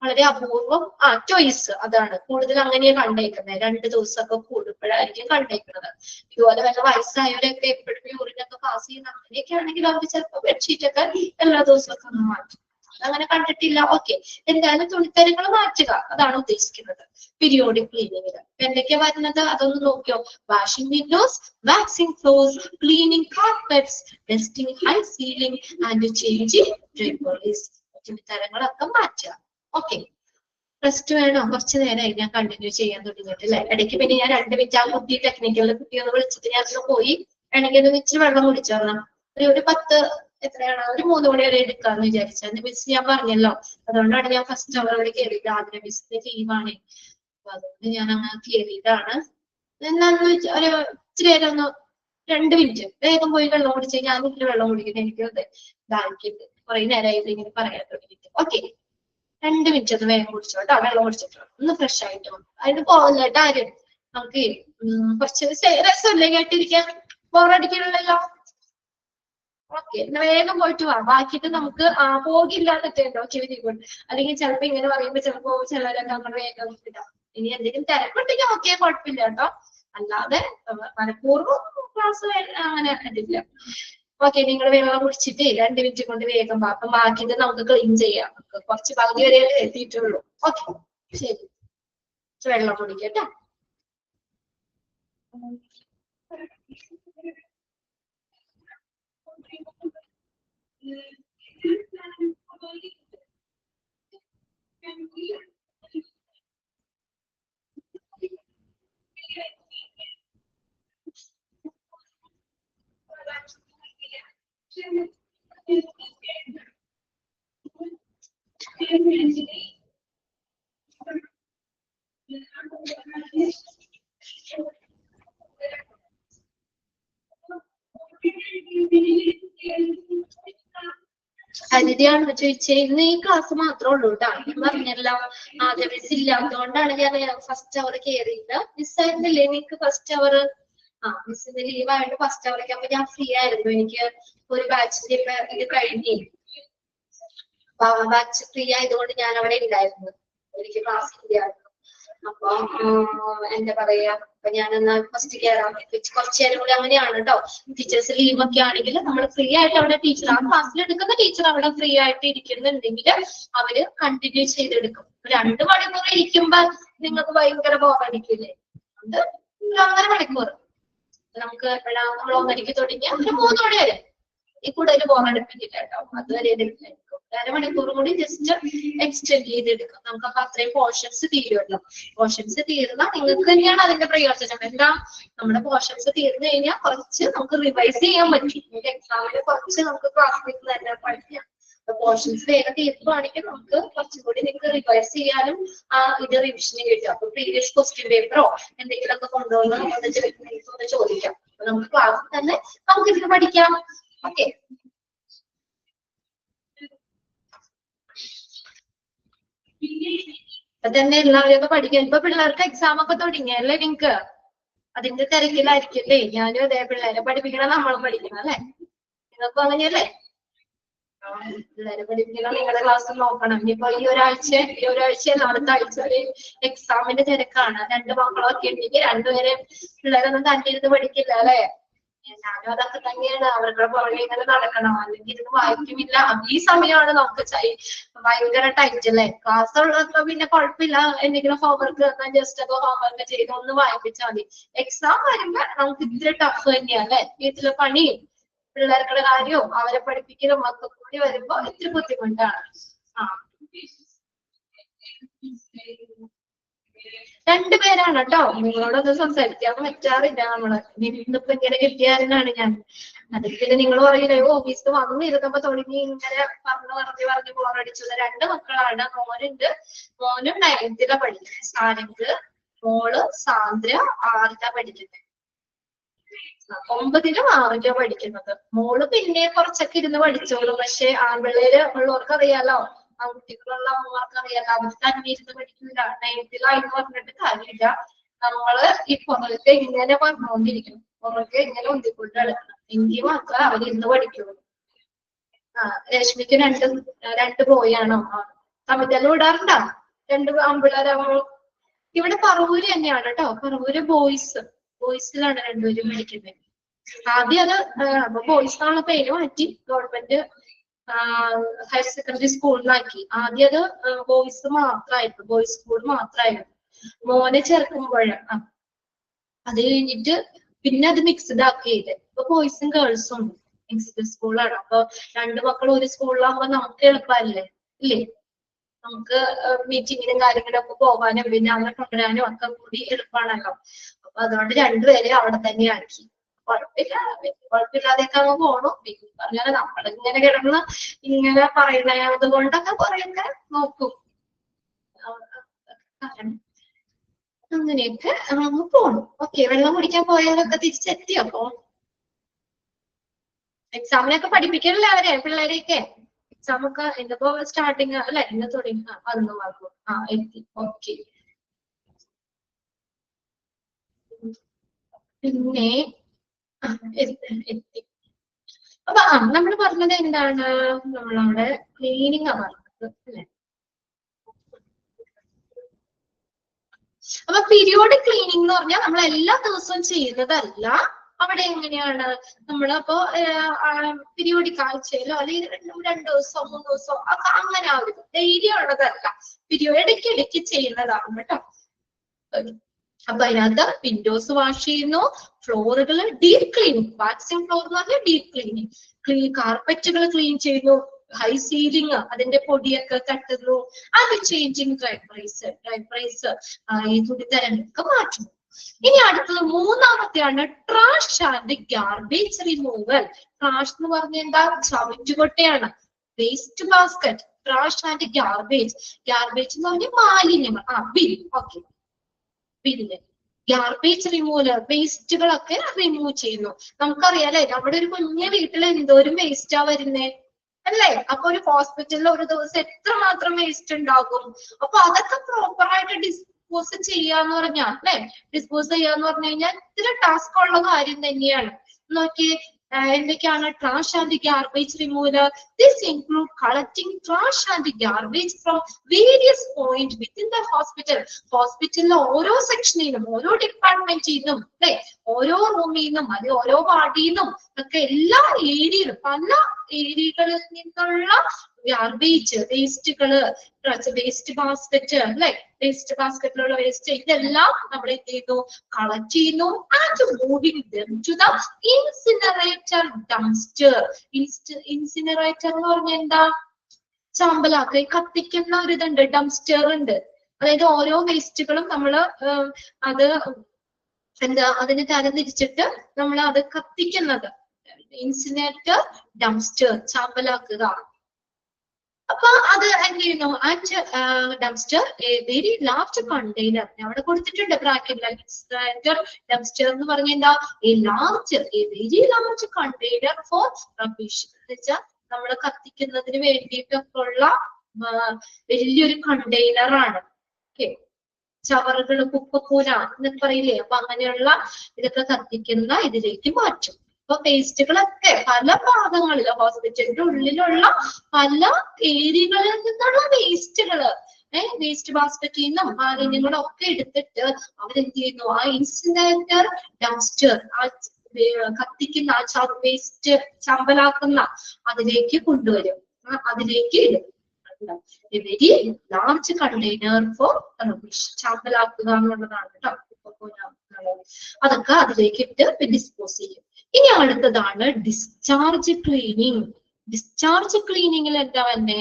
വളരെ അപൂർവം. ചോയ്സ് അതാണ് കൂടുതൽ അങ്ങനെയാണ് കണ്ടേക്കുന്നത്. 2 ദിവസമൊക്കെ കൂടുമ്പോഴായിരിക്കും കണ്ടേക്കുന്നത്. ഇതുപോലെ വല്ല വയസ്സായവരൊക്കെ എപ്പോഴും യൂറിനൊക്കെ പാസ് ചെയ്യുന്ന അങ്ങനെയൊക്കെ ആണെങ്കിൽ അവർ ചിലപ്പോൾ ബെഡ്ഷീറ്റ് ഒക്കെ എല്ലാ ദിവസമൊക്കെ ഒന്ന് മാറ്റും. അങ്ങനെ കണ്ടിട്ടില്ല. ഓക്കെ, എന്തായാലും തുണിത്തരങ്ങൾ മാറ്റുക, അതാണ് ഉദ്ദേശിക്കുന്നത് പീരിയോഡിക് ക്ലീനിങ്ങിൽ. എന്തൊക്കെയാ വരുന്നത് അതൊന്ന് നോക്കിയോ. Washing windows, waxing floors, cleaning carpets, dusting high ceiling and changing draperies. തുണിത്തരങ്ങളൊക്കെ മാറ്റുക. ഓക്കെ, റെസ്റ്റ് വേണോ? കുറച്ചു നേരമായി ഞാൻ കണ്ടിന്യൂ ചെയ്യാൻ തുടങ്ങിയിട്ട് അല്ലെ? ഇടയ്ക്ക് പിന്നെ ഞാൻ 2 മിനിറ്റ് കുട്ടി ടെക്നിക്കൽ കുട്ടിയൊന്ന് വിളിച്ചിട്ട് ഞാൻ പോയി. വേണമെങ്കിൽ ഒന്ന് ഇച്ചിരി വെള്ളം കുടിച്ചോളാം. ഒരു 10 എത്രയാണ്, ഒരു 3 മണി വരെ എടുക്കാന്ന് വിചാരിച്ചത്. മിസ് ഞാൻ പറഞ്ഞല്ലോ, അതുകൊണ്ടാണ് ഞാൻ ഫസ്റ്റ് അവരോട് കയറിയത്. ആദ്യം മിസ്സിന്റെ ലീവാണ്, അപ്പൊ അതുകൊണ്ട് ഞാൻ അങ്ങനെ കയറിയതാണ്. എന്നാന്ന് വെച്ചാൽ ഒരു ഇച്ചിരി നേരം ഒന്ന് 2 മിനിറ്റ് വേഗം പോയി വെള്ളം കുടിച്ച്, ഞാൻ ഇത്തിരി വെള്ളം കുടിക്കുന്നത് എനിക്ക് ദാഹിക്കുന്നുണ്ട്, കുറെ നേരമായിട്ട് ഇങ്ങനെ പറയാൻ തുടങ്ങിയിട്ട്. ഓക്കെ, 2 മിനിറ്റ് ഒന്ന് വേഗം കുടിച്ചോട്ടോ, വെള്ളം കുടിച്ചിട്ടോ ഒന്ന് ഫ്രഷ് ആയിട്ട് അതിന് പോകുന്നിട്ട് ആരും നമുക്ക് കുറച്ച് രസമല്ലേ കേട്ടിരിക്കാൻ, ബോറടിക്കണല്ലോ. ഓക്കെ, വേഗം പോയിട്ട് വാ, ബാക്കിയിട്ട് നമുക്ക് പോകില്ലാന്നിട്ടുണ്ടോ ചെവിതിക്കൊണ്ട്, അല്ലെങ്കിൽ ചിലപ്പോ ഇങ്ങനെ പറയുമ്പോ ചിലപ്പോ ചിലരൊക്കെ നമ്മൾ വേഗം ഇടാം. ഇനി എന്തെങ്കിലും തിരക്കുണ്ടെങ്കിൽ ഓക്കെ, കുഴപ്പമില്ല കേട്ടോ, അല്ലാതെ മനഃപൂർവ്വം ക്ലാസ് അങ്ങനെ ഇല്ല. ഓക്കെ, നിങ്ങൾ വെള്ളം കുടിച്ചിട്ട് 2 മിനിറ്റ് കൊണ്ട് വേഗം വാ, അപ്പം ബാക്കിയിട്ട് നമുക്ക് ക്ലീൻ ചെയ്യാം. കുറച്ച് പകുതി വരെ എത്തിയിട്ടുള്ളൂ. ഓക്കെ, ശരി, വെള്ളം കുടിക്കട്ടോ. ഹരിതയാണോ ചോദിച്ചേ? ഇന്ന് ഈ ക്ലാസ് മാത്രമേ ഉള്ളൂ കേട്ടോ. ഞാൻ പറഞ്ഞല്ലോ, ആദ്യ മിസ് ഇല്ലാത്തതുകൊണ്ടാണ് ഞാൻ ഫസ്റ്റ് അവർ കയറിയത്. മിസ്സായിരുന്നില്ലേ എനിക്ക് ഫസ്റ്റ് അവർ? മിസ്സിന്റെ ലീവ് ആയിട്ട് ഫസ്റ്റ് അവർക്ക്. അപ്പൊ ഞാൻ ഫ്രീ ആയിരുന്നു, എനിക്ക് ഒരു ബാച്ചിന്റെ ഇത് കഴിഞ്ഞേ, ബാച്ച് ഫ്രീ ആയതുകൊണ്ട് ഞാൻ അവിടെ ഉണ്ടായിരുന്നു, എനിക്ക് ക്ലാസ് ഇല്ലായിരുന്നു. അപ്പൊ എന്താ പറയാ, അപ്പൊ ഞാനെന്നാ ഫസ്റ്റ് കയറാൻ കുറച്ചു നേരം കൂടി. അങ്ങനെയാണ് കേട്ടോ, ടീച്ചേഴ്സ് ലീവ് ഒക്കെ ആണെങ്കിൽ നമ്മൾ ഫ്രീ ആയിട്ട് അവിടെ ടീച്ചർ, ആ ക്ലാസ്സിൽ എടുക്കുന്ന ടീച്ചർ അവിടെ ഫ്രീ ആയിട്ട് ഇരിക്കുന്നുണ്ടെങ്കിൽ അവര് കണ്ടിന്യൂ ചെയ്തെടുക്കും. 2 മണിക്കൂർ ഇരിക്കുമ്പോ നിങ്ങൾക്ക് ഭയങ്കര ബോറടിക്കില്ലേ? അത് 1.5 മണിക്കൂർ നമുക്ക് എപ്പോഴാ, നമ്മൾ 1:00 തുടങ്ങിയാൽ ഒരു 3 മണി വരെ, ഈ കൂടുതൽ ബോറടിപ്പിക്കില്ല കേട്ടോ. അതുവരെ എടുക്കും, 1.5 മണിക്കൂർ കൂടി ജസ്റ്റ് എക്സ്റ്റെൻഡ് ചെയ്തെടുക്കും നമുക്ക്. അപ്പൊ അത്രയും പോർഷൻസ് തീരുമല്ലോ. പോർഷൻസ് തീർന്നാൽ നിങ്ങൾക്ക് തന്നെയാണ് അതിന്റെ പ്രയോജനം. എന്താ, നമ്മുടെ പോർഷൻസ് തീർന്നു കഴിഞ്ഞാൽ കുറച്ച് നമുക്ക് റിവൈസ് ചെയ്യാൻ പറ്റും. നമുക്ക് എക്സാമിന് കുറച്ച് നമുക്ക് ക്ലാസ്സിൽ തന്നെ പഠിക്കാം. പോർഷൻസ് വേഗം തീർക്കുകയാണെങ്കിൽ നമുക്ക് കുറച്ചും കൂടി നിങ്ങൾക്ക് റിവൈസ് ചെയ്യാനും ഇത് റിവിഷന് കിട്ടും. അപ്പൊ പ്രീവിയസ് ക്വസ്റ്റ്യൻ പേപ്പറോ എന്തെങ്കിലുമൊക്കെ കൊണ്ടുവന്ന് ഒന്ന് ചോദിക്കാം. അപ്പൊ നമുക്ക് ക്ലാസ്സിൽ തന്നെ നമുക്ക് ഇതിന് പഠിക്കാം. ഓക്കെ, അപ്പൊ തന്നെ എല്ലാവരും ഒക്കെ പഠിക്കാൻ. ഇപ്പൊ പിള്ളേർക്ക് എക്സാം ഒക്കെ തുടങ്ങിയല്ലേ, നിങ്ങക്ക് അതിന്റെ തിരക്കിലായിരിക്കില്ലേ? ഞാനും അതേ, പിള്ളേരെ പഠിപ്പിക്കണം, നമ്മളും പഠിക്കണം അല്ലെ? നിങ്ങൾക്കും അങ്ങനെയല്ലേ? പിള്ളേരെ പഠിപ്പിക്കണം, നിങ്ങളുടെ ക്ലാസ് നോക്കണം. ഇനിയിപ്പോ ഈ ഒരാഴ്ച അടുത്ത ആഴ്ച ഒരു എക്സാമിന്റെ തിരക്കാണ്. 2 മക്കളൊക്കെ ഉണ്ടെങ്കിൽ 2 പേരെ പിള്ളേരൊന്നും തന്നെ ഇരുന്ന് പഠിക്കില്ല അല്ലെ? ഞാനും അതൊക്കെ തന്നെയാണ്, അവരുടെ പുറകെ ഇങ്ങനെ നടക്കണം, അല്ലെങ്കിൽ ഇരുന്ന് വായിക്കുമില്ല. ഈ സമയമാണ് നമുക്ക് ഭയങ്കര ടൈറ്റ് അല്ലേ? ക്ലാസ് ഉള്ളപ്പോ പിന്നെ കുഴപ്പമില്ല, എന്തെങ്കിലും ഹോംവർക്ക് തന്നാൽ ജസ്റ്റ് ഒക്കെ ഹോംവർക്ക് ചെയ്ത് ഒന്ന് വായിപ്പിച്ചാൽ മതി. എക്സാം വരുമ്പോ നമുക്ക് ഇത്തിരി ടഫ് തന്നെയാണ് അല്ലെ? വീട്ടിലെ പണിയും പിള്ളേർക്കുടെ കാര്യവും അവരെ പഠിപ്പിക്കലും ഒക്കെ കൂടി വരുമ്പോ ഇത്തിരി ബുദ്ധിമുട്ടാണ്. 2 പേരാണ് കേട്ടോ. നിങ്ങളോടൊന്നും സംസാരിക്കാൻ പറ്റാറില്ല നമ്മള്. ഇന്നിപ്പോ ഇങ്ങനെ കിട്ടിയാലാണ് ഞാൻ. അതിൽ നിങ്ങൾ പറയില്ലേ, ഓഫീസിൽ വന്നിരുന്നപ്പോ തുടങ്ങി ഇങ്ങനെ പറഞ്ഞു ബോറടിച്ചത്. 2 മക്കളാണ്, മോനുണ്ട്, മോനും 9th പഠിക്കുന്നത്, സാരംഗ്. മോള് സാന്ദ്ര 6th പഠിക്കുന്നത്. 9ലും 6ലും പഠിക്കുന്നത്. മോള് പിന്നെ കുറച്ചൊക്കെ ഇരുന്ന് പഠിച്ചോളൂ. പക്ഷെ ആൺപിള്ളേര് ഉള്ളവർക്ക് അറിയാലോ, ആൺകുട്ടികളുള്ള അമ്മമാർക്ക് അറിയാലോ, അവർക്ക് തന്നെ ഇരുന്ന് പഠിക്കില്ല. 9th പറഞ്ഞിട്ട് കാര്യമില്ല. നമ്മള് ഈ പുറകെ ഇങ്ങനെ പറഞ്ഞുകൊണ്ടിരിക്കണം, പുറകെ ഇങ്ങനെ ഒന്നിക്കൊണ്ട് എടുക്കണം, എങ്കിൽ മാത്രമേ അവരിരുന്ന് പഠിക്കുള്ളൂ. രശ്മിക്ക് 2 ബോയാണോ? തമ്മിൽ വിടാറുണ്ടോ? 2 ആൺപിള്ളേരാവുമ്പോ. ഇവിടെ പറവൂര് തന്നെയാണ് കേട്ടോ, പറവൂര് ബോയ്സിലാണ് 2 പേരും പഠിക്കുന്നത്. ആദ്യം അത് ബോയ്സ് എന്നുള്ള പേര് മാറ്റി ഗവൺമെന്റ് ഹയർ സെക്കൻഡറി സ്കൂളിലാക്കി. ആദ്യം അത് ബോയ്സ് മാത്രമായിരുന്നു, ബോയ്സ് സ്കൂൾ മാത്രമായിരുന്നു. മോനെ ചേർക്കുമ്പോഴാണ് അത് കഴിഞ്ഞിട്ട് പിന്നെ അത് മിക്സ്ഡ് ആക്കിയത്. ഇപ്പൊ ബോയ്സും ഗേൾസും ഉണ്ട്, മിക്സ്ഡ് സ്കൂളാണ്. അപ്പൊ 2 മക്കളും ഒരു സ്കൂളിലാകുമ്പോ നമുക്ക് എളുപ്പമല്ലേ ഇല്ലേ? നമുക്ക് മീറ്റിങ്ങിനും കാര്യങ്ങളൊക്കെ പോകാനും പിന്നെ അവരെ കൊണ്ടുവരാനും ഒക്കെ കൂടി എളുപ്പമാണല്ലോ. അപ്പൊ അതുകൊണ്ട് 2 പേരെ അവിടെ തന്നെ ആക്കി. കുഴപ്പമില്ല, കുഴപ്പമില്ലാതെയൊക്കെ അങ്ങ് പോണു. പറഞ്ഞാൽ നമ്മളിങ്ങനെ കിടന്ന് ഇങ്ങനെ പറയുന്നത് കൊണ്ടൊക്കെ കുറെയൊക്കെ നോക്കും. അങ്ങനെയൊക്കെ അങ്ങ് പോണു. ഓക്കെ, വെള്ളം കുടിക്കാൻ പോയാലൊക്കെ തിരിച്ചെത്തി. അപ്പൊ എക്സാമിനൊക്കെ പഠിപ്പിക്കണല്ലേ അവരെ, പിള്ളേരെയൊക്കെ. എക്സാം ഒക്കെ ഇന്നിപ്പോ സ്റ്റാർട്ടിങ് അല്ലെ, ഇന്ന് തുടങ്ങി. 11 മാർക്കും എത്തി. ഓക്കെ, പിന്നെ എത്തി. അപ്പൊ നമ്മൾ പറഞ്ഞത് എന്താണ്, നമ്മളവിടെ ക്ലീനിങ് ആ പറഞ്ഞത് അല്ലെ. അപ്പൊ പീരിയോഡിക് ക്ലീനിങ് എന്ന് പറഞ്ഞാൽ നമ്മൾ എല്ലാ ദിവസവും ചെയ്യുന്നതല്ല. അവിടെ എങ്ങനെയാണ് നമ്മളപ്പോ പീരിയോഡിക് ആഴ്ചയിലോ അല്ലെങ്കിൽ 2 ദിവസമോ 3 ദിവസമോ അങ്ങനെ ആവും. ഡെയിലി ഉള്ളതല്ല, പീരിയോഡിക് ഇടയ്ക്ക് ചെയ്യുന്നതാണ് കേട്ടോ. അപ്പൊ അതിനകത്ത് വിൻഡോസ് വാഷ് ചെയ്യുന്നു, ഫ്ലോറുകൾ ഡീപ് ക്ലീനിങ്, വാക്സിംഗ് ഫ്ലോർ എന്ന് പറഞ്ഞാൽ ഡീപ് ക്ലീനിങ്, കാർപ്പറ്റുകൾ ക്ലീൻ ചെയ്യുന്നു, ഹൈ സീലിംഗ് അതിന്റെ പൊടിയൊക്കെ തട്ടുന്നു, അത് ചേഞ്ചിങ് ഡ്രൈപ്രൈസ് ഈ തുണിത്തരങ്ങളൊക്കെ മാറ്റുന്നു. ഇനി അടുത്തത് മൂന്നാമത്തെയാണ് trash and garbage removal. Trash എന്ന് പറഞ്ഞ എന്താ, ചവറ്റുകൊട്ടയാണ്. Waste basket, trash and garbage. Garbage എന്ന് പറഞ്ഞാൽ മാലിന്യങ്ങൾ. Bin. Okay, bill. Garbage removal, വേസ്റ്റുകളൊക്കെ റിമൂവ് ചെയ്യുന്നു. നമുക്കറിയാലേ, നമ്മുടെ ഒരു കുഞ്ഞു വീട്ടിൽ എന്തോരം വേസ്റ്റാ വരുന്നേ അല്ലേ. അപ്പൊ ഒരു ഹോസ്പിറ്റലിൽ ഒരു ദിവസം എത്രമാത്രം വേസ്റ്റ് ഉണ്ടാകും. അപ്പൊ അതൊക്കെ പ്രോപ്പറായിട്ട് ഡിസ്പോസ് ചെയ്യാന്ന് പറഞ്ഞാൽ അല്ലെ, ഡിസ്പോസ് ചെയ്യാന്ന് പറഞ്ഞു കഴിഞ്ഞാൽ ഇത്ര ടാസ്ക് ഉള്ള കാര്യം തന്നെയാണ്. നോക്കിയേ, എന്തൊക്കെയാണ് trash and garbage removal. This include collecting trash and garbage from various point within the hospital. ഹോസ്പിറ്റലിലെ ഓരോ സെക്ഷനിലും ഓരോ ഡിപ്പാർട്ട്മെന്റിൽ നിന്നും അല്ലെ, ഓരോ റൂമിൽ നിന്നും അല്ലെങ്കിൽ ഓരോ വാർഡിൽ നിന്നും ഒക്കെ എല്ലാ ഏരിയയിലും പല ഏരിയകളിൽ നിന്നുള്ള ഗാർബേജ് വേസ്റ്റുകള്, വേസ്റ്റ് ബാസ്കറ്റ് അല്ലെ, വേസ്റ്റ് ബാസ്കറ്റിലുള്ള വേസ്റ്റ് ഇതെല്ലാം നമ്മൾ എന്ത് ചെയ്യുന്നു, കളക്ട് ചെയ്യുന്നു. And moving them to the incinerator dumpster. Incinerator എന്ന് പറഞ്ഞാൽ എന്താ, ചാമ്പലാക്കി കത്തിക്കുന്ന ഒരു ഇതുണ്ട്, ഡംസ്റ്റർ ഉണ്ട്. അതായത് ഓരോ വേസ്റ്റുകളും നമ്മള് അത് എന്താ, അതിന് തരംതിരിച്ചിട്ട് നമ്മൾ അത് കത്തിക്കുന്നത്. ഇൻസിനറേറ്റർ ഡംസ്റ്റർ, ചാമ്പലാക്കുക. അപ്പൊ അത് എന്ത് ചെയ്യുന്നു, at dumpster a very large container. അവിടെ കൊടുത്തിട്ടുണ്ട് ബ്രാക്കറ്റിൽ. ഡംസ്റ്റർ എന്ന് പറഞ്ഞ എന്താ, a very large container for rubbish. എന്ന് വെച്ചാൽ നമ്മൾ കത്തിക്കുന്നതിന് വേണ്ടിയിട്ടൊക്കെ ഉള്ള വലിയൊരു കണ്ടെയ്നർ ആണ്. ഓക്കെ, ചവറുകൾ, കുപ്പക്കൂന എന്നൊക്കെ പറയില്ലേ, അപ്പൊ അങ്ങനെയുള്ള ഇതൊക്കെ കത്തിക്കുന്ന ഇതിലേക്ക് മാറ്റും. അപ്പൊ വേസ്റ്റുകളൊക്കെ പല ഭാഗങ്ങളില്, ഹോസ്പിറ്റലിന്റെ ഉള്ളിലുള്ള പല ഏരിയകളിൽ നിന്നുള്ള വേസ്റ്റുകള് വേസ്റ്റ് ബാസ്കറ്റിൽ നിന്നും മാലിന്യങ്ങളും ഒക്കെ എടുത്തിട്ട് അവരെന്ത് ചെയ്യുന്നു, ആ ഇൻസിനറേറ്റർ ഡംസ്റ്റർ, ആ കത്തിക്കുന്ന ആ വേസ്റ്റ് ചമ്പലാക്കുന്ന അതിലേക്ക് കൊണ്ടുവരും, അതിലേക്ക് ഇടും. Very large container for rubbish, ചാമ്പലാക്കുക എന്നുള്ളതാണ് കേട്ടോ. അതൊക്കെ അതിലേക്ക് ഇട്ട് ഡിസ്പോസ് ചെയ്യും. ഇനി അടുത്തതാണ് ഡിസ്ചാർജ് ക്ലീനിങ്. ഡിസ്ചാർജ് ക്ലീനിങ്ങിൽ എന്താ തന്നെ,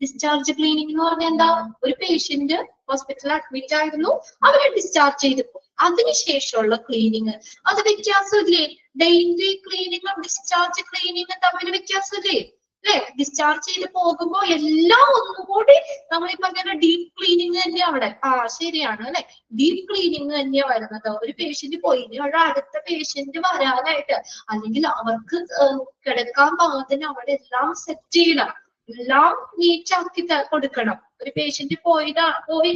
ഡിസ്ചാർജ് ക്ലീനിങ് എന്ന് പറഞ്ഞാൽ എന്താ, ഒരു പേഷ്യന്റ് ഹോസ്പിറ്റലിൽ അഡ്മിറ്റ് ആയിരുന്നു, അവരെ ഡിസ്ചാർജ് ചെയ്തു പോയി, അതിനുശേഷമുള്ള ക്ലീനിങ്. അത് വ്യത്യാസമില്ലേ, ഡെയിലി ക്ലീനിങ്ങും ഡിസ്ചാർജ് ക്ലീനിങ്ങും തമ്മിൽ വ്യത്യാസമില്ലേ അല്ലെ. ഡിസ്ചാർജ് ചെയ്ത് പോകുമ്പോ എല്ലാം ഒന്നുകൂടി നമ്മൾ ഈ പറഞ്ഞ ഡീപ് ക്ലീനിങ് തന്നെയാ അവിടെ. ശരിയാണ് അല്ലെ, ഡീപ് ക്ലീനിങ് തന്നെയാ വരുന്നത്. ഒരു പേഷ്യന്റ് പോയി, അവിടെ അടുത്ത പേഷ്യന്റ് വരാനായിട്ട്, അല്ലെങ്കിൽ അവർക്ക് കിടക്കാൻ പാകത്തിന് അവിടെ എല്ലാം സെറ്റ് ചെയ്യണം, എല്ലാം നീറ്റാക്കി കൊടുക്കണം. ഒരു പേഷ്യന്റ് പോയി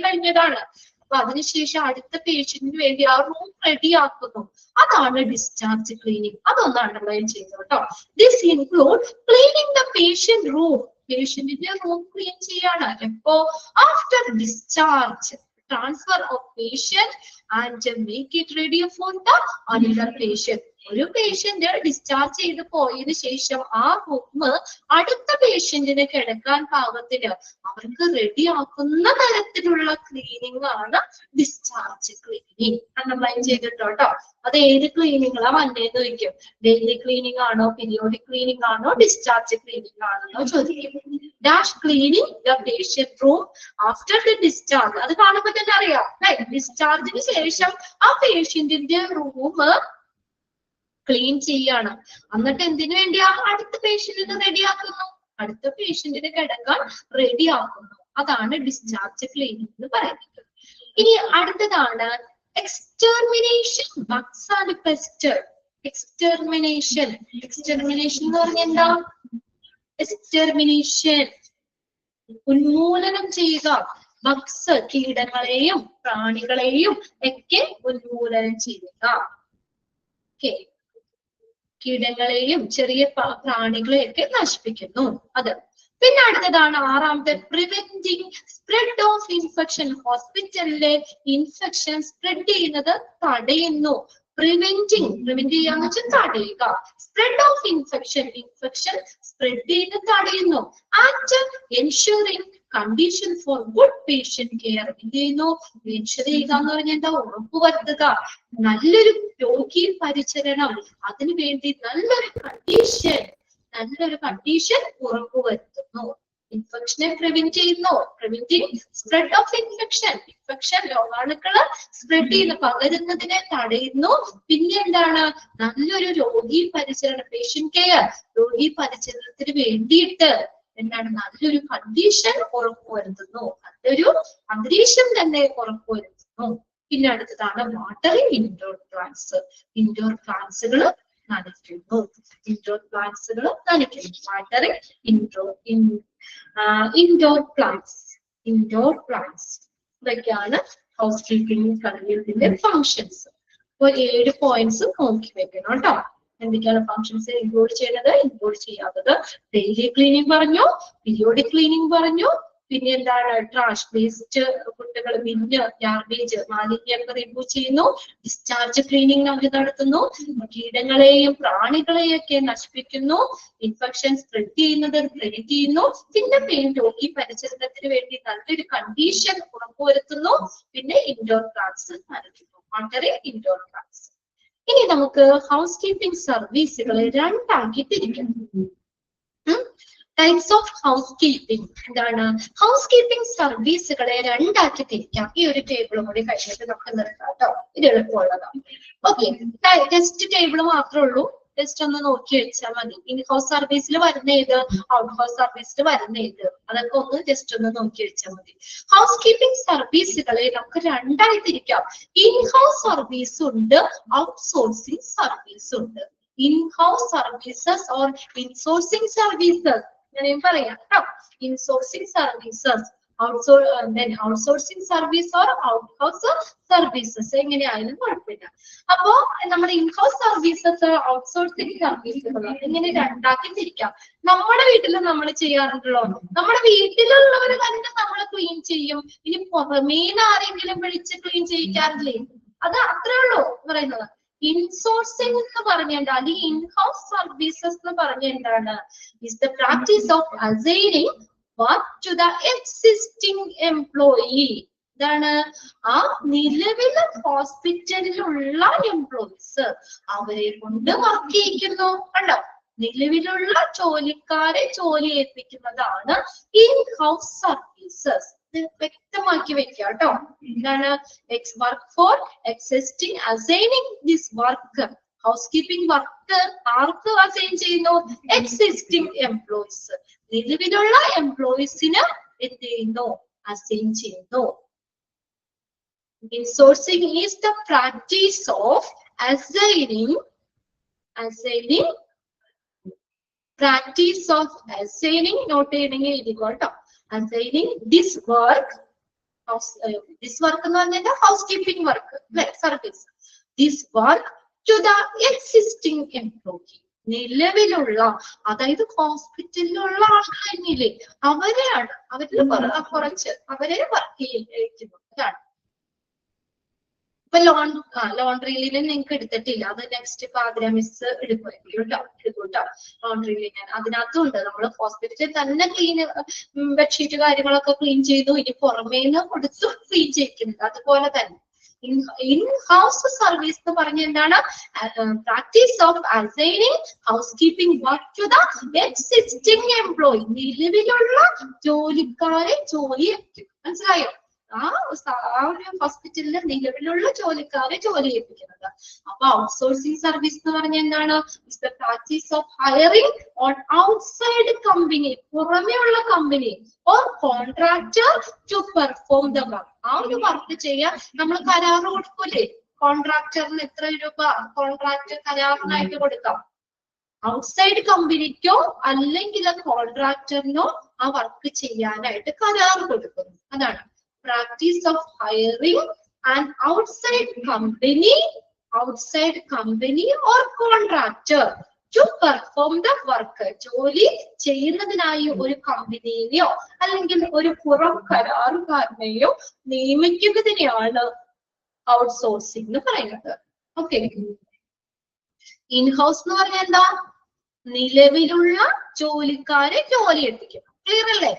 കഴിഞ്ഞതാണ്, അപ്പൊ അതിനുശേഷം അടുത്ത പേഷ്യന്റിന് വേണ്ടി ആ റൂം റെഡി ആക്കുന്നു. അതാണ് ഡിസ്ചാർജ് ക്ലീനിങ്. അതൊന്ന് അണ്ടർലൈൻ ചെയ്തു കേട്ടോ. This include cleaning the patient room. പേഷ്യന്റിന്റെ റൂം ക്ലീൻ ചെയ്യാണ് എപ്പോ, after discharge, transfer of patient and make it ready for the another patient. ഒരു പേഷ്യന്റ് ഡിസ്ചാർജ് ചെയ്ത് പോയതിനു ശേഷം ആ റൂം അടുത്ത പേഷ്യന്റിന് കിടക്കാൻ പാകത്തിന് അവർക്ക് റെഡി ആക്കുന്ന തരത്തിലുള്ള ക്ലീനിങ് ആണ് ഡിസ്ചാർജ് ക്ലീനിങ്. അണ്ടർലൈൻ ചെയ്തിട്ടോ കേട്ടോ. അത് ഏത് ക്ലീനിങ്ങളാ വന്നേന്ന് ചോദിക്കും. ഡെയിലി ക്ലീനിങ് ആണോ, പീരിയോഡിക് ക്ലീനിങ് ആണോ, ഡിസ്ചാർജ് ക്ലീനിങ് ആണെന്നോ ചോദിക്കും. Dash cleaning the patient room after the discharge. അത് കാണുമ്പോൾ തന്നെ അറിയാം അല്ലെ, ഡിസ്ചാർജിന് ശേഷം ആ പേഷ്യന്റിന്റെ റൂം ക്ലീൻ ചെയ്യാണ്. എന്നിട്ട് എന്തിനു വേണ്ടിയാ? അടുത്ത പേഷ്യന്റിനെ റെഡിയാക്കുന്നു, അടുത്ത പേഷ്യന്റിനെ കിടക്കാൻ റെഡിയാക്കുന്നു. അതാണ് ഡിസ്ചാർജ് ക്ലീനിങ് എന്ന് പറയുന്നത്. ഇനി അടുത്തതാണ് എക്സ്റ്റെർമിനേഷൻ ബഗ്സ് ആൻഡ് പെസ്റ്റ്. എക്സ്റ്റെർമിനേഷൻ എന്ന് പറഞ്ഞാൽ എന്താ? എക്സ്റ്റെർമിനേഷൻ ഉന്മൂലനം ചെയ്യുക. ബഗ്സ് കീടങ്ങളെയും പ്രാണികളെയും ഒക്കെ ഉന്മൂലനം ചെയ്യുക. ഓക്കെ, കീടങ്ങളെയും ചെറിയ പ്രാണികളെയൊക്കെ നശിപ്പിക്കുന്നു. അത് പിന്നെ അടുത്തതാണ് ആറാമത്തെ പ്രിവെന്റിങ് സ്പ്രെഡ് ഓഫ് ഇൻഫെക്ഷൻ. ഹോസ്പിറ്റലിലെ ഇൻഫെക്ഷൻ സ്പ്രെഡ് ചെയ്യുന്നത് തടയുന്നു. പ്രിവെന്റ് ചെയ്യാന്ന് വെച്ചാൽ തടയുക. സ്പ്രെഡ് ഓഫ് ഇൻഫെക്ഷൻ സ്പ്രെഡ് ചെയ്യുന്നത് തടയുന്നു. And ensuring condition for good patient care. എന്ത് ചെയ്യുന്നു? എൻഷുർ ചെയ്യുക എന്ന് പറഞ്ഞാൽ എന്താ? ഉറപ്പുവരുത്തുക. നല്ലൊരു രോഗി പരിചരണം, അതിനു വേണ്ടി നല്ലൊരു കണ്ടീഷൻ ഉറപ്പുവരുത്തുന്നു. ഇൻഫെക്ഷനെ പ്രിവെന്റ് ചെയ്യുന്നു. പ്രിവെന്റിങ് സ്പ്രെഡ് ഓഫ് ഇൻഫെക്ഷൻ രോഗാണുക്കള് സ്പ്രെഡ് ചെയ്യുന്നു, പകരുന്നതിനെ തടയുന്നു. പിന്നെ എന്താണ്? നല്ലൊരു രോഗി പരിചരണം, പേഷ്യന്റ് കെയർ, രോഗി പരിചരണത്തിന് വേണ്ടിയിട്ട് എന്താണ്? നല്ലൊരു കണ്ടീഷൻ ഉറപ്പുവരുത്തുന്നു, നല്ലൊരു അന്തരീക്ഷം തന്നെ ഉറപ്പുവരുത്തുന്നു. പിന്നെ അടുത്തതാണ് വാട്ടറിംഗ് ഇൻഡോർ പ്ലാന്റ്സ്. ഇൻഡോർ പ്ലാന്റ്സുകൾ നനയ്ക്കുന്നു. Watering indoor plants. ഇതൊക്കെയാണ് ഹൗസ് കീപ്പിംഗ് ഘടകത്തിന്റെ ഫങ്ഷൻസ്. അപ്പോൾ 7 പോയിന്റ്സ് നോക്കി വെക്കണം കേട്ടോ. എന്തൊക്കെയാണ് ഫങ്ഷൻസ് ഇൻക്ലൂഡ് ചെയ്യുന്നത്, ഇൻക്ലൂഡ് ചെയ്യാത്തത്? ഡെയിലി ക്ലീനിങ് പറഞ്ഞു, പീരിയോഡിക് ക്ലീനിങ് പറഞ്ഞു, പിന്നെ എന്താണ്? ട്രാഷ് വേസ്റ്റ്, കുട്ടികൾ ബിന്ന്, ഗാർബേജ്, മാലിന്യമൊക്കെ റിമൂവ് ചെയ്യുന്നു. ഡിസ്ചാർജ് ക്ലീനിങ് അവർ നടത്തുന്നു. കീടങ്ങളെയും പ്രാണികളെയൊക്കെ നശിപ്പിക്കുന്നു. ഇൻഫെക്ഷൻ സ്പ്രെഡ് ചെയ്യുന്നത് പ്രിവെന്റ് ചെയ്യുന്നു. പിന്നെ രോഗി പരിചരണത്തിന് വേണ്ടി നല്ലൊരു കണ്ടീഷൻ ഉറപ്പുവരുത്തുന്നു. പിന്നെ ഇൻഡോർ പ്ലാന്റ്സ് നനയ്ക്കുന്നു. വളരെ ഇൻഡോർ പ്ലാന്റ്സ്. ഇനി നമുക്ക് ഹൗസ് കീപ്പിംഗ് സർവീസുകളെ രണ്ടാക്കി തിരിക്കാം. ടൈപ്സ് ഓഫ് ഹൗസ് കീപ്പിംഗ് എന്താണ്? ഹൗസ് കീപ്പിംഗ് സർവീസുകളെ രണ്ടാക്കി തിരിക്കാം. ഈ ഒരു ടേബിൾ കൂടി കഴിഞ്ഞിട്ട് നമുക്ക് നിർത്താം കേട്ടോ. ഇത് എളുപ്പമുള്ളതാണ്. ഓക്കെ, ജസ്റ്റ് ടേബിൾ മാത്രമേ ഉള്ളൂ. ജസ്റ്റ് ഒന്ന് നോക്കി വെച്ചാൽ മതി. ഇൻ ഹൗസ് സർവീസിൽ വരുന്ന ഏത്, ഔട്ട് ഹൗസ് സർവീസിൽ വരുന്ന ഏത്, അതൊക്കെ ഒന്ന് ജസ്റ്റ് ഒന്ന് നോക്കി വെച്ചാൽ മതി. ഹൗസ് കീപ്പിംഗ് സർവീസുകളെ നമുക്ക് രണ്ടായി തിരിക്കാം. ഇൻ ഹൗസ് സർവീസ് ഉണ്ട്, ഔട്ട്സോഴ്സിംഗ് സർവീസ് ഉണ്ട്. In house services or insourcing services അങ്ങനെയും പറയാം കേട്ടോ. Insourcing services, outsourcing service or out house services, എങ്ങനെയായാലും കുഴപ്പമില്ല. അപ്പോ നമ്മുടെ ഇൻഹൗസ് സർവീസസ്, ഔട്ട്സോഴ്സിംഗ് സർവീസുകൾ ഇങ്ങനെ രണ്ടാക്കി തിരിക്കാം. നമ്മുടെ വീട്ടിൽ നമ്മൾ ചെയ്യാറുണ്ടല്ലോ, നമ്മുടെ വീട്ടിലുള്ളവർ തന്നെ നമ്മൾ ക്ലീൻ ചെയ്യും. ഇനി പുറമേന്ന് ആരെങ്കിലും വിളിച്ച് ക്ലീൻ ചെയ്യിക്കാറില്ലേ? അത് അത്രേ ഉള്ളൂ പറയുന്നത്. ഇൻസോഴ്സിംഗ് എന്ന് പറഞ്ഞാൽ അല്ലെങ്കിൽ ഇൻഹൗസ് സർവീസസ് എന്ന് പറഞ്ഞാൽ എന്താണ്? Is the practice of assigning work to the existing employee. എന്താണ്? ആ നിലവിലെ ഹോസ്പിറ്റലിലുള്ള എംപ്ലോയീസ് അവരെ കൊണ്ട് വർക്ക് ചെയ്യിക്കുന്നു. കണ്ടോ? നിലവിലുള്ള ജോലിക്കാരെ ജോലി ഏൽപ്പിക്കുന്നതാണ് ഇൻ ഹൗസ് സർവീസസ്. വ്യക്തമാക്കി വെക്കുക കേട്ടോ. എന്താണ്? Work for existing assigning this work. Housekeeping work ആർക്ക് അസൈൻ ചെയ്യുന്നു? Existing employees. നിലവിലുള്ള എംപ്ലോയീസിന് എന്ത് ചെയ്യുന്നു? അസൈൻ ചെയ്യുന്നു. Insourcing is the practice of assigning not assigning this work എന്ന് പറഞ്ഞാൽ housekeeping work service, this work to the existing employee. നിലവിലുള്ള, അതായത് ഹോസ്പിറ്റലിലുള്ള ആൾക്കാരില്ലേ അവരെയാണ്, അവരിൽ കുറച്ച് അവരെ വർക്ക് ചെയ്യിക്കുന്നു. അതാണ്. ഇപ്പൊ ലോണ്ടറിയിൽ നിങ്ങൾക്ക് എടുത്തിട്ടില്ല, അത് നെക്സ്റ്റ് പാതിര മിസ് എടുക്കും കേട്ടോ. ലോണ്ടറിയിൽ ഞാൻ അതിനകത്തും ഉണ്ട്. നമ്മൾ ഹോസ്പിറ്റലിൽ തന്നെ ബെഡ്ഷീറ്റ് കാര്യങ്ങളൊക്കെ ക്ലീൻ ചെയ്തു, ഇനി പുറമേന്ന് കൊടുത്തു ക്ലീൻ ചെയ്യിക്കുന്നത്. അതുപോലെ തന്നെ ഇൻ ഹൗസ് സർവീസ് എന്ന് പറഞ്ഞ എന്താണ്? Practice of assigning housekeeping work to the existing employee. നിലവിലുള്ള ജോലിക്കാരെ ജോലി ഏൽപ്പിക്കും. മനസ്സിലായോ? ആ ഒരു ഹോസ്പിറ്റലിലെ നിലവിലുള്ള ജോലിക്കാരെ ജോലി ചെയ്യിപ്പിക്കുന്നത്. അപ്പൊ ഔട്ട്സോഴ്സിംഗ് സർവീസ് എന്ന് പറഞ്ഞാൽ എന്താണ്? It's the practice of hiring on outside company, പുറമെയുള്ള company or contractor to perform the work. ആ ഒരു വർക്ക് ചെയ്യാൻ നമ്മൾ കരാറ് കൊടുക്കൂലേ? കോൺട്രാക്ടറിന് എത്ര രൂപ കോൺട്രാക്ടർ കരാറിനായിട്ട് കൊടുക്കാം? ഔട്ട്സൈഡ് കമ്പനിക്കോ അല്ലെങ്കിൽ കോൺട്രാക്ടറിനോ ആ വർക്ക് ചെയ്യാനായിട്ട് കരാർ കൊടുക്കുന്നു. അതാണ് practice of hiring and outside company or contractor to perform the work. ജോലി ചെയ്യുന്നതിനായി ഒരു കമ്പനിയെയോ അല്ലെങ്കിൽ ഒരു പുറം കരാറുകാരനെയോ നിയമിക്കുന്നതിനെയാണ് ഔട്ട്സോഴ്സിംഗ് എന്ന് പറയുന്നത്. ഓക്കെ, ഇൻഹൗസ് എന്ന് പറഞ്ഞാൽ എന്താ? നിലവിലുള്ള ജോലിക്കാരെ ജോലി ഏൽപ്പിക്കുന്നു. ക്ലിയർ അല്ലേ?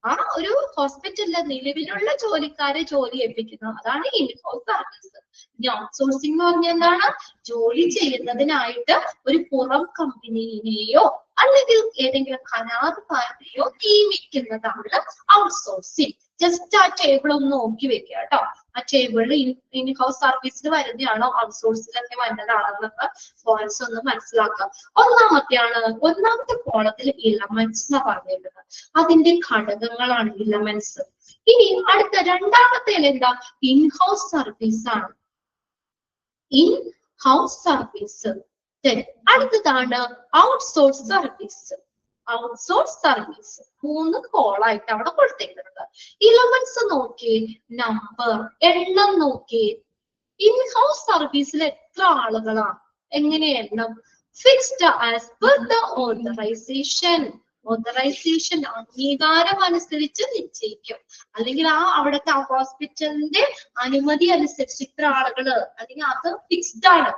ആ ഒരു ഹോസ്പിറ്റലിലെ നിലവിലുള്ള ജോലിക്കാരെ ജോലി ഏൽപ്പിക്കുന്നു, അതാണ് ഇൻഹൗസ് സർവീസ്. ഇനി ഔട്ട്സോഴ്സിംഗ് എന്ന് പറഞ്ഞാൽ എന്താണ്? ജോലി ചെയ്യുന്നതിനായിട്ട് ഒരു പുറം കമ്പനിയെയോ അല്ലെങ്കിൽ ഏതെങ്കിലും കരാറുകാരനെയോ നിയമിക്കുന്നതാണ് ഔട്ട്സോഴ്സിംഗ്. ജസ്റ്റ് ആ ടേബിൾ ഒന്ന് നോക്കി വെക്കുക കേട്ടോ. ആ ടേബിളിൽ ഇൻഹൗസ് സർവീസിൽ വരുന്നതാണോ ഔട്ട്സോഴ്സിലൊക്കെ വരുന്നതാണെന്നൊക്കെ പോയിന്റ്സ് ഒന്ന് മനസ്സിലാക്കാം. ഒന്നാമത്തെ കോളത്തിൽ ഇലമെന്റ്സ് എന്നാ പറഞ്ഞിരുന്നത്. അതിന്റെ ഘടകങ്ങളാണ് ഇലമെന്റ്സ്. ഇനി അടുത്ത രണ്ടാമത്തെ എന്താ? ഇൻഹൗസ് സർവീസ് ആണ്. In-house service. അടുത്തതാണ് ഔട്ട്സോഴ്സ് സർവീസ്. ഔട്ട്സോഴ്സ് സർവീസ് 3 കോളായിട്ട് അവിടെ കൊടുത്തേക്കുന്നത്. ഇലമെന്റ്സ് നോക്കിയേ, നമ്പർ, എണ്ണം നോക്കിയേ. ഇൻഹൗസ് സർവീസിൽ എത്ര ആളുകളാണ്? എങ്ങനെ എണ്ണം? Fixed as per the authorization. Authorization അംഗീകാരം അനുസരിച്ച് നിശ്ചയിക്കും. അല്ലെങ്കിൽ അവിടുത്തെ ഹോസ്പിറ്റലിന്റെ അനുമതി അനുസരിച്ച് ഇത്ര ആളുകള്, അല്ലെങ്കിൽ അത് ഫിക്സ്ഡ് ആണ്.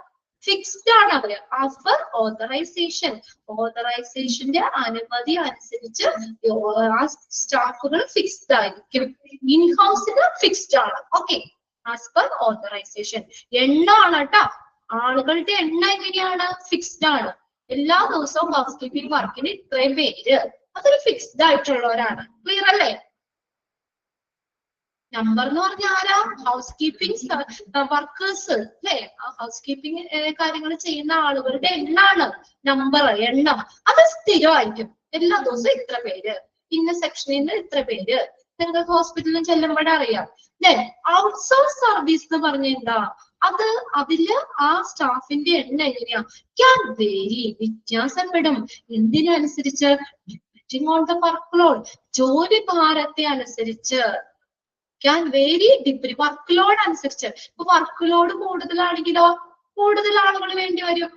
അവര് ആസ് പെർ ഓതറൈസേഷൻ. ഓതറൈസേഷന്റെ അനുമതി അനുസരിച്ച് ആ സ്റ്റാഫുകൾ ഫിക്സ്ഡ് ആയിരിക്കും. ഇൻഹൗസിന് ഫിക്സ്ഡ് ആണ്. Okay, as per authorization. എണ്ണമാണ് കേട്ടോ. ആളുകളുടെ എണ്ണം എങ്ങനെയാണ്? ഫിക്സ്ഡ് ആണ്. എല്ലാ ദിവസവും ഹൗസ് കീപ്പിംഗ് വർക്കിന് ഇത്രയും പേര്, അതൊരു ഫിക്സ്ഡ് ആയിട്ടുള്ളവരാണ്. ക്ലിയർ അല്ലേ? നമ്പർ എന്ന് പറഞ്ഞാൽ ആരാ? ഹൗസ് കീപ്പിംഗ് വർക്കേഴ്സ് അല്ലേ? ആ ഹൗസ് കീപ്പിംഗ് കാര്യങ്ങൾ ചെയ്യുന്ന ആളുകളുടെ എണ്ണാണ് നമ്പർ. എണ്ണം അത് സ്ഥിരമായിരിക്കും. എല്ലാ ദിവസവും ഇത്ര പേര്, ഇന്ന സെക്ഷനിൽ നിന്ന് ഇത്ര പേര്. നിങ്ങൾക്ക് ഹോസ്പിറ്റലിൽ ചെല്ലുമ്പോഴേ അറിയാം. ഔട്ട്സോഴ്സ് സർവീസ് എന്ന് പറഞ്ഞ എന്താ? അതില് ആ സ്റ്റാഫിന്റെ എണ്ണം എങ്ങനെയാ? ക്യാൻ വേരി, വ്യത്യാസപ്പെടും. എന്തിനനുസരിച്ച്? Depending on the work load, ജോലി ഭാരത്തെ അനുസരിച്ച്. ക്യാൻ വേരി വർക്ക് ലോഡ് അനുസരിച്ച്. ഇപ്പൊ വർക്ക് ലോഡ് കൂടുതലാണെങ്കിലോ കൂടുതൽ ആളുകൾ വേണ്ടി വരും.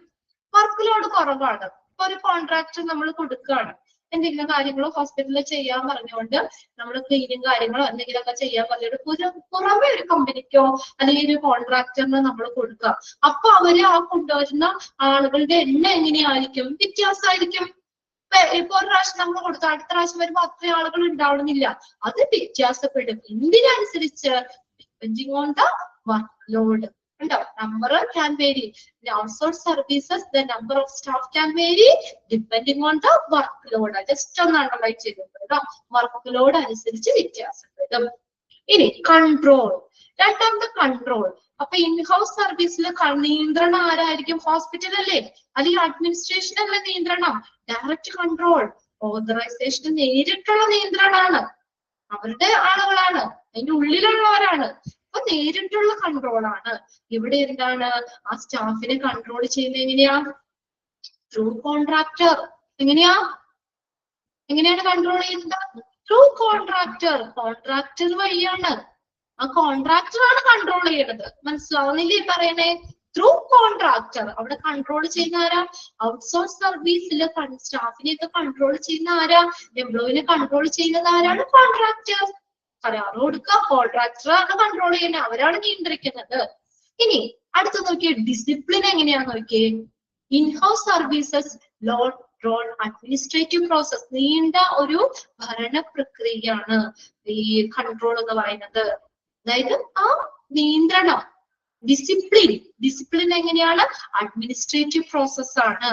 വർക്ക് ലോഡ് കുറവാണ്, ഇപ്പൊ ഒരു കോൺട്രാക്ട് നമ്മൾ കൊടുക്കുകയാണ്, എന്തെങ്കിലും കാര്യങ്ങളോ ഹോസ്പിറ്റലിൽ ചെയ്യാൻ പറഞ്ഞുകൊണ്ട് നമ്മൾ ക്ലീനിങ് കാര്യങ്ങളോ എന്തെങ്കിലുമൊക്കെ ചെയ്യാൻ പറഞ്ഞിട്ട് പുറമെ ഒരു കമ്പനിക്കോ അല്ലെങ്കിൽ ഒരു കോൺട്രാക്ടറിന് നമ്മൾ കൊടുക്കുക. അപ്പൊ അവര് ആ കൊണ്ടുവരുന്ന ആളുകളുടെ എണ്ണം എങ്ങനെയായിരിക്കും? വ്യത്യാസമായിരിക്കും. ഇപ്പൊ ഒരു പ്രാവശ്യം നമ്മൾ കൊടുത്തു, അടുത്ത പ്രാവശ്യം വരുമ്പോ അത്രയും ആളുകൾ ഉണ്ടാവണമെന്നില്ല, അത് വ്യത്യാസപ്പെടും. എന്തിനനുസരിച്ച്? Depending on the work load. ഉണ്ടോ? Number can vary. Outsource services the number of staff can vary depending on the work load. Just ഒന്ന് അണ്ടർലൈൻ ചെയ്തിട്ടുണ്ട്. വർക്ക് ലോഡ് അനുസരിച്ച് വ്യത്യാസപ്പെടും. ഇനി കൺട്രോൾ. രണ്ടാമത്തെ കൺട്രോൾ. അപ്പൊ ഇൻഹൗസ് സർവീസിൽ നിയന്ത്രണം ആരായിരിക്കും? ഹോസ്പിറ്റൽ അല്ലേ, അല്ലെങ്കിൽ അഡ്മിനിസ്ട്രേഷൻ അല്ലേ നിയന്ത്രണം? Direct control. ഓതറൈസേഷൻ നേരിട്ടുള്ള നിയന്ത്രണമാണ്, അവരുടെ ആളുകളാണ്, അതിന്റെ ഉള്ളിലുള്ളവരാണ്. അപ്പൊ നേരിട്ടുള്ള കൺട്രോൾ ആണ്. ഇവിടെ എന്താണ്? ആ സ്റ്റാഫിനെ കൺട്രോൾ ചെയ്യുന്നത് എങ്ങനെയാ? Through contractor. എങ്ങനെയാണ് കൺട്രോൾ ചെയ്യുന്നത്? Through contractor. കോൺട്രാക്ടർ വഴിയാണ്. ആ കോൺട്രാക്ടർ ആണ് കൺട്രോൾ ചെയ്യുന്നത്. മനസ്സിലാവുന്നില്ലേ പറയണേ? Through contractor. അവിടെ കൺട്രോൾ ചെയ്യുന്ന ആരാ? ഔട്ട്സോഴ്സ് സർവീസിൽ സ്റ്റാഫിനെയൊക്കെ കൺട്രോൾ ചെയ്യുന്ന ആരാ? എംപ്ലോയിനെ കൺട്രോൾ ചെയ്യുന്നത് ആരാണ്? കോൺട്രാക്ടർ. കരാറ് കൊടുക്കുക, കോൺട്രാക്ടറാണ് കൺട്രോൾ ചെയ്യുന്നത്, അവരാണ് നിയന്ത്രിക്കുന്നത്. ഇനി അടുത്ത നോക്കിയേ, ഡിസിപ്ലിൻ എങ്ങനെയാന്ന് നോക്കിയേ. In house services role administrative process. നീണ്ട ഒരു ഭരണ പ്രക്രിയയാണ് ഈ കൺട്രോൾ എന്ന് പറയുന്നത്. അതായത് ആ നിയന്ത്രണം, ഡിസിപ്ലിൻ എങ്ങനെയാണ്? അഡ്മിനിസ്ട്രേറ്റീവ് പ്രോസസ് ആണ്.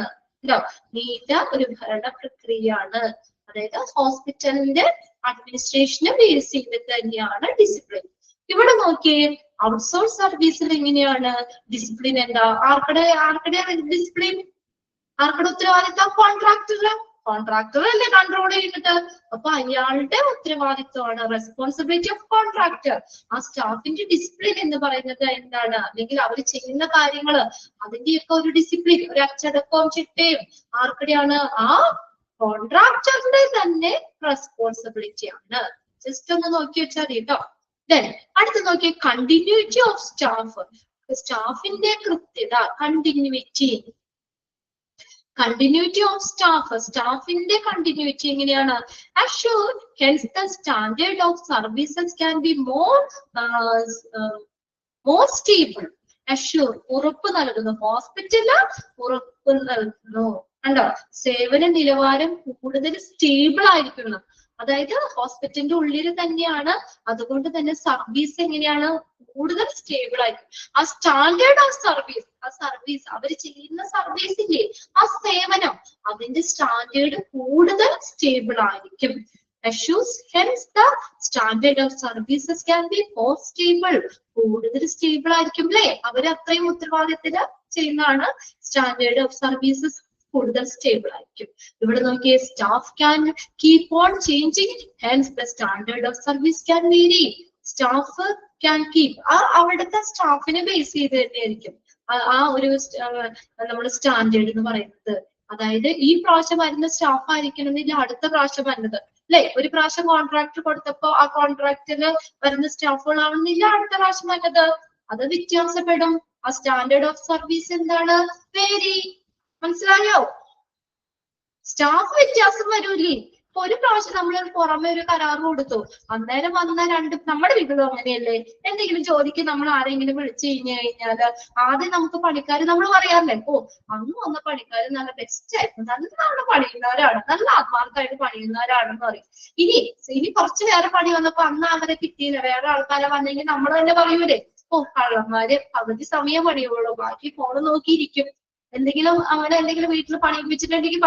നീണ്ട ഒരു ഭരണ പ്രക്രിയയാണ്. അതായത് ഹോസ്പിറ്റലിന്റെ അഡ്മിനിസ്ട്രേഷനെ ബേസ് ചെയ്തിട്ട് തന്നെയാണ് ഡിസിപ്ലിൻ. ഇവിടെ നോക്കിയേ ഔട്ട്സോഴ്സ് സർവീസിൽ എങ്ങനെയാണ് ഡിസിപ്ലിൻ എന്താ? ആർക്കടെ ഡിസിപ്ലിൻ, ആർക്കടെ ഉത്തരവാദിത്തം? കോൺട്രാക്ടർ അല്ലേ കൺട്രോൾ ചെയ്യുന്നത്. അപ്പൊ അയാളുടെ ഉത്തരവാദിത്വമാണ്, റെസ്പോൺസിബിലിറ്റി ഓഫ് കോൺട്രാക്ടർ. ആ സ്റ്റാഫിന്റെ ഡിസിപ്ലിൻ എന്ന് പറയുന്നത് എന്താണ്? അല്ലെങ്കിൽ അവർ ചെയ്യുന്ന കാര്യങ്ങള് അതിന്റെയൊക്കെ ഒരു ഡിസിപ്ലിൻ, ഒരു അച്ചടക്കവും ചിട്ടയും ആർക്കടെയാണ്? ആ കോൺട്രാക്ടറിന്റെ തന്നെ റെസ്പോൺസിബിലിറ്റി ആണ്. ജസ്റ്റ് ഒന്ന് നോക്കി വെച്ചാൽ കേട്ടോ. അടുത്ത് നോക്കിയ കണ്ടിന്യൂറ്റി ഓഫ് സ്റ്റാഫ്. സ്റ്റാഫിന്റെ കൃത്യത, കണ്ടിന്യൂറ്റി ഓഫ് സ്റ്റാഫിന്റെ കണ്ടിന്യൂറ്റി എങ്ങനെയാണ്? Assure hence the standard of services can be more stable. Assure ഉറപ്പ് നൽകുന്നു, ഹോസ്പിറ്റല് ഉറപ്പ് നൽകുന്നു. കണ്ടോ, സേവന നിലവാരം കൂടുതൽ സ്റ്റേബിൾ ആയിരിക്കണം. അതായത് ഹോസ്പിറ്റലിന്റെ ഉള്ളിൽ തന്നെയാണ്, അതുകൊണ്ട് തന്നെ സർവീസ് എങ്ങനെയാണ്? കൂടുതൽ സ്റ്റേബിൾ ആയിരിക്കും. ആ സ്റ്റാൻഡേർഡ് ഓഫ് സർവീസ് അവർ ചെയ്യുന്ന സർവീസിന്റെ ആ സേവനം, അതിന്റെ സ്റ്റാൻഡേർഡ് കൂടുതൽ സ്റ്റേബിൾ ആയിരിക്കും. Assures hence the standard of services can be more stable. കൂടുതൽ സ്റ്റേബിൾ ആയിരിക്കും അല്ലേ? അവർ അത്രയും ഉത്തരവാദിത്തത്തിൽ ചെയ്യുന്നതാണ്. സ്റ്റാൻഡേർഡ് ഓഫ് സർവീസസ് കൂടുതൽ സ്റ്റേബിൾ ആയിരിക്കും. ഇവിടെ നോക്കിയേ, staff can keep on changing, hence the standard of service can vary. Staff can keep, അവിടുത്തെ സ്റ്റാഫിനെ ബേസ് ചെയ്ത് തന്നെയായിരിക്കും ആ ഒരു നമ്മുടെ സ്റ്റാൻഡേർഡ് എന്ന് പറയുന്നത്. അതായത് ഈ പ്രാവശ്യം വരുന്ന സ്റ്റാഫ് ആയിരിക്കണം എന്നില്ല അടുത്ത പ്രാവശ്യം വരുന്നത് അല്ലെ? ഒരു പ്രാവശ്യം കോൺട്രാക്ട് കൊടുത്തപ്പോ ആ കോൺട്രാക്റ്റില് വരുന്ന സ്റ്റാഫുകളാണെന്നില്ല അടുത്ത പ്രാവശ്യം വരുന്നത്. അത് വ്യത്യാസപ്പെടും. ആ സ്റ്റാൻഡേർഡ് ഓഫ് സർവീസ് എന്താണ്? വേരി. മനസ്സിലായോ? സ്റ്റാഫ് വ്യത്യാസം വരൂലേ? ഇപ്പൊ ഒരു പ്രാവശ്യം നമ്മൾ പുറമെ ഒരു കരാർ കൊടുത്തു, അന്നേരം വന്ന നമ്മുടെ വീട്ടിലും അങ്ങനെയല്ലേ? എന്തെങ്കിലും ജോലിക്ക് നമ്മൾ ആരെങ്കിലും വിളിച്ചു കഴിഞ്ഞാല് ആദ്യം നമുക്ക് പണിക്കാര് നമ്മൾ പറയാറില്ലേ, ഓ അന്ന് വന്ന പണിക്കാര് നല്ല ബെസ്റ്റ് ആയിരുന്നു, നല്ല പണിയുന്നവരാണ്, നല്ല ആത്മാർത്ഥമായിട്ട് പണിയുന്നവരാണെന്ന് പറയും. ഇനി കുറച്ച് വേറെ പണി വന്നപ്പോ അന്ന് അവരെ കിട്ടിയില്ല, വേറെ ആൾക്കാരെ വന്നെങ്കിൽ നമ്മൾ തന്നെ പറയൂലേ, ഓ കള്ളന്മാര് പകുതി സമയം പണിയുള്ളൂ, ബാക്കി ഫോണ് നോക്കിയിരിക്കും. എന്തെങ്കിലും വീട്ടിൽ പണിയിപ്പിച്ചിട്ടുണ്ടെങ്കിൽ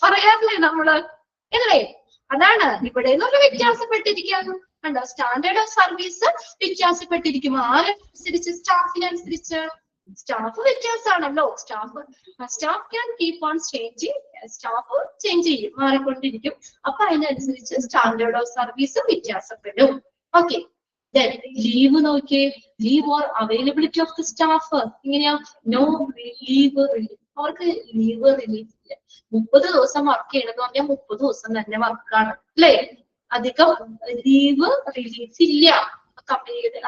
പറയാറില്ലേ നമ്മള്, അല്ലേ? അതാണ് ഇവിടെ നിന്നൊക്കെ വ്യത്യാസപ്പെട്ടിരിക്കുകയാണ്. കണ്ടോ, സ്റ്റാൻഡേർഡ് ഓഫ് സർവീസ് വ്യത്യാസപ്പെട്ടിരിക്കും. ആരനുസരിച്ച്? സ്റ്റാഫിനനുസരിച്ച്. സ്റ്റാഫ് വ്യത്യാസമാണല്ലോ. Staff can keep on changing. Staff change ചെയ്യും, മാറിക്കൊണ്ടിരിക്കും. അപ്പൊ അതിനനുസരിച്ച് സ്റ്റാൻഡേർഡ് ഓഫ് സർവീസ് വ്യത്യാസപ്പെടും. ഓക്കെ. ലീവ് നോക്കിയേ, leave or availability of the staff എങ്ങനെയാ? No leave relief. അവർക്ക് ലീവ് റിലീഫ് ഇല്ല. 30 ദിവസം വർക്ക് ചെയ്യണമെന്ന് പറഞ്ഞാൽ 30 ദിവസം തന്നെ വർക്കാണ് അല്ലേ? അധികം ലീവ് റിലീഫ് ഇല്ല. കമ്പനിയുടെ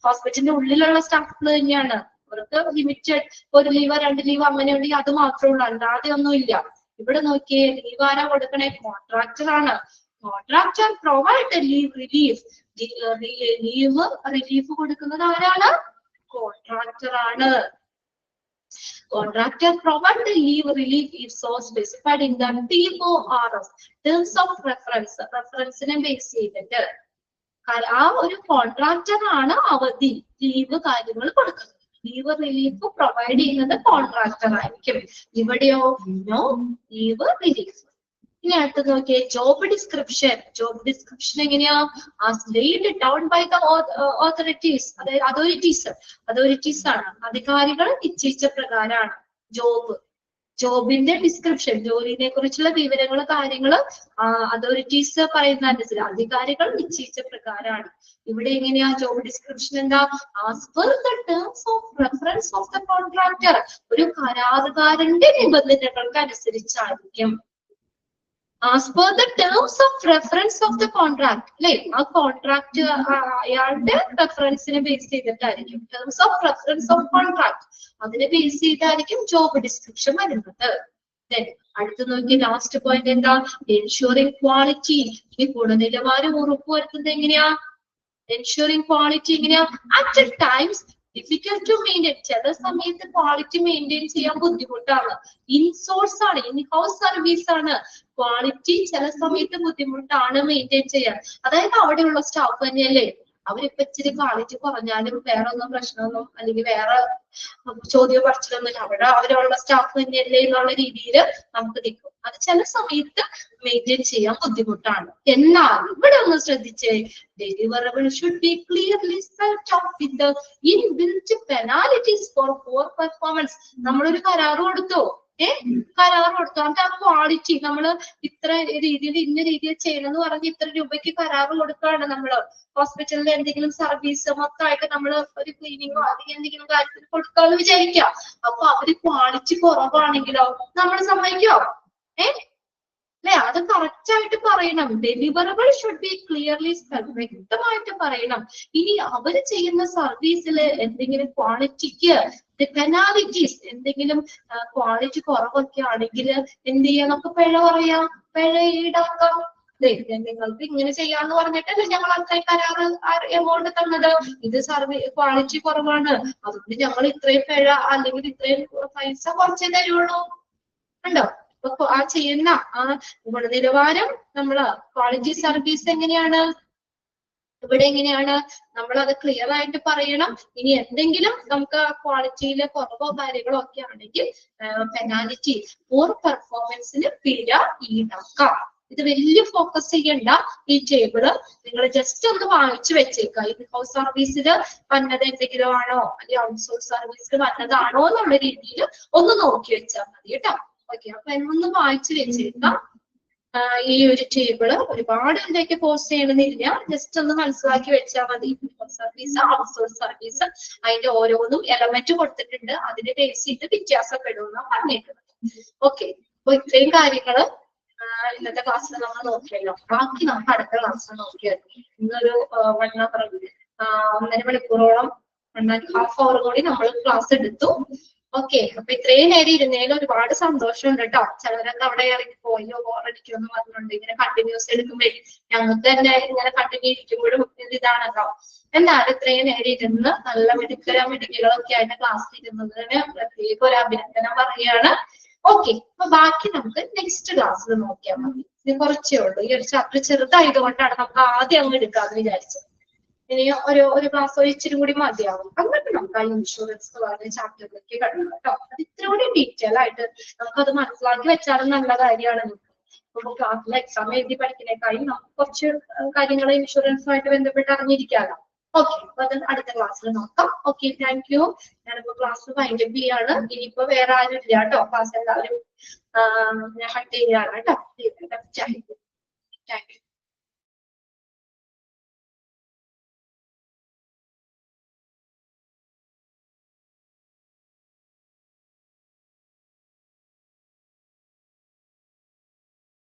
ഹോസ്പിറ്റലിന്റെ ഉള്ളിലുള്ള സ്റ്റാഫുകൾ തന്നെയാണ്. അവർക്ക് ലിമിറ്റഡ് ഒരു ലീവ് 2 ലീവ് അങ്ങനെ ഉണ്ടെങ്കിൽ അത് മാത്രമേ ഉള്ളൂ, അല്ലാതെ ഒന്നും ഇല്ല. ഇവിടെ നോക്കിയേ, ലീവ് ആരാ കൊടുക്കണേ? കോൺട്രാക്ടർ ആണ്. Contractor provide leave relief. Leave relief കൊടുക്കുന്നത് ആരാണ്? കോൺട്രാക്ടർ ആണ്. Contractor provide the leave relief if so specified in the TORS, terms of reference. റെഫറൻസിനെ ബേസ് ചെയ്തിട്ട് ആ ഒരു കോൺട്രാക്ടർ ആണ് അവധി ലീവ് കാര്യങ്ങൾ കൊടുക്കുന്നത്. ലീവ് റിലീഫ് പ്രൊവൈഡ് ചെയ്യുന്നത് കോൺട്രാക്ടർ ആയിരിക്കും. ഇവിടെയോ നോ ലീവ് റിലീഫ്. ഇനി അടുത്ത് നോക്കിയേ, ജോബ് ഡിസ്ക്രിപ്ഷൻ. ജോബ് ഡിസ്ക്രിപ്ഷൻ എങ്ങനെയാ? Laid down by the authorities. അതായത് അതോറിറ്റീസ് ആണ്, അധികാരികൾ നിശ്ചയിച്ച പ്രകാരമാണ് ജോബിന്റെ ഡിസ്ക്രിപ്ഷൻ, ജോലിനെ കുറിച്ചുള്ള വിവരങ്ങൾ കാര്യങ്ങള് അതോറിറ്റീസ് പറയുന്ന അനുസരിച്ച് അധികാരികൾ നിശ്ചയിച്ച പ്രകാരമാണ്. ഇവിടെ എങ്ങനെയാ ജോബ് ഡിസ്ക്രിപ്ഷൻ? എന്താ? As per the terms of reference of the contractor. ഒരു കരാറുകാരന്റെ നിബന്ധനകൾക്ക് അനുസരിച്ചായിരിക്കും. As per the terms of reference of the contract, അല്ലെ? ആ കോൺട്രാക്ട് അയാളുടെ റെഫറൻസിനെ ബേസ് ചെയ്തിട്ടായിരിക്കും. Terms of reference of contract, അതിനെ ബേസ് ചെയ്തായിരിക്കും ജോബ് ഡിസ്ക്രിപ്ഷൻ വരുന്നത്. അടുത്ത് നോക്കി ലാസ്റ്റ് പോയിന്റ് എന്താ? Ensuring quality. ഈ ഗുണനിലവാരം ഉറപ്പുവരുത്തുന്നത് എങ്ങനെയാ? എൻഷുറിംഗ് ക്വാളിറ്റി എങ്ങനെയാ? At times difficult to maintain. ചില സമയത്ത് ക്വാളിറ്റി മെയിൻറ്റെയിൻ ചെയ്യാൻ ബുദ്ധിമുട്ടാണ്. ഇൻസോഴ്സ് ആണ്, ഇൻ ഹൗസ് സർവീസ് ആണ്. ക്വാളിറ്റി ചില സമയത്ത് ബുദ്ധിമുട്ടാണ് മെയിൻറ്റെയിൻ ചെയ്യാൻ. അതായത് അവിടെയുള്ള സ്റ്റാഫ് തന്നെയല്ലേ, അവരിപ്പോ ഇച്ചിരി ക്വാളിറ്റി കുറഞ്ഞാലും വേറെ ഒന്നും പ്രശ്നമൊന്നും അല്ലെങ്കിൽ വേറെ ചോദ്യം പറച്ചിലൊന്നും അവരുള്ള സ്റ്റാഫ് തന്നെയല്ലേ എന്നുള്ള രീതിയിൽ നമുക്ക് നിൽക്കും. അത് ചില സമയത്ത് മെയിൻറ്റെയിൻ ചെയ്യാൻ ബുദ്ധിമുട്ടാണ്. എന്നാൽ ഇവിടെ ഒന്ന് ശ്രദ്ധിച്ചേ, deliverable should be clearly spelled out with the inbuilt penalties for poor performance. നമ്മളൊരു കരാർ കൊടുത്തോ, കരാർ കൊടുത്തു, എന്നിട്ട് ആ ക്വാളിറ്റി നമ്മള് ഇത്ര രീതിയിൽ ഇന്ന രീതിയിൽ ചെയ്യണം എന്ന് പറഞ്ഞ് ഇത്ര രൂപയ്ക്ക് കരാർ കൊടുക്കുകയാണ്. നമ്മള് ഹോസ്പിറ്റലിൽ എന്തെങ്കിലും സർവീസ് മൊത്തമായിട്ട് നമ്മൾ ഒരു ക്ലീനിങ്ങോ അല്ലെങ്കിൽ എന്തെങ്കിലും കാര്യത്തിന് കൊടുക്കാന്ന് വിചാരിക്കാം. അപ്പൊ അവര് ക്വാളിറ്റി കുറവാണെങ്കിലോ നമ്മൾ സമ്മതിക്കോ? അല്ലെ? അത് കറക്റ്റ് ആയിട്ട് പറയണം. Deliverable should be clearly spelled, വ്യക്തമായിട്ട് പറയണം. ഇനി അവര് ചെയ്യുന്ന സർവീസിൽ എന്തെങ്കിലും ക്വാളിറ്റിക്ക് പെനാലിറ്റീസ്, എന്തെങ്കിലും ക്വാളിറ്റി കുറവൊക്കെ ആണെങ്കിൽ എന്ത് ചെയ്യാം? നമുക്ക് പിഴ പറയാം, പിഴ ഈടാക്കാം. നിങ്ങൾക്ക് ഇങ്ങനെ ചെയ്യാന്ന് പറഞ്ഞിട്ടല്ലേ ഞങ്ങൾ അത്രയും കരാറ് എമൗണ്ട് തന്നത്. ഇത് ക്വാളിറ്റി കുറവാണ്, അതുകൊണ്ട് ഞങ്ങൾ ഇത്രയും പിഴ അല്ലെങ്കിൽ ഇത്രയും പൈസ കുറച്ചേ തരുള്ളൂ. ഉണ്ടോ? അപ്പൊ ആ ചെയ്യുന്ന ആ ഗുണനിലവാരം, നമ്മള് ക്വാളിറ്റി സർവീസ് എങ്ങനെയാണ്, ഇവിടെ എങ്ങനെയാണ് നമ്മൾ അത് ക്ലിയർ ആയിട്ട് പറയണം. ഇനി എന്തെങ്കിലും നമുക്ക് ക്വാളിറ്റിയിലെ കുറവോ കാര്യങ്ങളോ ഒക്കെ ആണെങ്കിൽ പെനാലിറ്റി, പൂർ പെർഫോമൻസിന് പിഴ ഈടാക്കാം. ഇത് വലിയ ഫോക്കസ് ചെയ്യണ്ട. ഈ ടേബിള് നിങ്ങൾ ജസ്റ്റ് ഒന്ന് വായിച്ചു വെച്ചേക്കുക. ഇൻ ഹൗസ് സർവീസിൽ വന്നത് എന്തെങ്കിലും ആണോ അല്ലെങ്കിൽ ഔട്ട്സോഴ്സ് സർവീസിൽ വന്നതാണോ എന്നുള്ള രീതിയിൽ ഒന്ന് നോക്കി വെച്ചാൽ മതി കേട്ടോ. ഓക്കെ, അപ്പൊ എന്നൊന്ന് വായിച്ചു വെച്ചേക്കാം. ഈ ഒരു ടേബിള് ഒരുപാട് ഇതിലേക്ക് പോസ്റ്റ് ചെയ്യണമെന്നില്ല, ജസ്റ്റ് ഒന്ന് മനസ്സിലാക്കി വെച്ചാൽ മതി. സർവീസ്, ഔട്ട്സോഴ്സ് സർവീസ്, അതിന്റെ ഓരോന്നും എലമെന്റ് കൊടുത്തിട്ടുണ്ട്, അതിന്റെ ബേസ് ചെയ്ത് വ്യത്യാസപ്പെടുമെന്നാണ് പറഞ്ഞിട്ടുള്ളത്. ഓക്കെ, അപ്പൊ ഇത്രയും കാര്യങ്ങള് ഇന്നത്തെ ക്ലാസ്സിൽ നമ്മൾ നോക്കിയല്ലോ. ബാക്കി നമുക്ക് അടുത്ത ക്ലാസ്സിൽ നോക്കിയാൽ ഇന്നൊരു 1.5 മണിക്കൂറോളം 1.5 hour കൂടി നമ്മൾ ക്ലാസ് എടുത്തു. ഓക്കെ, അപ്പൊ ഇത്രയും നേരം ഇരുന്നതിൽ ഒരുപാട് സന്തോഷമുണ്ട് കേട്ടോ. ചിലരൊക്കെ അവിടെ ഇറങ്ങി പോയോ ബോറടിക്കോ എന്ന് പറഞ്ഞിട്ടുണ്ട്. ഇങ്ങനെ കണ്ടിന്യൂസ് എടുക്കുമ്പോഴേ ഞങ്ങൾക്ക് തന്നെ ഇങ്ങനെ കണ്ടിന്യൂ ഇരിക്കുമ്പോഴും ഇതാണല്ലോ. എന്നാലും ഇത്രയും നേരം ഇരുന്ന് നല്ല മിടുക്കുകളൊക്കെ ആയിട്ട് ക്ലാസ് ഇരുന്നതിന് പ്രത്യേക ഒരു അഭിനന്ദനം പറയുകയാണ്. ഓക്കെ, അപ്പൊ ബാക്കി നമുക്ക് നെക്സ്റ്റ് ക്ലാസ്സിൽ നോക്കിയാൽ മതി. ഇത് കുറച്ചേ ഉള്ളൂ. ഈ ഒരു ചാപ്റ്റർ ചെറുതായതുകൊണ്ടാണ് നമുക്ക് ആദ്യം അങ്ങ് എടുക്കാന്ന് വിചാരിച്ചത്. ഇനി ഒരു ക്ലാസ് ഇച്ചിരി കൂടി മതിയാവും. എന്നിട്ട് നമുക്ക് ആ ഇൻഷുറൻസ് പറഞ്ഞ ചാപ്റ്ററിലേക്ക് കടന്നു കേട്ടോ. അത് ഇത്ര കൂടി ഡീറ്റെയിൽ ആയിട്ട് നമുക്കത് മനസ്സിലാക്കി വെച്ചാലും നല്ല കാര്യമാണ്. ഇപ്പൊ ക്ലാസ്സിൽ എക്സാം എഴുതി പഠിക്കുന്നേക്കാളും നമുക്ക് കുറച്ച് കാര്യങ്ങൾ ഇൻഷുറൻസുമായിട്ട് ബന്ധപ്പെട്ട് അറിഞ്ഞിരിക്കാമല്ലോ. ഓക്കെ, അപ്പൊ അത് അടുത്ത ക്ലാസ്സിൽ നോക്കാം. Okay, thank you. ഞാനിപ്പോ ക്ലാസ് വൈൻഡ് അപ്പ് ചെയ്യാണ്. ഇനിയിപ്പോ വേറെ ആരും ഇല്ല കേട്ടോ. ക്ലാസ് എല്ലാവരും ഞാൻ കട്ട് ചെയ്യാണ് കേട്ടോ. Thank you.